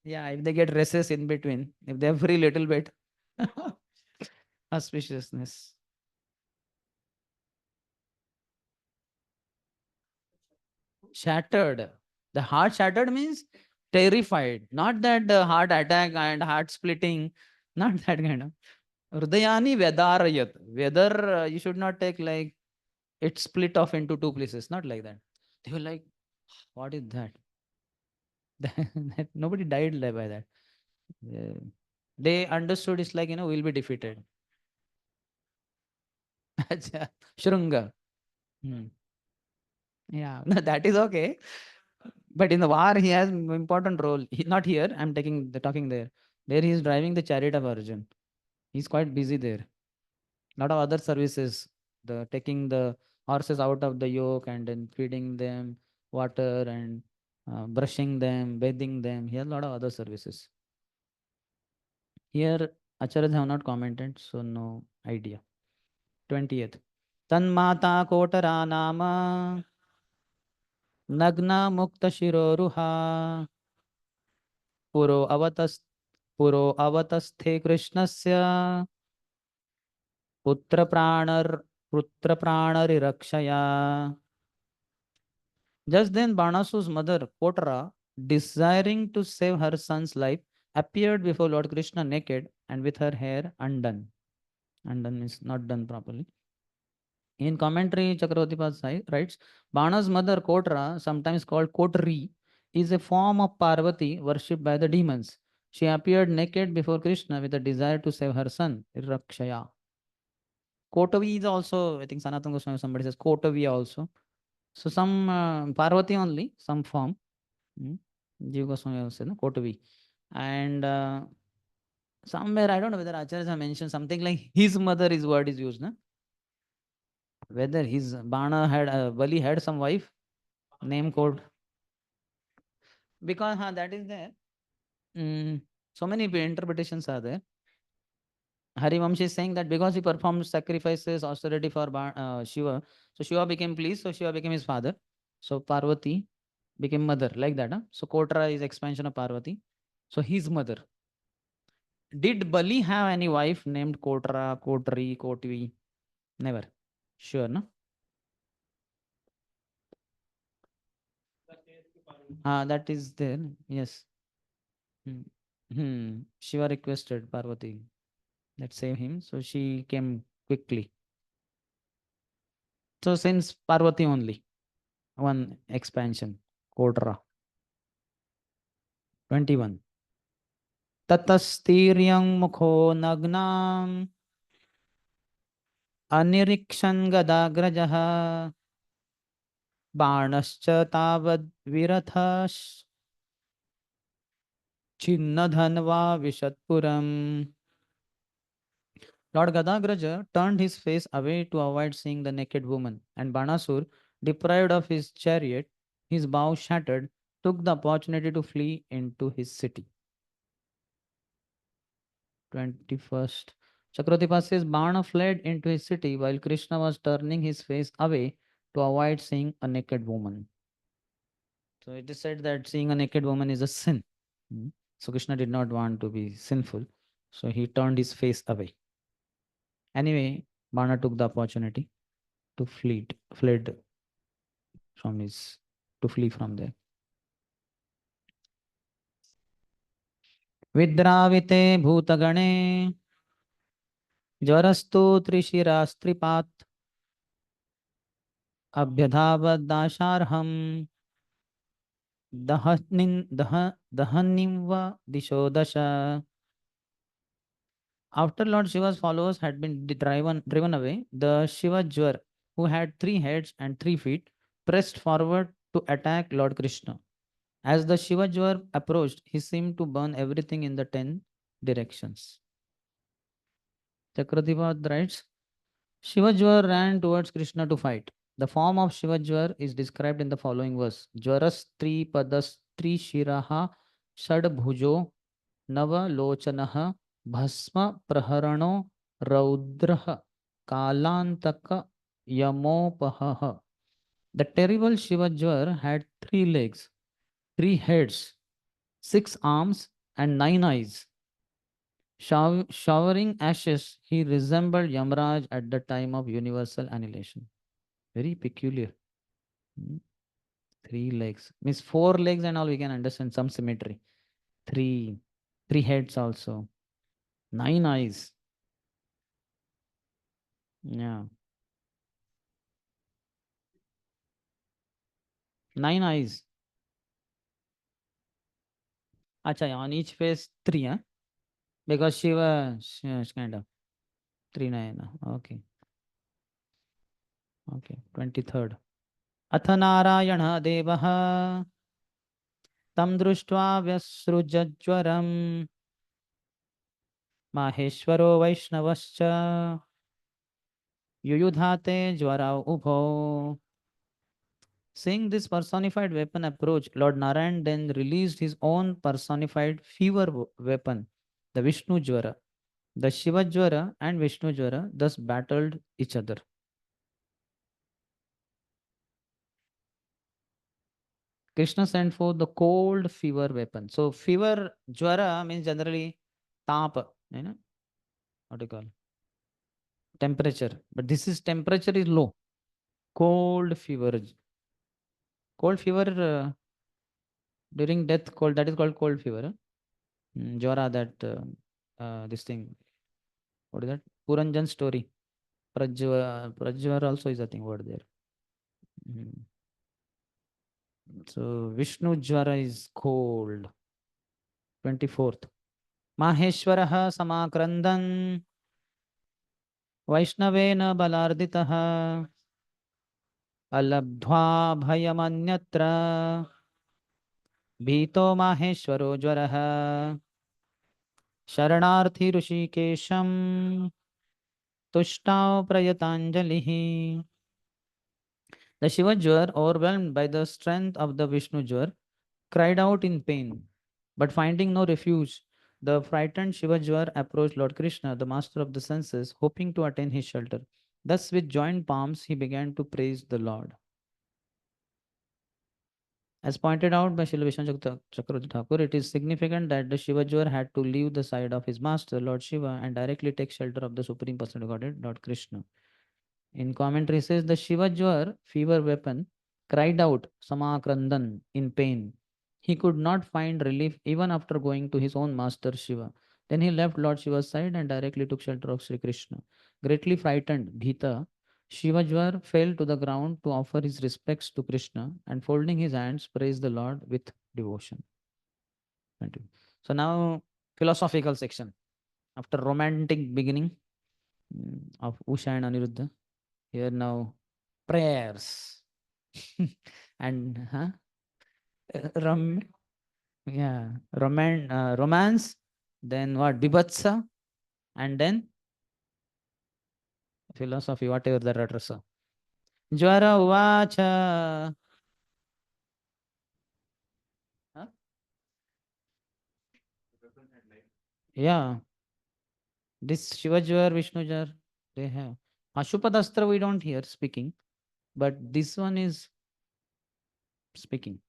Yeah, if they get recess in between, if they are free little bit, auspiciousness. Shattered. The heart shattered means terrified, not that the heart attack and heart splitting, not that kind of. Hridayani vedarayat. Whether you should not take like it split off into two places, not like that. They were like, what is that? Nobody died by that. They understood it's like, we'll be defeated. Shrunga. Yeah, no, that is okay. But in the war, he has an important role. Not here. I'm talking there. There he is driving the chariot of Arjun. He's quite busy there. Lot of other services, the taking the horses out of the yoke and then feeding them water and brushing them, bathing them. He has a lot of other services. Here, acharyas have not commented, so no idea. 20th. Tanmata kotara nama nagna mukta shiroruha puro avatasthe krishnasya putra pranari rakshaya. Just then Banasu's mother Kotara, desiring to save her son's life, appeared before Lord Krishna naked and with her hair undone. Undone means not done properly. In commentary, Chakravarti writes, Bana's mother Kotara, sometimes called Kotari, is a form of Parvati worshipped by the demons. She appeared naked before Krishna with a desire to save her son, Rakshaya. Kotavi is also, I think Sanatana Goswami, somebody says Kotavi also. So some Parvati only, some form. Jiva Goswami also said, no? Kotavi. And somewhere, I don't know whether Acharyas have mentioned something like his mother is word is used. No? Whether his Bana had, Bali had some wife, name code. Because that is there. So many interpretations are there. Harivamsh is saying that because he performed sacrifices, austerity for Shiva, so Shiva became pleased, so Shiva became his father. So Parvati became mother, like that. Huh? So Kotara is expansion of Parvati. So his mother. Did Bali have any wife named Kotara, Kotri, Kotvi? Never. Sure, no? That is there. Yes. Shiva requested Parvati, let's save him. So she came quickly. So since Parvati only, one expansion, Kodra. 21. Tatastiryang mukho nagnam anirikshan gadagrajaha banascha tavad virathash chinnadhanva vishatpuram. Lord Gadagraja turned his face away to avoid seeing the naked woman, and Banasur, deprived of his chariot, his bow shattered, took the opportunity to flee into his city. 21st. Chakratipa says Bana fled into his city while Krishna was turning his face away to avoid seeing a naked woman. So it is said that seeing a naked woman is a sin. So Krishna did not want to be sinful. So he turned his face away. Anyway, Bana took the opportunity to fled from to flee from there. Vidravite bhutagane jarastu trishirastripat abhyadhavadasharham dahanimva dishodasha. After Lord Shiva's followers had been driven away, the Shivajwar, who had 3 heads and 3 feet, pressed forward to attack Lord Krishna. As the Shivajwar approached, he seemed to burn everything in the 10 directions. Chakradivat writes, Shivajwar ran towards Krishna to fight. The form of Shivajwar is described in the following verse. Jwarastri padastri shiraha shadbhujo nava lochanaha bhasma praharano raudraha kalantaka yamopahaha The terrible Shivajwar had 3 legs, 3 heads, 6 arms, and 9 eyes. Showering ashes, he resembled Yamraj at the time of universal annihilation. Very peculiar. 3 legs. Means 4 legs and all we can understand some symmetry. 3 heads also. 9 eyes. Yeah. 9 eyes. Acha, on each face 3, huh? Because Shiva is kind of 3 9. Okay. Okay. 23rd. अथ नारायणः देवः तं दृष्ट्वा व्यसृजज्वरम् माहेश्वरो वैष्णवश्च युयुधाते ज्वरौ उभो. Seeing this personified weapon approach, Lord Narayan then released his own personified fever weapon, the Vishnu Jwara. The Shiva Jwara and Vishnu Jwara thus battled each other. Krishna sent forth the cold fever weapon. So fever Jwara means generally tapa, you know, what do you call? Temperature. But this is temperature is low. Cold fever. Cold fever during death, cold, that is called cold fever. Huh? Jwara, that this thing. What is that? Puranjan story. Prajwar also is a thing word there. So Vishnu Jwara is cold. 24th. Maheshwaraha samakrandan Vaishnavena balarditaha alabdhva bhayamanyatra Bhito Maheshwaro Jwaraha Sharanarthi Rushikesham Tushtao Prayatanjalihi. The Shiva Jwar, overwhelmed by the strength of the Vishnu Jwar, cried out in pain. But finding no refuge, the frightened Shiva Jwar approached Lord Krishna, the master of the senses, hoping to attain his shelter. Thus, with joined palms, he began to praise the Lord. As pointed out by Srila Vishnu Chakravarti Thakur, it is significant that the Shiva Jwar had to leave the side of his master, Lord Shiva, and directly take shelter of the Supreme Personality of Godhead, Lord Krishna. In commentary says the Shiva Jwar, fever weapon, cried out Samakrandan in pain. He could not find relief even after going to his own master Shiva. Then he left Lord Shiva's side and directly took shelter of Sri Krishna. Greatly frightened, Bhita, Shivajwar fell to the ground to offer his respects to Krishna and folding his hands praised the Lord with devotion. So now philosophical section. After romantic beginning of Usha and Aniruddha, here now prayers and romance, then what, Bibhatsa, and then philosophy, whatever the ratrasa. Jwara uvacha. Yeah. This Shivajwar, Vishnujar, they have. Ashupadastra we don't hear speaking, but this one is speaking.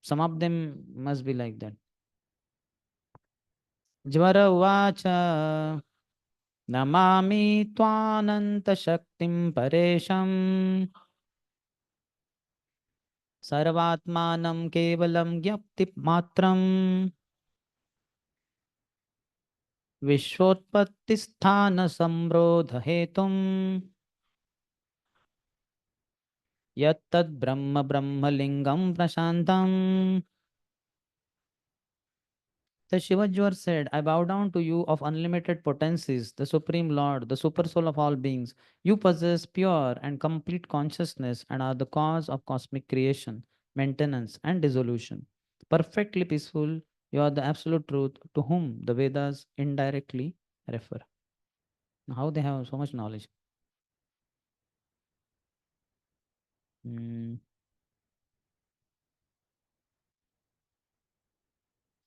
Some of them must be like that. Jvara uvacha namami tvananta shaktim paresham sarvatmanam kevalam gyapti matram vishwotpatti sthana sambrodha hetum yattad brahma brahmalingam prashantam. The Shivajwar said, I bow down to you of unlimited potencies, the Supreme Lord, the Super Soul of all beings. You possess pure and complete consciousness and are the cause of cosmic creation, maintenance, and dissolution. Perfectly peaceful, you are the absolute truth to whom the Vedas indirectly refer. How they have so much knowledge.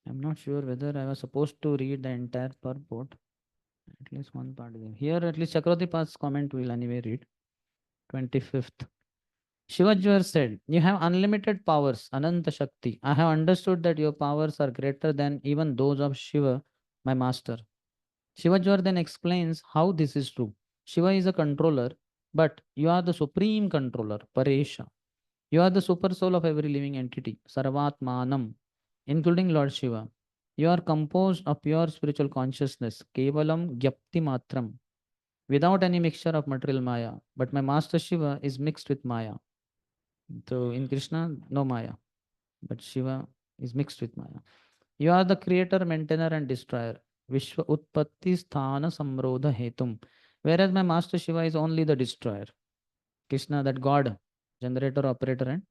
I'm not sure whether I was supposed to read the entire purport. At least one part. Here, at least Chakravarti Path's comment will anyway read. 25th. Shivajwar said, "You have unlimited powers, Ananta Shakti. I have understood that your powers are greater than even those of Shiva, my master." Shivajwar then explains how this is true. Shiva is a controller, but you are the supreme controller, Paresha. You are the super soul of every living entity, Sarvatmanam, including Lord Shiva. You are composed of pure spiritual consciousness, Kevalam Gyapti Matram, without any mixture of material Maya. But my master Shiva is mixed with Maya. So in Krishna, no Maya, but Shiva is mixed with Maya. You are the creator, maintainer, and destroyer. Vishwa Utpatti Sthana Samrodha Hetum. Whereas my master Shiva is only the destroyer. Krishna, that God, generator, operator, and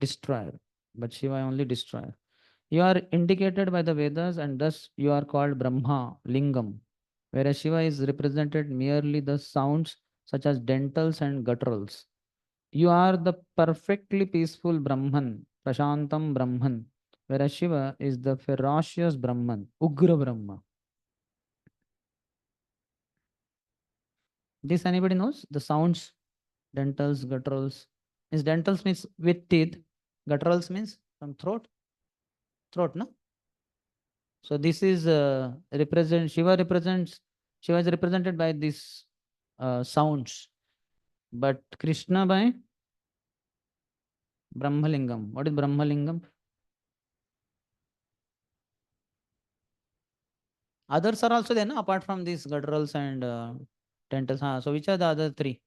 destroyer. But Shiva only destroyer. You are indicated by the Vedas, and thus you are called Brahma, Lingam. Whereas Shiva is represented merely the sounds such as dentals and gutturals. You are the perfectly peaceful Brahman, Prashantam Brahman, whereas Shiva is the ferocious Brahman, Ugra Brahma. This anybody knows? The sounds, dentals, gutturals. Means dentals means with teeth, gutturals means from throat. Throat, no? So this is Shiva is represented by these sounds, but Krishna by Brahmalingam. What is Brahmalingam? Others are also there, no? Apart from these gutturals and dentals. So which are the other three?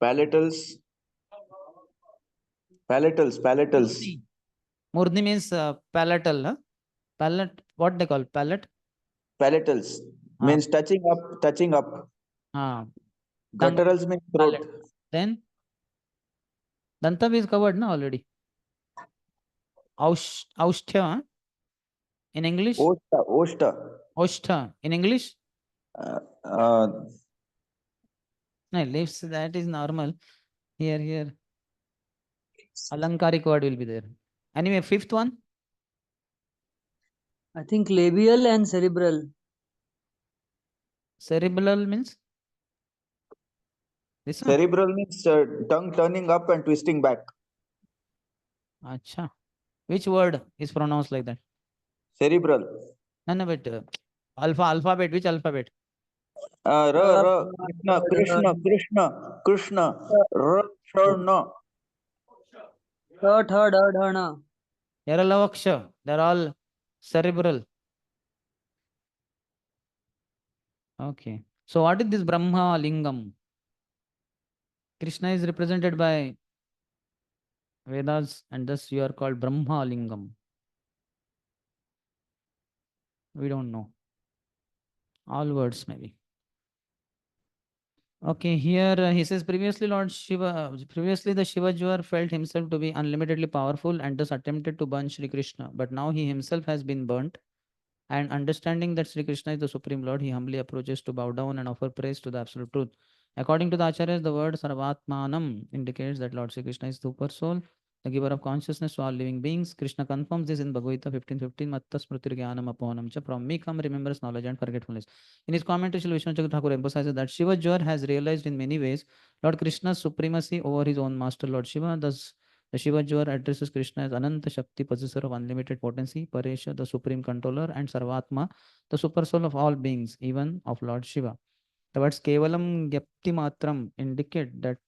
Palatals. Palatals. Murni means palatal. Huh? Palate, what they call palate? Palatals means touching up. Gutturals means throat. Palate. Then Dantav is covered, no, already. Aushtya, huh? In English? Oshta. In English? No, lips, that is normal. Here. Alankarik word will be there. Anyway, fifth one? I think labial and cerebral. Cerebral means? This one? Cerebral means tongue turning up and twisting back. Acha. Which word is pronounced like that? Cerebral. No, but alphabet. Which alphabet? Krishna. Yaralavaksha. They're all cerebral. Okay. So what is this Brahma Lingam? Krishna is represented by Vedas, and thus you are called Brahma Lingam. We don't know. All words maybe. Okay, here he says previously the Shivajwar felt himself to be unlimitedly powerful and thus attempted to burn Sri Krishna. But now he himself has been burnt, and understanding that Sri Krishna is the Supreme Lord, he humbly approaches to bow down and offer praise to the Absolute Truth. According to the Acharyas, the word Sarvatmanam indicates that Lord Sri Krishna is Super Soul, the giver of consciousness to all living beings. Krishna confirms this in Bhagavad Gita 15:15, Matta Smritir Jnanam Apohanam cha, from me come remembrance, knowledge and forgetfulness. In his commentary, Srila Vishnu Chakra Thakur emphasizes that Shiva Jwar has realized in many ways Lord Krishna's supremacy over his own master Lord Shiva. Thus, the Shiva Jwar addresses Krishna as Ananta Shakti, possessor of unlimited potency, Paresha, the supreme controller, and Sarvatma, the super soul of all beings, even of Lord Shiva. The words Kevalam Gyapti Matram indicate that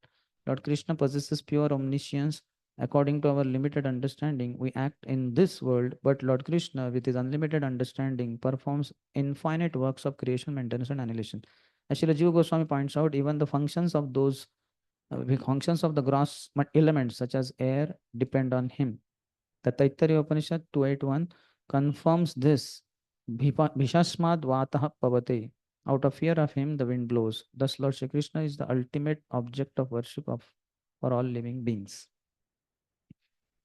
Lord Krishna possesses pure omniscience. According to our limited understanding, we act in this world, but Lord Krishna, with his unlimited understanding, performs infinite works of creation, maintenance, and annihilation. As Srila Jiva Goswami points out, even the functions of the gross elements, such as air, depend on him. The Taittiriya Upanishad 281 confirms this. Bhishasmad Vatah Pavate. Out of fear of him, the wind blows. Thus, Lord Shri Krishna is the ultimate object of worship for all living beings.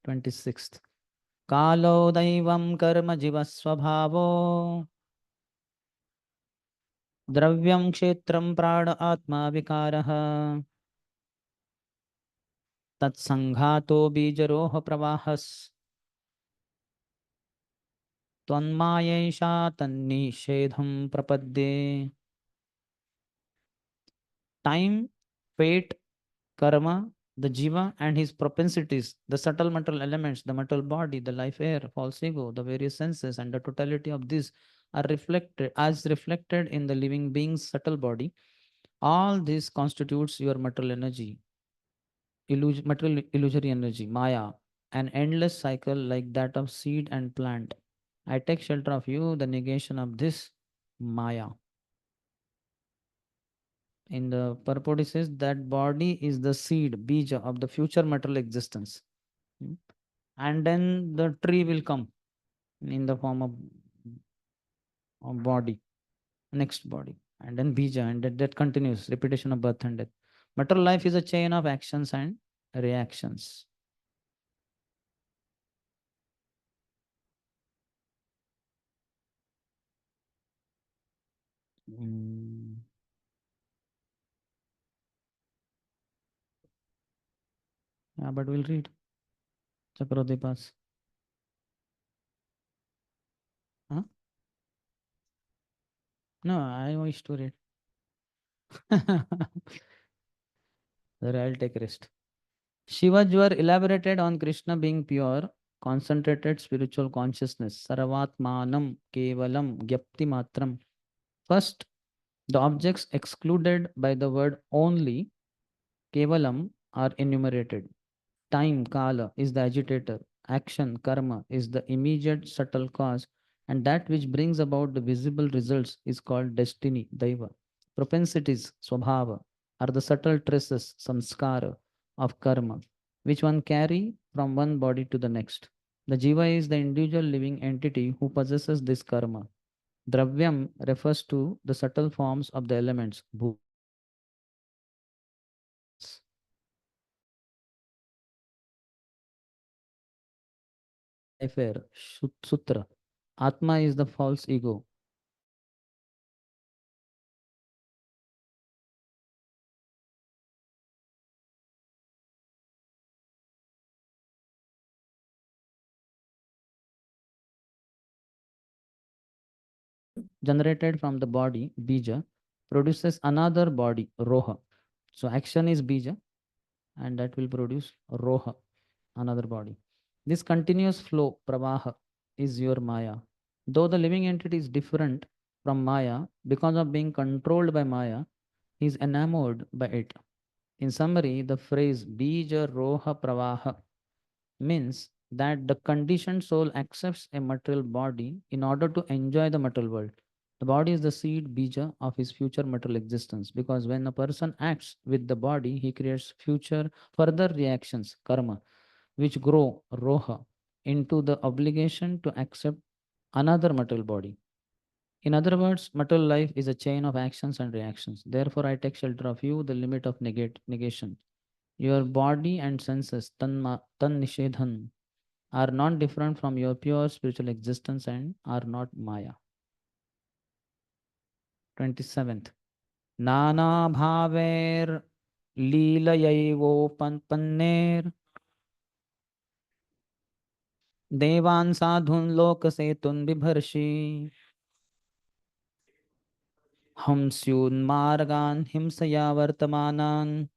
26th. Kalo Daivam Karma Jiva Swabhavo Dravyam Kshetram Prada Atma Vikaraha Tat Sanghato Bijaroha Pravahas Tvanmayesha Tannishedham Prapadde. Time, fate, karma, the jiva and his propensities, the subtle material elements, the material body, the life air, false ego, the various senses, and the totality of these are reflected in the living being's subtle body. All this constitutes your material energy, material illusory energy, Maya, an endless cycle like that of seed and plant. I take shelter of you, the negation of this Maya. In the purport, it says that body is the seed, bija, of the future material existence. And then the tree will come in the form of body, next body, and then bija, and that continues, repetition of birth and death. Material life is a chain of actions and reactions. Yeah, but we'll read. Chakradepas. Huh? No, I wish to read. I'll take rest. Shivajwar elaborated on Krishna being pure, concentrated spiritual consciousness. Sarvatmanam kevalam gyapti matram. First, the objects excluded by the word only, kevalam, are enumerated. Time, kala, is the agitator. Action, karma, is the immediate subtle cause, and that which brings about the visible results is called destiny, daiva. Propensities, swabhava, are the subtle traces, samskara, of karma, which one carry from one body to the next. The jiva is the individual living entity who possesses this karma. Dravyam refers to the subtle forms of the elements. Affair, sutra. Atma is the false ego. Generated from the body, bija, produces another body, roha. So action is bija, and that will produce roha, another body. This continuous flow, pravaha, is your maya. Though the living entity is different from maya, because of being controlled by maya, he is enamored by it. In summary, the phrase bija roha pravaha means that the conditioned soul accepts a material body in order to enjoy the material world. The body is the seed, bija, of his future material existence, because when a person acts with the body, he creates future further reactions, karma, which grow, roha, into the obligation to accept another material body. In other words, material life is a chain of actions and reactions. Therefore, I take shelter of you, the limit of negation. Your body and senses, tan nishedhan, are not different from your pure spiritual existence and are not Maya. 27th. Nana bhaver leelayaivopanner devan sadhun lokasetun bibharshi hamsyun margan himsaya vartamanan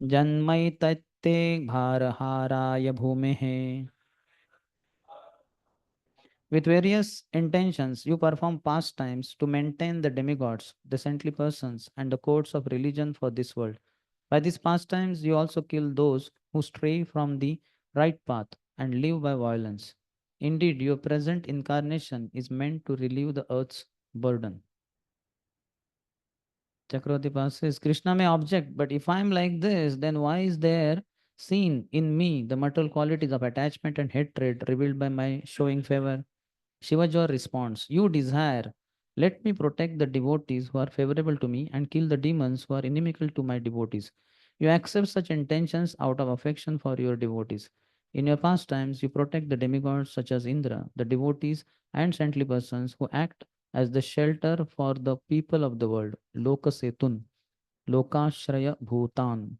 janmaitatte bharaharaya bhumehe. With various intentions, you perform pastimes to maintain the demigods, the saintly persons, and the courts of religion for this world. By these pastimes, you also kill those who stray from the right path and live by violence. Indeed, your present incarnation is meant to relieve the earth's burden. Chakravarti says, Krishna may object, but if I am like this, then why is there seen in me the material qualities of attachment and hatred revealed by my showing favor? Shivajor responds, you desire, let me protect the devotees who are favorable to me and kill the demons who are inimical to my devotees. You accept such intentions out of affection for your devotees. In your pastimes, you protect the demigods such as Indra, the devotees and saintly persons who act as the shelter for the people of the world, Lokasetun, Lokashraya Bhutan,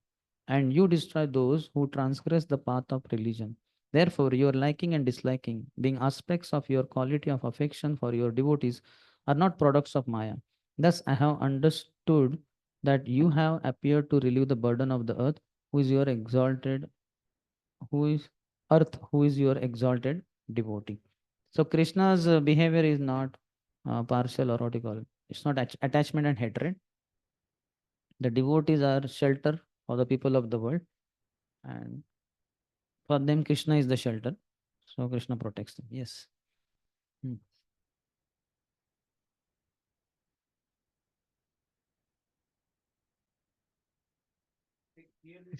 and you destroy those who transgress the path of religion. Therefore, your liking and disliking, being aspects of your quality of affection for your devotees, are not products of Maya. Thus, I have understood that you have appeared to relieve the burden of the earth, who is your exalted, who is earth, who is your exalted devotee. So Krishna's behavior is not partial, or what you call it. It's not attachment and hatred. The devotees are shelter for the people of the world, and for them Krishna is the shelter. So Krishna protects them. Yes.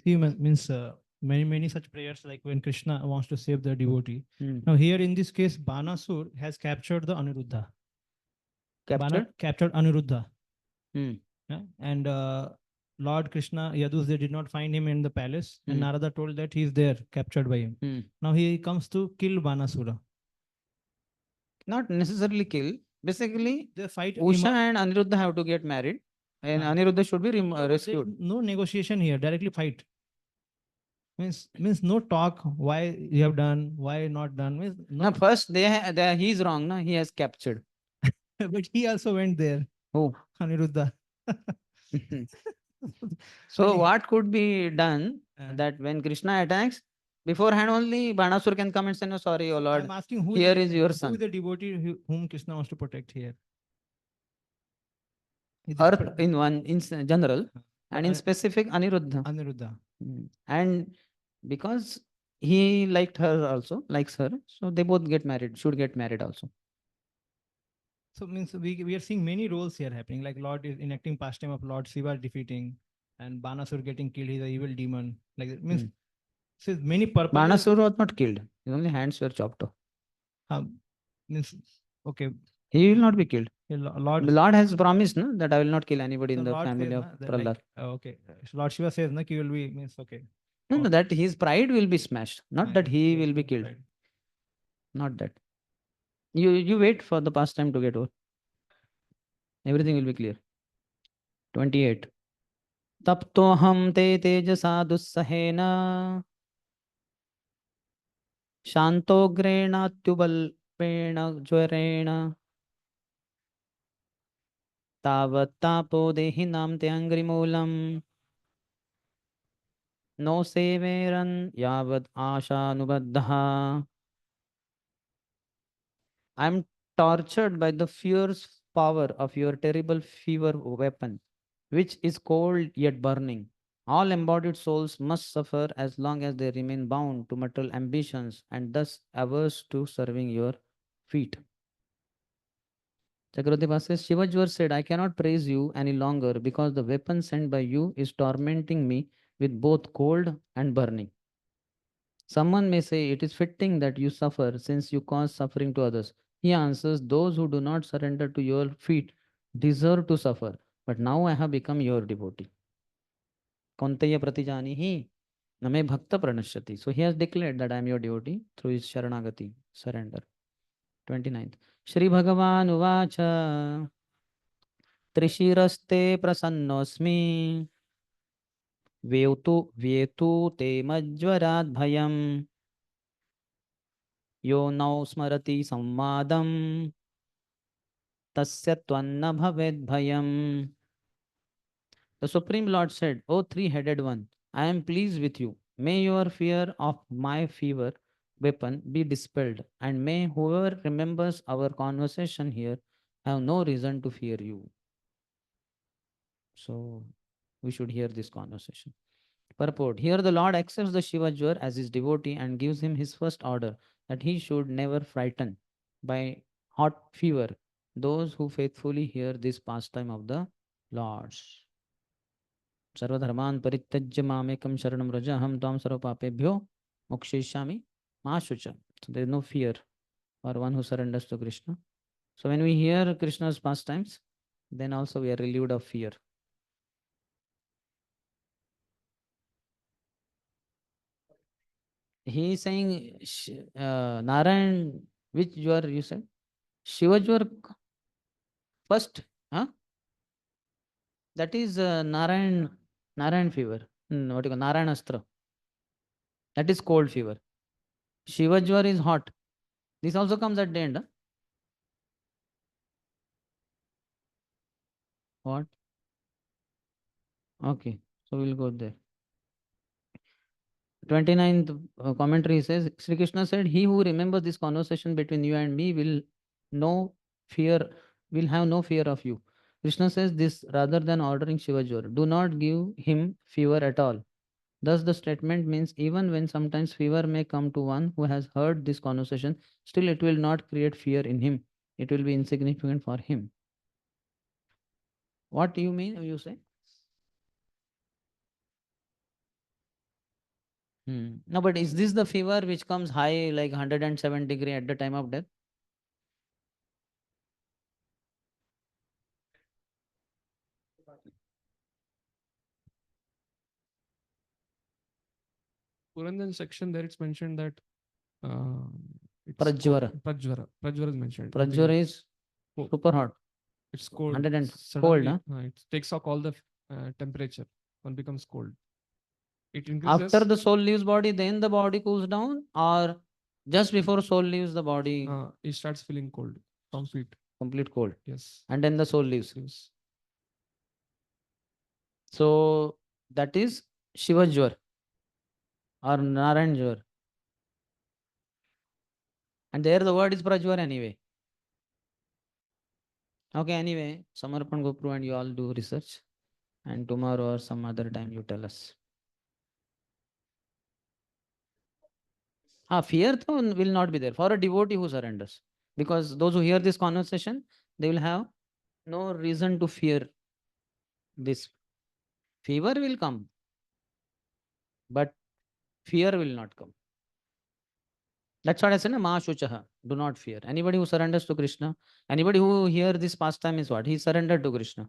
See, means many such prayers, like when Krishna wants to save the devotee. Now here in this case, Banasur has captured the Aniruddha. Captured Aniruddha. Yeah? And Lord Krishna, Yadus, they did not find him in the palace, and Narada told that he is there, captured by him. Now he comes to kill Banasura. Not necessarily kill. Basically, the fight. Usha and Aniruddha have to get married, and Aniruddha should be rescued. No negotiation here, directly fight. Means no talk. Why you have done? Why not done? Means no. First, he is wrong. No, he has captured. But he also went there. Who? Aniruddha. So what could be done that when Krishna attacks, beforehand only Banasur can come and say, no, sorry, O Lord, I'm asking who here is your son. Who is the devotee whom Krishna wants to protect here? Earth in general, and in specific Aniruddha. Aniruddha. And because he likes her, so they both get married, should get married also. So means we are seeing many roles here happening, like Lord is enacting pastime of Lord Shiva defeating, and Banasur getting killed. He's an evil demon. Like that means so many purposes. Banasur was not killed. His only hands were chopped off. Means okay. He will not be killed. The Lord has promised, no, that I will not kill anybody in the Lord family says, of Prahlad. like, okay. Lord Shiva says, no, he will be, means okay. No, that his pride will be smashed, not that he will be killed. Not that. You wait for the pastime to get over. Everything will be clear. 28. Taptoham te tejasa dussahena shantogrena tyubalpena jwarena tavat tapo dehinam te angrimulam no severan yavad ashanubadha. I am tortured by the fierce power of your terrible fever weapon, which is cold yet burning. All embodied souls must suffer as long as they remain bound to material ambitions and thus averse to serving your feet. Chakravarti says, Shivajwar said, I cannot praise you any longer because the weapon sent by you is tormenting me with both cold and burning. Someone may say, it is fitting that you suffer since you cause suffering to others. He answers, those who do not surrender to your feet deserve to suffer, but now I have become your devotee. Kauntaya pratijanihi name bhakta pranashyati. So he has declared that I am your devotee through his sharanagati, surrender. 29th. Shri Bhagavan uvacha trishiraste prasannosmi vyetu te majvarad bhayam yo nau smarati samvadam tasya tvanna bhaved bhayam. The Supreme Lord said, O three-headed one, I am pleased with you. May your fear of my fever weapon be dispelled, and may whoever remembers our conversation here have no reason to fear you. So we should hear this conversation. Purport. Here the Lord accepts the Shivajwar as his devotee and gives him his first order that he should never frighten by hot fever those who faithfully hear this pastime of the Lord's. Sarvadharman parityajya mamekam sharanam raja aham tvam sarvapapebhyo mokshishami ma shucha. So there is no fear for one who surrenders to Krishna. So when we hear Krishna's pastimes, then also we are relieved of fear. He is saying Narayan, which Jwar you said? Shivajwar first, huh? That is Narayan fever. What you call Narayan Astra. That is cold fever. Shivajwar is hot. This also comes at the end. Huh? What? Okay, so we'll go there. 29th commentary says, Sri Krishna said, he who remembers this conversation between you and me no fear, will have no fear of you. Krishna says this rather than ordering Shivajor. Do not give him fever at all. Thus, the statement means even when sometimes fever may come to one who has heard this conversation, still it will not create fear in him. It will be insignificant for him. What do you mean, you say? No, but is this the fever which comes high like 107 degree at the time of death? Purandan section there it's mentioned that it's Prajvara. Prajvara. Prajvara is mentioned. Prajvara is super hot. It's cold. 100 and cold, Suddenly, huh? it takes off all the temperature. One becomes cold. It increases. After the soul leaves body, then the body cools down, or just before soul leaves the body? It starts feeling cold from feet. Complete cold. Yes. And then the soul leaves. Yes. So that is Shiva Jwar or Narayan Jwar. And there the word is Prajwar anyway. Okay, anyway, Samarpan Gopru and you all do research. And tomorrow or some other time you tell us. Fear will not be there for a devotee who surrenders. Because those who hear this conversation, they will have no reason to fear this. Fever will come, but fear will not come. That's what I said, Ma Shuchaha. Do not fear. Anybody who surrenders to Krishna, anybody who hear this pastime is what? He surrendered to Krishna.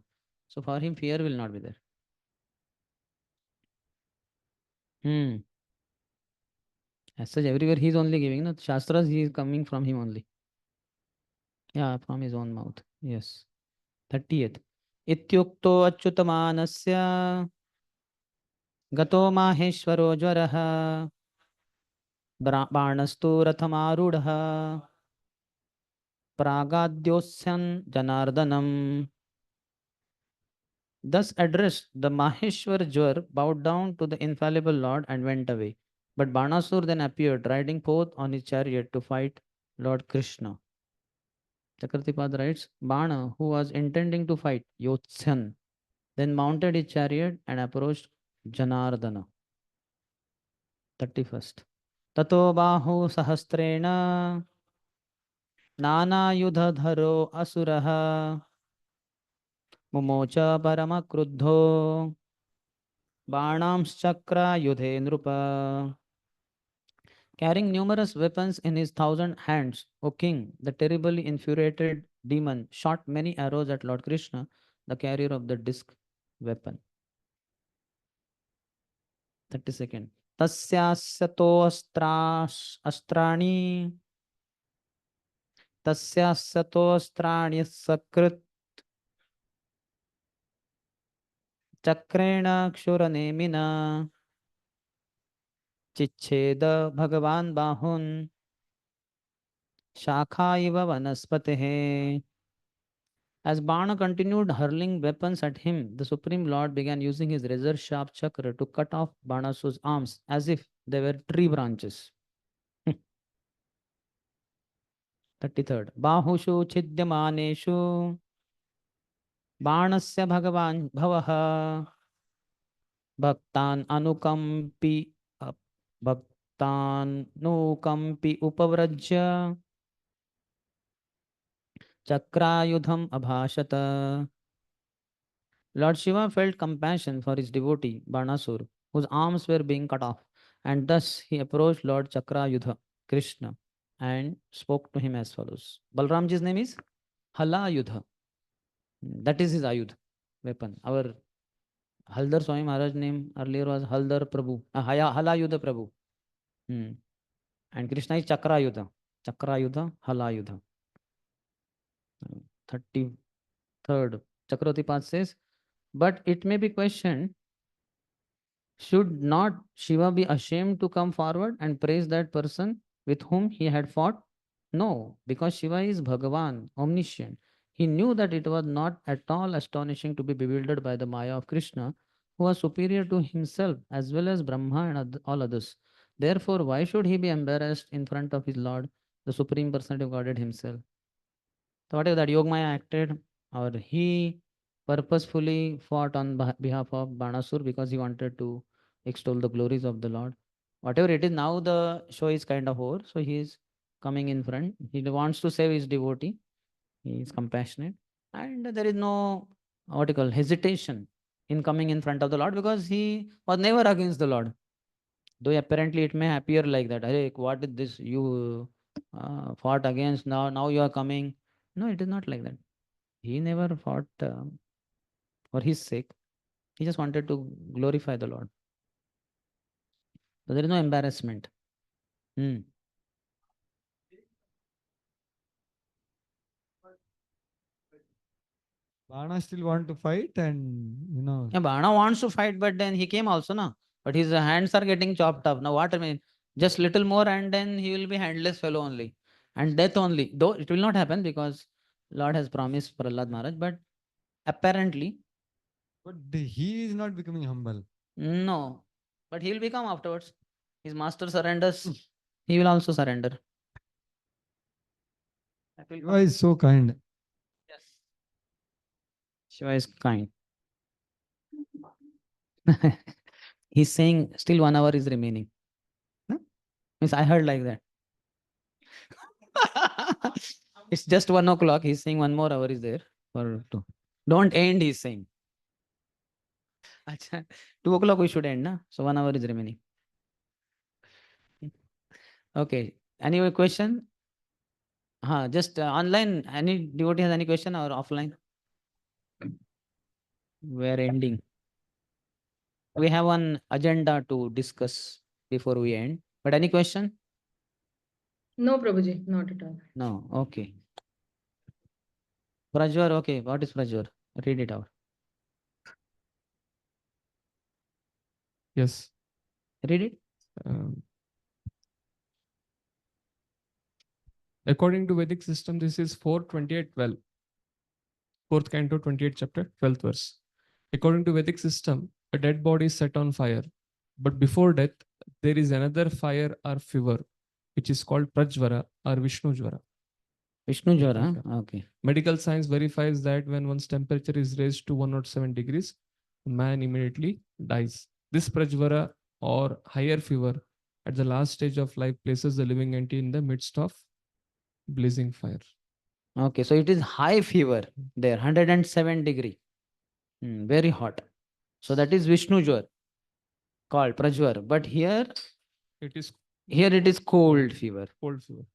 So for him, fear will not be there. As such, everywhere he is only giving. No? Shastras, he is coming from him only. Yeah, from his own mouth. Yes. 30th. Ityukto achyutamanasya gato maheshwaro jwaraha बाणस्तु रथमारूढ़ः प्रागाद्योस्यन् Janardanam. Thus addressed, the Maheshwar Jwar bowed down to the infallible Lord and went away. But Banasur then appeared, riding forth on his chariot to fight Lord Krishna. Chakravartipad writes, Bana, who was intending to fight Yotsyan, then mounted his chariot and approached Janardana. 31st. Tato bahu sahasrena नानायुधधरो असुरः मुमोच परमक्रुद्धो बाणांश्चक्रायुधे नृप. Carrying numerous weapons in his 1,000 hands, O king, the terribly infuriated demon shot many arrows at Lord Krishna, the carrier of the disc weapon. 32nd. Tasyasyato astrani Tasyasyato sakrit Chakrena Kshuranемina Chicheda Bhagavan Bahun Shakhaiva Vanaspatehe. As Bana continued hurling weapons at him, the Supreme Lord began using his razor-sharp chakra to cut off Banasu's arms as if they were tree branches. 33rd. Bahushu Chidyamaneshu Banasya Bhagavan Bhavaha Bhaktan Anukampi Upavrajya Chakrayudham Abhashata. Lord Shiva felt compassion for his devotee Banasur, whose arms were being cut off, and thus he approached Lord Chakrayudha, Krishna, and spoke to him as follows. Balramji's name is Halayudha. That is his ayudh, weapon. Our Haldar Swami Maharaj's name earlier was Haldar Prabhu, Halayudha Prabhu. And Krishna is Chakrayudha. Chakrayudha, Halayudha. 33rd. Chakravartipad says, but it may be questioned, should not Shiva be ashamed to come forward and praise that person with whom he had fought? No, because Shiva is Bhagavan, omniscient. He knew that it was not at all astonishing to be bewildered by the Maya of Krishna, who was superior to himself as well as Brahma and all others. Therefore, why should he be embarrassed in front of his Lord, the Supreme Personality of Godhead himself? So whatever that Yogamaya acted, or he purposefully fought on behalf of Banasur because he wanted to extol the glories of the Lord. Whatever it is, now the show is kind of over. So he is coming in front. He wants to save his devotee. He is compassionate. And there is no hesitation in coming in front of the Lord because he was never against the Lord. Though apparently it may appear like that. Hey, what is this? You fought against now you are coming. No, it is not like that. He never fought for his sake. He just wanted to glorify the Lord. So there is no embarrassment. Bana still want to fight, and Yeah, Bana wants to fight, but then he came also, na. But his hands are getting chopped off. Now what I mean, just little more, and then he will be handless fellow only, and death only. Though it will not happen because Lord has promised Prahlad Maharaj, but apparently. But he is not becoming humble. No, but he will become afterwards. His master surrenders, he will also surrender. Shiva is so kind. Yes. Shiva is kind. He's saying still 1 hour is remaining. No? Means I heard like that. It's just 1 o'clock. He's saying 1 more hour is there for 2. Don't end, he's saying. 2 o'clock we should end, na? So 1 hour is remaining. Okay. Any question? Just online. Any devotee has any question or offline? We're ending. We have one agenda to discuss before we end. But any question? No, Prabhuji, not at all. No. Okay. Prajwar, okay. What is Prajwar? Read it out. Yes. Read it. According to Vedic system, this is 4:28:12. 4th canto, 28th chapter, 12th verse. According to Vedic system, a dead body is set on fire. But before death, there is another fire or fever, which is called Prajvara or Vishnu Jvara. Vishnu Jvara, okay. Medical science verifies that when one's temperature is raised to 107 degrees, man immediately dies. This Prajvara or higher fever at the last stage of life places the living entity in the midst of blazing fire. Okay, so it is high fever there, 107 degree. Very hot. So that is Vishnu Jwar, called Prajwar. But here it is cold fever. Cold fever.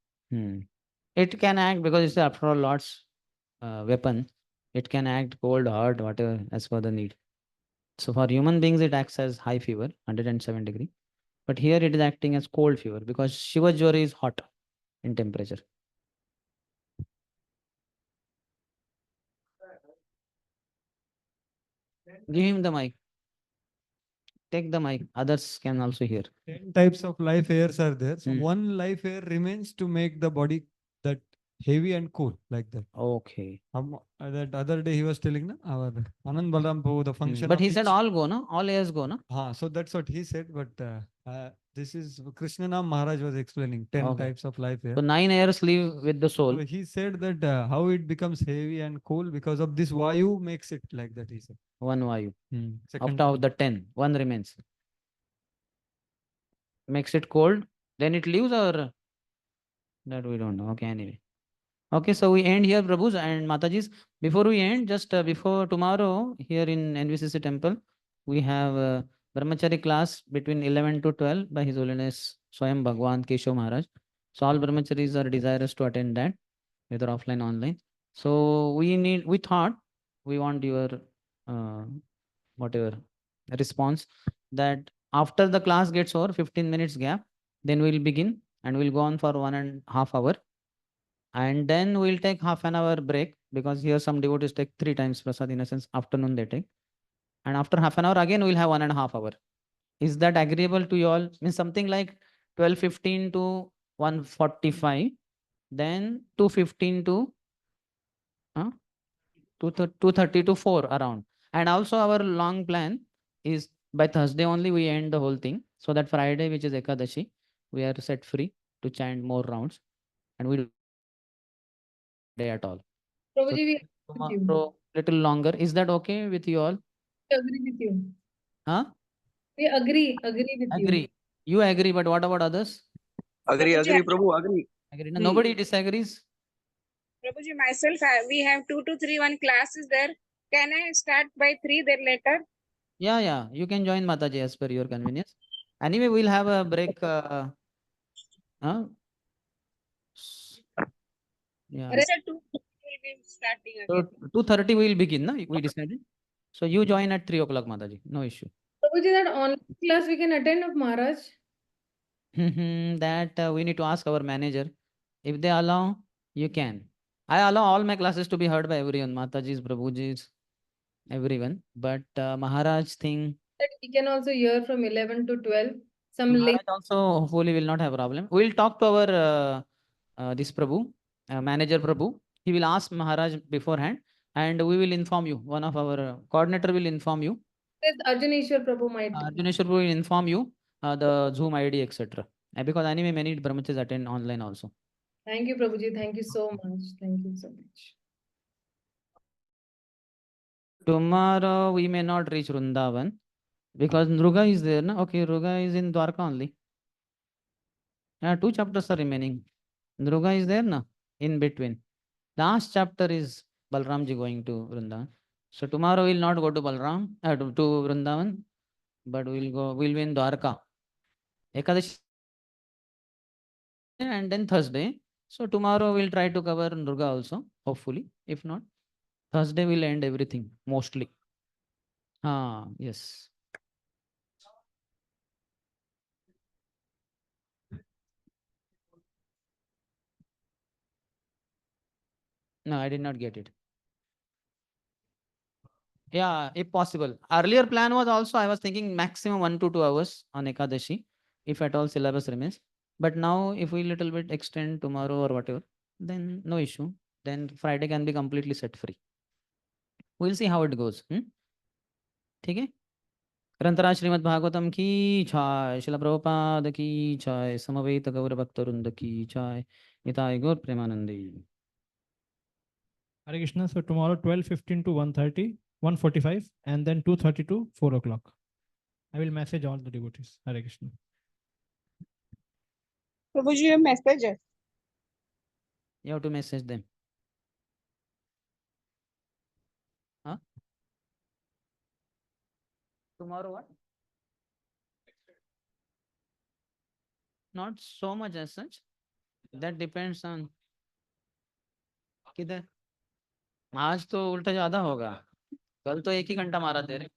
It can act because it's after all Lord's weapon. It can act cold, hot, whatever as per the need. So for human beings, it acts as high fever, 107 degree. But here it is acting as cold fever because Shiva Jwar is hot in temperature. Give him the mic. Take the mic. Others can also hear. 10 types of life airs are there. So one life air remains to make the body that heavy and cool, like that. Okay. That other day he was telling, na, our Anand Balaram Prabhu, the function. But he said all go, no? All airs go, no? So that's what he said. But this is Krishnanam Maharaj was explaining 10 types of life air. So 9 airs live with the soul. So he said that how it becomes heavy and cool because of this Vayu makes it like that, he said. 1 Vayu. Second Out of the 10, 1 remains. Makes it cold, then it leaves, or that we don't know. Okay, anyway. Okay, so we end here, Prabhus and Matajis. Before we end, just before tomorrow, here in NVCC temple, we have a Brahmachari class between 11 to 12 by His Holiness Swayam Bhagwan Keshav Maharaj. So all Brahmacharis are desirous to attend that, whether offline or online. So we thought we want your whatever response, that after the class gets over, 15 minutes gap, then we'll begin and we'll go on for 1.5 hours. And then we'll take half an hour break because here some devotees take 3 times prasad, in a sense afternoon they take. And after half an hour again we'll have 1.5 hours. Is that agreeable to you all? Means something like 12:15 to 1:45, then 2:15 to 2:30 to 4 around. And also our long plan is by Thursday only we end the whole thing, so that Friday, which is Ekadashi, we are set free to chant more rounds, and we day at all. So Prabhuji, we agree with you. tomorrow little longer. Is that okay with you all? We agree with you. Huh? We agree with you. Agree. You agree, but what about others? Agree, Prabhuji, Prabhu, agree. Agree. No, nobody disagrees. Prabhuji, myself, we have 2 to 3 one classes there. Can I start by 3 then later? Yeah. You can join Mataji as per your convenience. Anyway, we'll have a break. Huh? Yeah. Rest at 2 will be starting again. So 2:30 we will begin, na? We decided. So you join at 3 o'clock, Mataji. No issue. Prabhuji, that online class we can attend of Maharaj. That we need to ask our manager. If they allow, you can. I allow all my classes to be heard by everyone, Mataji's, Prabhuji's, everyone. But Maharaj thing, That we can also hear from 11 to 12. Some Maharaj link. also hopefully will not have a problem. We'll talk to our this Prabhu, manager Prabhu. He will ask Maharaj beforehand, and we will inform you. One of our coordinator will inform you. Arjuneshwar Prabhu might. Arjuneshwar Prabhu will inform you the Zoom ID, etc. Because anyway, many brahmacharis attend online also. Thank you, Prabhuji. Thank you so much. Thank you so much. Tomorrow we may not reach Vrindavan because Nruga is there. Na? Okay, Nruga is in Dwarka only. Yeah, 2 chapters are remaining. Nruga is there na? In between. Last chapter is Balramji going to Vrindavan. So tomorrow we'll not go to Balram to Vrindavan, but we'll be in Dwarka. Ekadashi and then Thursday. So tomorrow we'll try to cover Nruga also, hopefully. If not, Thursday will end everything, mostly. Yes. No, I did not get it. Yeah, if possible. Earlier plan was also, I was thinking maximum 1 to 2 hours on Ekadashi, if at all syllabus remains. But now, if we little bit extend tomorrow or whatever, then no issue. Then Friday can be completely set free. We'll see how it goes. ठीक है? ग्रंथराज श्रीमद् भागवतम की जय, श्रील प्रभुपाद की जय, समवेत गौर भक्तवृंद की जय, निताय गौर Premanandi. Hare Krishna. So tomorrow 12:15 to 1:30, 1:45, and then 2:30 to 4 o'clock. I will message all the devotees. Hare Krishna. Prabhuji, your message. You have to message them. Huh? Tomorrow what? Not so much as such. That depends on. किधर? आज तो उल्टा ज्यादा होगा. कल तो 1 ही घंटा मारा तेरे.